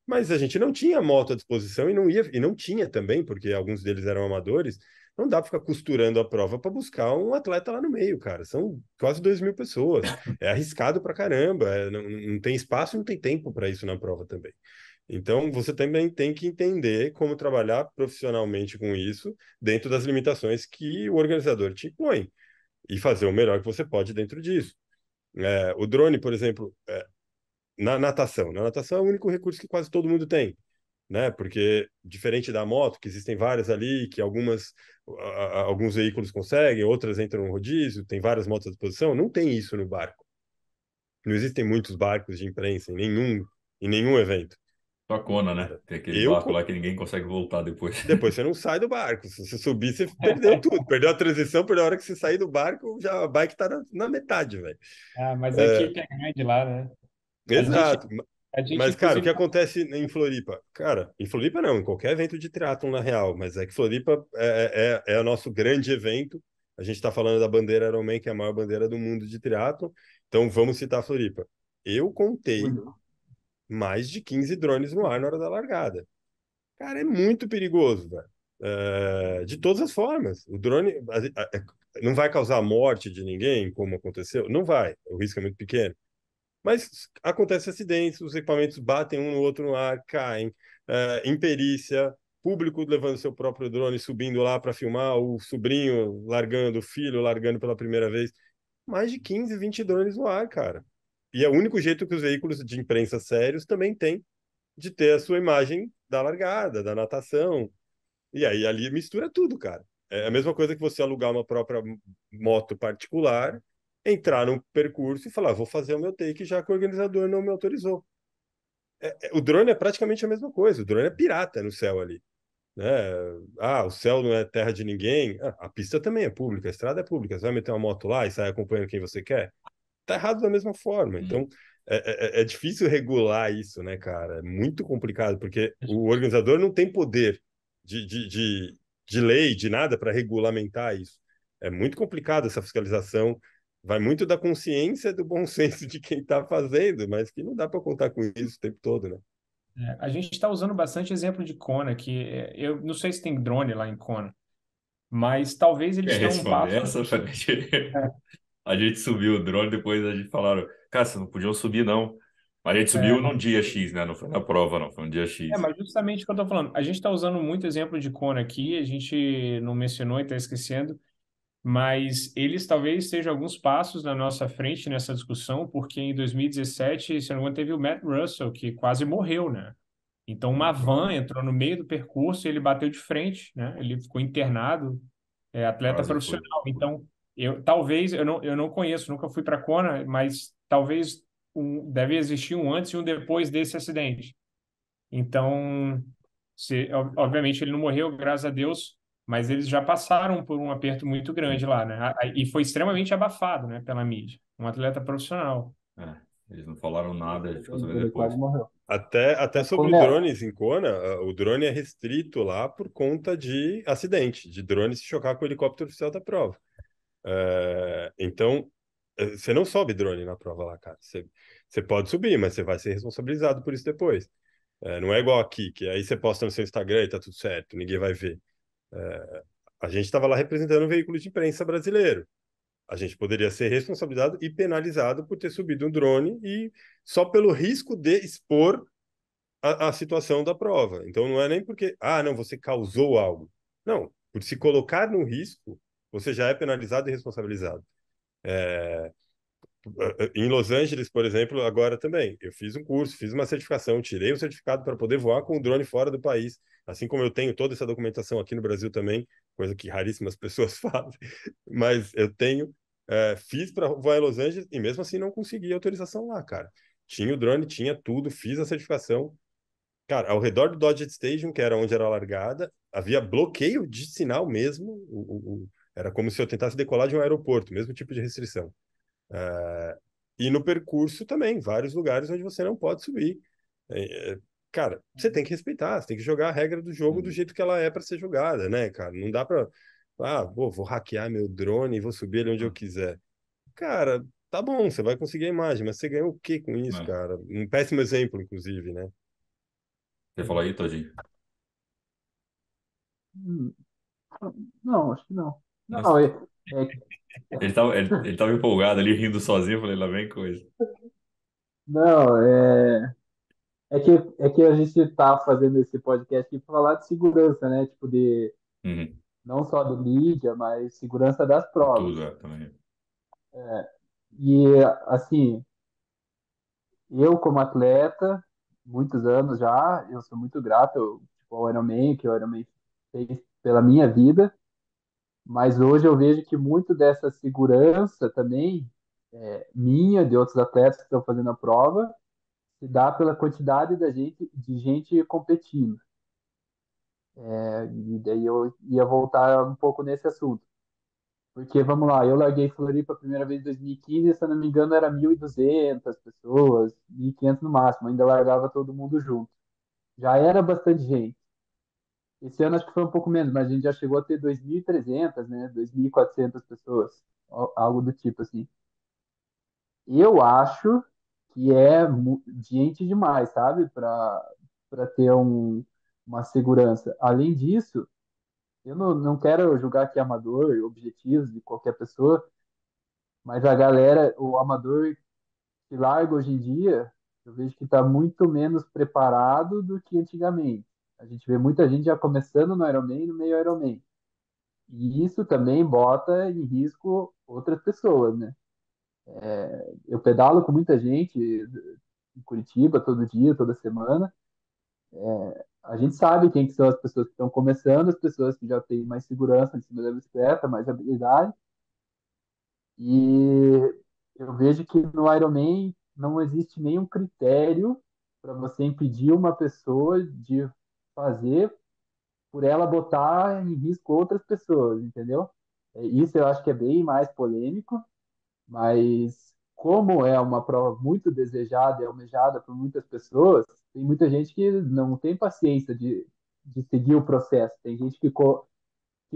mas a gente não tinha moto à disposição e não tinha também, porque alguns deles eram amadores. Não dá para ficar costurando a prova para buscar um atleta lá no meio, cara. São quase 2.000 pessoas. É arriscado pra caramba. Não tem espaço, não tem tempo para isso na prova também. Então, você também tem que entender como trabalhar profissionalmente com isso, dentro das limitações que o organizador te impõe, e fazer o melhor que você pode dentro disso. O drone, por exemplo, na natação. Na natação é o único recurso que quase todo mundo tem, né? Porque diferente da moto, que existem várias ali, que alguns veículos conseguem, outras entram no rodízio, tem várias motos à disposição, não tem isso no barco. Não existem muitos barcos de imprensa em nenhum evento. Só a Kona, né? Cara, Tem aquele eu barco lá que ninguém consegue voltar depois. depois você não sai do barco. Se você subir, você perdeu tudo. Perdeu a transição, perdeu a hora que você sair do barco, já a bike tá na metade, velho. Ah, mas a É, equipe é grande lá, né? A gente, exato. a gente Mas, cara, o inclusive. que acontece em Floripa? Cara, em Floripa não, em qualquer evento de triatlon na real, mas é que Floripa é o nosso grande evento. A gente está falando da bandeira Ironman, que é a maior bandeira do mundo de triatlon, então vamos citar Floripa. Eu contei mais de 15 drones no ar na hora da largada. Cara, é muito perigoso, velho. de todas as formas. O drone não vai causar a morte de ninguém, como aconteceu? Não vai, o risco é muito pequeno. Mas acontece acidentes, os equipamentos batem um no outro no ar, caem, imperícia, público levando seu próprio drone, subindo lá para filmar, o sobrinho largando, o filho largando pela primeira vez. Mais de 15, 20 drones no ar, cara. E é o único jeito que os veículos de imprensa sérios também têm de ter a sua imagem da largada, da natação. E aí ali mistura tudo, cara. É a mesma coisa que você alugar uma própria moto particular, entrar num percurso e falar, vou fazer o meu take já que o organizador não me autorizou. O drone é praticamente a mesma coisa. O drone é pirata no céu ali, né? Ah, o céu não é terra de ninguém. Ah, a pista também é pública, a estrada é pública. Você vai meter uma moto lá e sai acompanhando quem você quer? Tá errado da mesma forma. Então, é difícil regular isso, né, cara? É muito complicado, porque o organizador não tem poder de, de, de, de lei, de nada para regulamentar isso. É muito complicado essa fiscalização. Vai muito da consciência, do bom senso de quem está fazendo, mas que não dá para contar com isso o tempo todo, né? A gente está usando bastante exemplo de Kona, que eu não sei se tem drone lá em Kona, mas talvez eles Quer estão um responder passo. essa? A gente subiu o drone, depois a gente falaram, cara, vocês não podiam subir, não. Mas a gente subiu num dia X, né? Não foi na prova, não, foi um dia X. Mas justamente o que eu estou falando. A gente está usando muito exemplo de Kona aqui, a gente não mencionou e está esquecendo, mas eles talvez estejam alguns passos na nossa frente nessa discussão, porque em 2017, se eu não me engano, teve o Matt Russell, que quase morreu, né? Então, uma van entrou no meio do percurso e ele bateu de frente, né? Ele ficou internado, atleta Quase foi. profissional. Então, talvez, eu não conheço, nunca fui para Kona, mas talvez deve existir um antes e um depois desse acidente. Então, obviamente ele não morreu, graças a Deus, mas eles já passaram por um aperto muito grande lá, né? E foi extremamente abafado, né, pela mídia. Um atleta profissional. É, eles não falaram nada, a gente ficou sabendo Ele depois. quase morreu. Até É, sobre quando é, drones em Kona, o drone é restrito lá por conta de acidente, de drone se chocar com o helicóptero oficial da prova. Então, você não sobe drone na prova lá, cara. Você pode subir, mas você vai ser responsabilizado por isso depois. Não é igual aqui, que aí você posta no seu Instagram e tá tudo certo, ninguém vai ver. A gente estava lá representando um veículo de imprensa brasileiro. A gente poderia ser responsabilizado e penalizado por ter subido um drone e só pelo risco de expor a situação da prova. Então não é nem porque, não, você causou algo. Não, por se colocar no risco, você já é penalizado e responsabilizado. Em Los Angeles, por exemplo, agora também, eu fiz um curso, fiz uma certificação, tirei o certificado para poder voar com o drone fora do país, assim como eu tenho toda essa documentação aqui no Brasil também, coisa que raríssimas pessoas fazem, mas eu tenho, fiz para voar em Los Angeles e mesmo assim não consegui autorização lá, cara. Tinha o drone, tinha tudo, fiz a certificação. Cara, ao redor do Dodge Stadium, que era onde era a largada, havia bloqueio de sinal mesmo. Era como se eu tentasse decolar de um aeroporto, mesmo tipo de restrição. E no percurso também, vários lugares onde você não pode subir. Cara, você tem que respeitar, você tem que jogar a regra do jogo do jeito que ela é para ser jogada, né, cara? Não dá para, vou hackear meu drone e vou subir ele onde eu quiser. Cara, tá bom, você vai conseguir a imagem, mas você ganhou o quê com isso, É. cara? Um péssimo exemplo, inclusive, né? Você falou aí, Todinho? hum, não, acho que não. Não, Nossa, é, ele tava empolgado ali, rindo sozinho, eu falei, lá vem coisa. não, é que, é que a gente está fazendo esse podcast aqui para falar de segurança, né? Tipo, Uhum. não só de mídia, mas segurança das De provas. tudo, também. E, assim, eu como atleta, muitos anos já, eu sou muito grato tipo, ao Ironman, que o Ironman fez pela minha vida, mas hoje eu vejo que muito dessa segurança também, minha, de outros atletas que estão fazendo a prova, se dá pela quantidade de gente competindo. E daí eu ia voltar um pouco nesse assunto. Porque, vamos lá, eu larguei Floripa a primeira vez em 2015, se eu não me engano, era 1.200 pessoas, 1.500 no máximo, ainda largava todo mundo junto. Já era bastante gente. Esse ano acho que foi um pouco menos, mas a gente já chegou a ter 2.300, né? 2.400 pessoas, algo do tipo assim. Eu acho que é gente demais, sabe? Para ter uma segurança. Além disso, Eu não quero julgar aqui amador, objetivos de qualquer pessoa, mas a galera, o amador que larga hoje em dia, eu vejo que está muito menos preparado do que antigamente. A gente vê muita gente já começando no Ironman, no meio Ironman. E isso também bota em risco outras pessoas, né? Eu pedalo com muita gente em Curitiba todo dia, toda semana. A gente sabe quem que são as pessoas que estão começando, as pessoas que já têm mais segurança em cima da bicicleta, mais habilidade. E eu vejo que no Ironman não existe nenhum critério para você impedir uma pessoa de fazer por ela botar em risco outras pessoas, entendeu? Isso eu acho que é bem mais polêmico, mas como é uma prova muito desejada e almejada por muitas pessoas, tem muita gente que não tem paciência de seguir o processo. Tem gente que,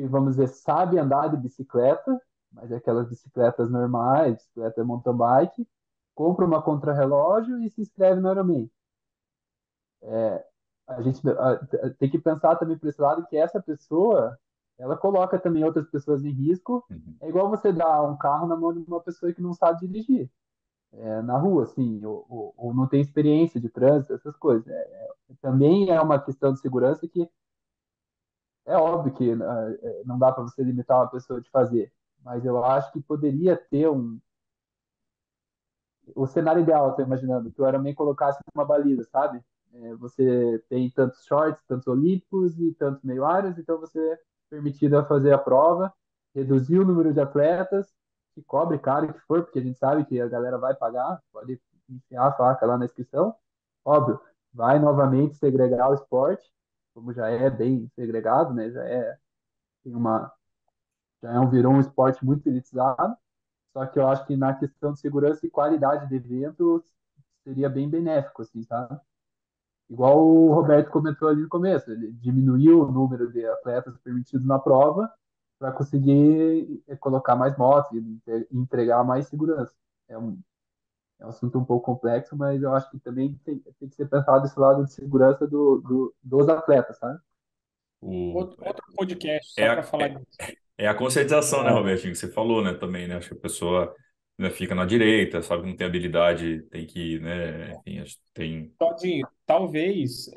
vamos dizer, sabe andar de bicicleta, mas é aquelas bicicletas normais, bicicleta mountain bike, compra uma contrarrelógio e se inscreve no Ironman. A gente tem que pensar também por esse lado que essa pessoa, ela coloca também outras pessoas em risco. Uhum. É igual você dar um carro na mão de uma pessoa que não sabe dirigir, na rua, assim, ou não tem experiência de trânsito, essas coisas. Também é uma questão de segurança que é óbvio que não dá para você limitar uma pessoa de fazer, mas eu acho que poderia ter o cenário ideal, eu tô imaginando, que o Ironman colocasse uma baliza, sabe? Você tem tantos shorts, tantos olímpicos e tantos meio-áreas, então você é permitido a fazer a prova, reduzir o número de atletas, que cobre caro que for, porque a gente sabe que a galera vai pagar, pode enfiar a faca lá na inscrição. Óbvio, vai novamente segregar o esporte, como já é bem segregado, né? Tem uma, virou um esporte muito elitizado. Só que eu acho que na questão de segurança e qualidade de evento seria bem benéfico, assim, sabe? Igual o Roberto comentou ali no começo, ele diminuiu o número de atletas permitidos na prova para conseguir colocar mais motos e entregar mais segurança. É um assunto um pouco complexo, mas eu acho que também tem que ser pensado esse lado de segurança dos atletas, sabe? O, Outro podcast é, só para a, falar é, disso. é a conscientização, né, É, Robertinho, que você falou, né, também, né? Acho que a pessoa, né, fica na direita, sabe que não tem habilidade, tem que, né, enfim, tem... Todinho, talvez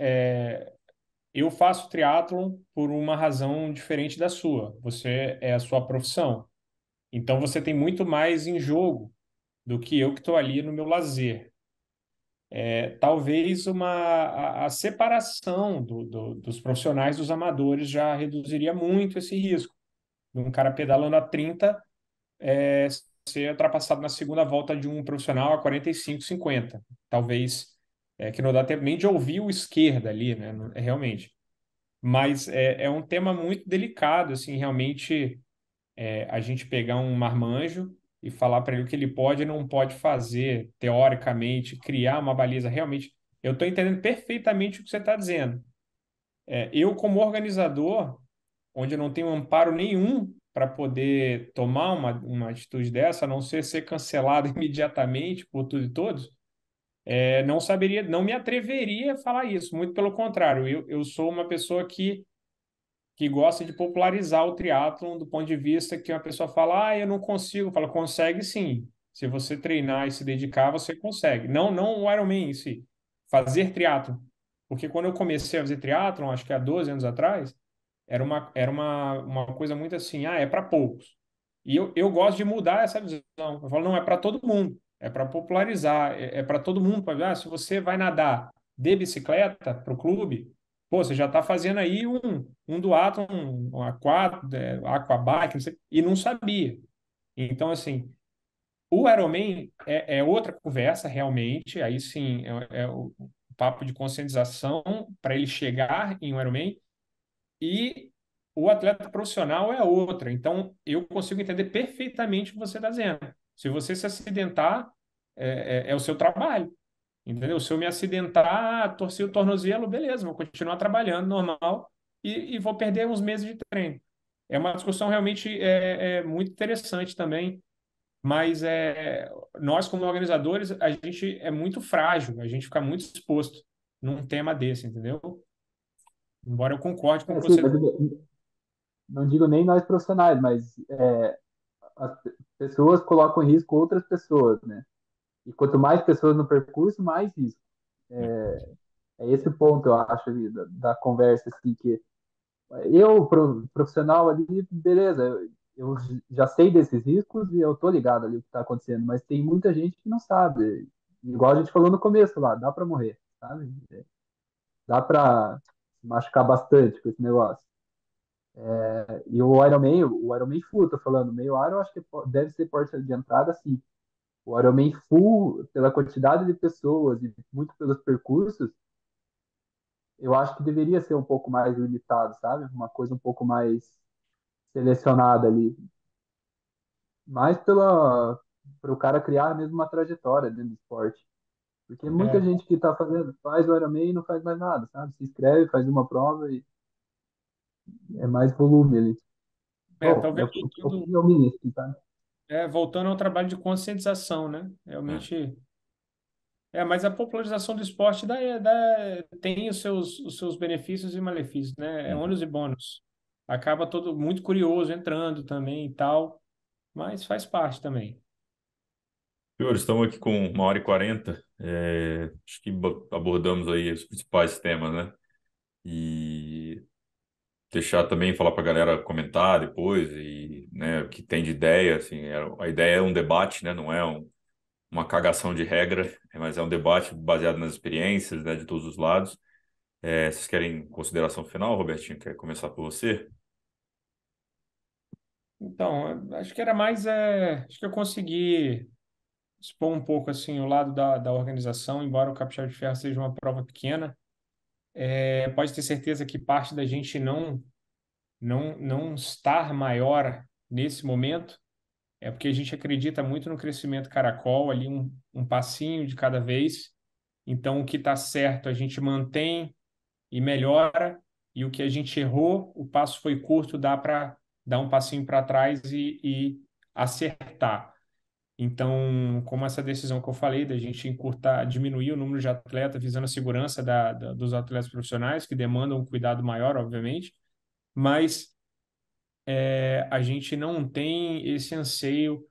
eu faço triatlon por uma razão diferente da sua. Você é a sua profissão. Então você tem muito mais em jogo do que eu que estou ali no meu lazer. Talvez a separação dos profissionais dos amadores já reduziria muito esse risco. Um cara pedalando a 30 ser ultrapassado na segunda volta de um profissional a 45, 50. Talvez que não dá tempo nem de ouvir o esquerda ali, né? Realmente. Mas é um tema muito delicado, assim, realmente a gente pegar um marmanjo e falar para ele o que ele pode e não pode fazer, teoricamente, criar uma baliza. Realmente, eu estou entendendo perfeitamente o que você está dizendo. Eu, como organizador, onde eu não tenho amparo nenhum para poder tomar uma atitude dessa, a não ser cancelado imediatamente por tudo e todos, não saberia, não me atreveria a falar isso. Muito pelo contrário, eu sou uma pessoa que gosta de popularizar o triatlon do ponto de vista que uma pessoa fala, eu não consigo. Fala, consegue sim. Se você treinar e se dedicar, você consegue. Não o Ironman em si, fazer triatlon. Porque quando eu comecei a fazer triatlon, acho que há 12 anos atrás, era uma coisa muito assim, é para poucos. E eu gosto de mudar essa visão. Eu falo, não, é para todo mundo. É para popularizar, é para todo mundo. Se você vai nadar de bicicleta para o clube, pô, você já está fazendo aí um duatlon, um aquabike, não sei, e não sabia. Então, assim, o Ironman é outra conversa, realmente. Aí sim, é o papo de conscientização para ele chegar em um Ironman. E o atleta profissional é outra. Então, eu consigo entender perfeitamente o que você está dizendo. Se você se acidentar, é o seu trabalho. Entendeu? Se eu me acidentar, torci o tornozelo, beleza, vou continuar trabalhando normal e vou perder uns meses de treino. É uma discussão realmente muito interessante também, mas nós, como organizadores, a gente é muito frágil, a gente fica muito exposto num tema desse, entendeu? Embora eu concorde com o que sim, você. mas não digo nem nós profissionais, mas as pessoas colocam em risco outras pessoas, né? E quanto mais pessoas no percurso, mais risco. É esse o ponto, eu acho, ali, da conversa, assim, que profissional ali, beleza, eu já sei desses riscos e eu tô ligado ali o que está acontecendo, mas tem muita gente que não sabe. Igual a gente falou no começo lá, dá para morrer, sabe? Dá para se machucar bastante com esse negócio. E o Ironman Full, tô falando, meio Iron, acho que deve ser porta de entrada, sim. O Ironman Full, pela quantidade de pessoas e muito pelos percursos, eu acho que deveria ser um pouco mais limitado, sabe? Uma coisa um pouco mais selecionada ali. Mais para o cara criar mesmo uma trajetória dentro do esporte. Porque muita É, gente que tá fazendo, faz o Ironman e não faz mais nada, sabe? Se inscreve, faz uma prova e é mais volume ali. Bom, é talvez tudo, opinião minha, assim, tá? voltando ao trabalho de conscientização, né? É. Realmente, mas a popularização do esporte tem os seus benefícios e malefícios, né? É Uhum. ônus e bônus. Acaba todo muito curioso entrando também e tal, mas faz parte também. Senhores, estamos aqui com 1h40. Acho que abordamos aí os principais temas, né? E deixar também falar para a galera comentar depois e, né, o que tem de ideia, assim, a ideia é um debate, né? Não é uma cagação de regra, mas é um debate baseado nas experiências, né, de todos os lados. Vocês querem consideração final, Robertinho? Quer começar por você? Então, acho que era mais, acho que eu consegui expor um pouco assim o lado da organização, embora o Capixaba de Ferro seja uma prova pequena, pode ter certeza que parte da gente não estar maior nesse momento é porque a gente acredita muito no crescimento caracol, ali um passinho de cada vez. Então, o que está certo a gente mantém e melhora, e o que a gente errou, o passo foi curto, dá para dar um passinho para trás e acertar. Então, como essa decisão que eu falei, da gente encurtar, diminuir o número de atletas, visando a segurança dos atletas profissionais, que demandam um cuidado maior, obviamente, mas a gente não tem esse anseio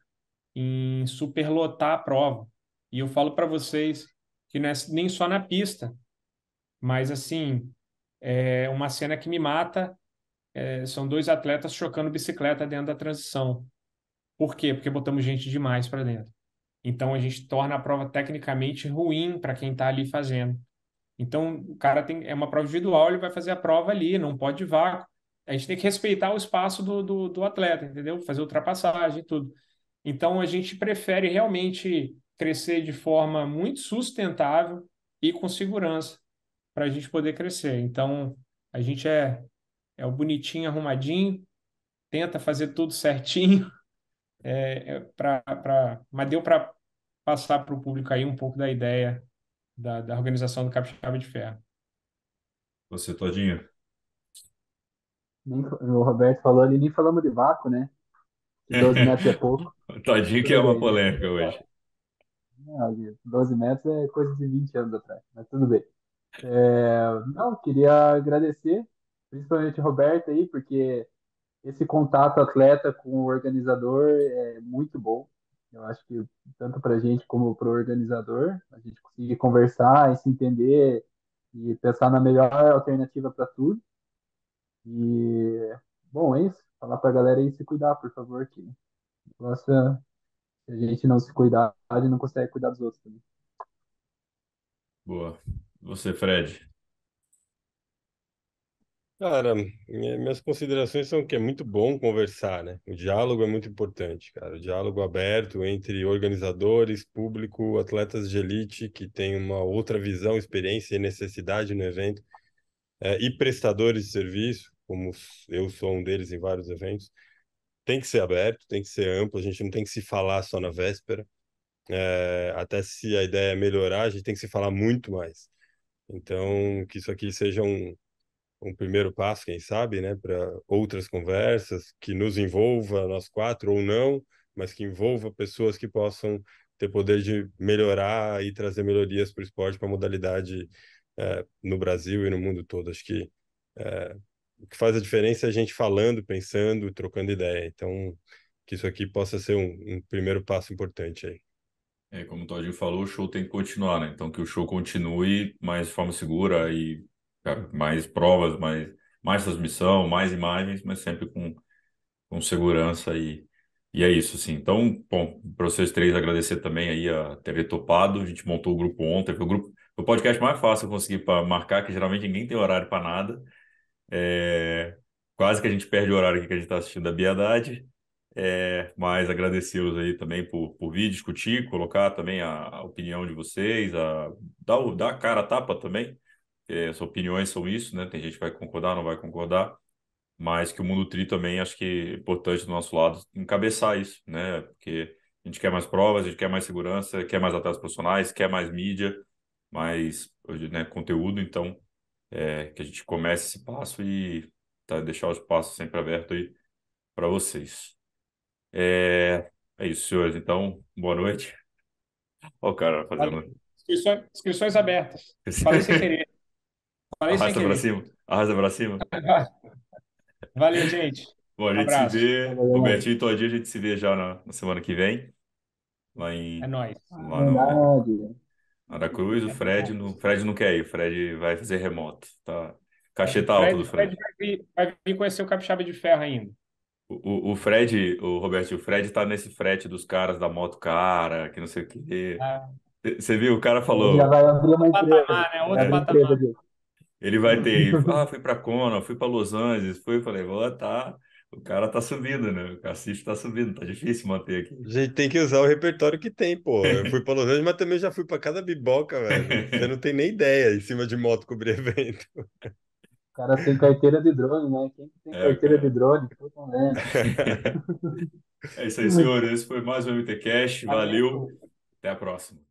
em superlotar a prova. E eu falo para vocês que não é nem só na pista, mas assim, uma cena que me mata, são dois atletas chocando bicicleta dentro da transição. Por quê? Porque botamos gente demais para dentro. Então a gente torna a prova tecnicamente ruim para quem está ali fazendo. Então o cara é uma prova individual, ele vai fazer a prova ali, não pode vácuo. A gente tem que respeitar o espaço do atleta, entendeu? Fazer ultrapassagem e tudo. Então a gente prefere realmente crescer de forma muito sustentável e com segurança para a gente poder crescer. Então a gente é o bonitinho, arrumadinho, tenta fazer tudo certinho, mas deu para passar para o público aí um pouco da ideia da organização do Capixaba de Ferro. Você, Todinho? O Roberto falou ali, nem falamos de vácuo, né? Que 12 metros é pouco. Todinho que é Tudo uma bem, né? polêmica hoje. Não, 12 metros é coisa de 20 anos atrás, mas tudo bem. Não, queria agradecer, principalmente o Roberto aí, porque esse contato atleta com o organizador é muito bom. Eu acho que tanto para a gente como para o organizador, a gente conseguir conversar e se entender e pensar na melhor alternativa para tudo. E, bom, é isso. Falar para a galera aí se cuidar, por favor, que nossa, se a gente não se cuidar, a gente não consegue cuidar dos outros também. Boa. Você, Fred? Cara, minhas considerações são que é muito bom conversar, né? O diálogo é muito importante, cara. O diálogo aberto entre organizadores, público, atletas de elite que têm uma outra visão, experiência e necessidade no evento, e prestadores de serviço, como eu sou um deles em vários eventos. Tem que ser aberto, tem que ser amplo, a gente não tem que se falar só na véspera. Até se a ideia é melhorar, a gente tem que se falar muito mais. Então, que isso aqui seja um primeiro passo, quem sabe, né, para outras conversas, que nos envolva, nós quatro ou não, mas que envolva pessoas que possam ter poder de melhorar e trazer melhorias para o esporte, para a modalidade no Brasil e no mundo todo. Acho que o que faz a diferença é a gente falando, pensando, trocando ideia. Então, que isso aqui possa ser um primeiro passo importante aí. Como o Todinho falou, o show tem que continuar, né? Então que o show continue, mas de forma segura e cara, mais provas, mais transmissão, mais imagens, mas sempre com segurança e é isso, assim. Então, bom, para vocês três agradecer também aí a ter topado. A gente montou o grupo ontem, foi o podcast mais fácil eu conseguir para marcar, que geralmente ninguém tem horário para nada. É, quase que a gente perde o horário aqui que a gente está assistindo a Biedade. Mas agradecê-los aí também por vir discutir, colocar também a opinião de vocês, dar a cara a tapa também. As opiniões são isso, né? Tem gente que vai concordar, não vai concordar, mas que o mundo tri também acho que é importante do nosso lado encabeçar isso, né? Porque a gente quer mais provas, a gente quer mais segurança, quer mais atletas profissionais, quer mais mídia, mais, né, conteúdo, então que a gente comece esse passo e deixar o espaço sempre aberto aí para vocês. É isso, senhores. Então, boa noite. Ó, o cara Valeu. fazendo. Inscrições abertas. Falei sem querer. Falei sem Arrasta pra querer. cima. Arrasta pra cima. Valeu, gente. Bom, a Um gente se abraço. vê. Valeu, galera. Robertinho e Todinho, a gente se vê já na semana que vem. Lá É em. nóis. Lá no Verdade. Aracruz. O É Fred não quer ir. O Fred vai fazer remoto. Tá. Cachê nóis. tá alto do Fred Fred. vai vir conhecer o Capixaba de Ferro ainda. O Fred, o Robertinho, o Fred tá nesse frete dos caras da moto cara, que não sei o quê. Ah, Você viu? O cara Ele já falou. vai abrir uma empresa. patamar, né? Vai Outro abrir a é, empresa patamar. dele. Ele vai ter, fui para Kona, fui para Los Angeles, fui, falei, vou tá, o cara tá subindo, né? O cacife tá subindo, tá difícil manter aqui. A gente tem que usar o repertório que tem, pô. Eu fui para Los Angeles, mas também já fui para cada biboca, velho. Você não tem nem ideia em cima de moto cobrir evento. O cara tem carteira de drone, né? Quem que tem carteira de Cara. drone? Totalmente. É isso aí, senhores. Esse foi mais um MT Cash. Valeu. Valeu. Até a próxima.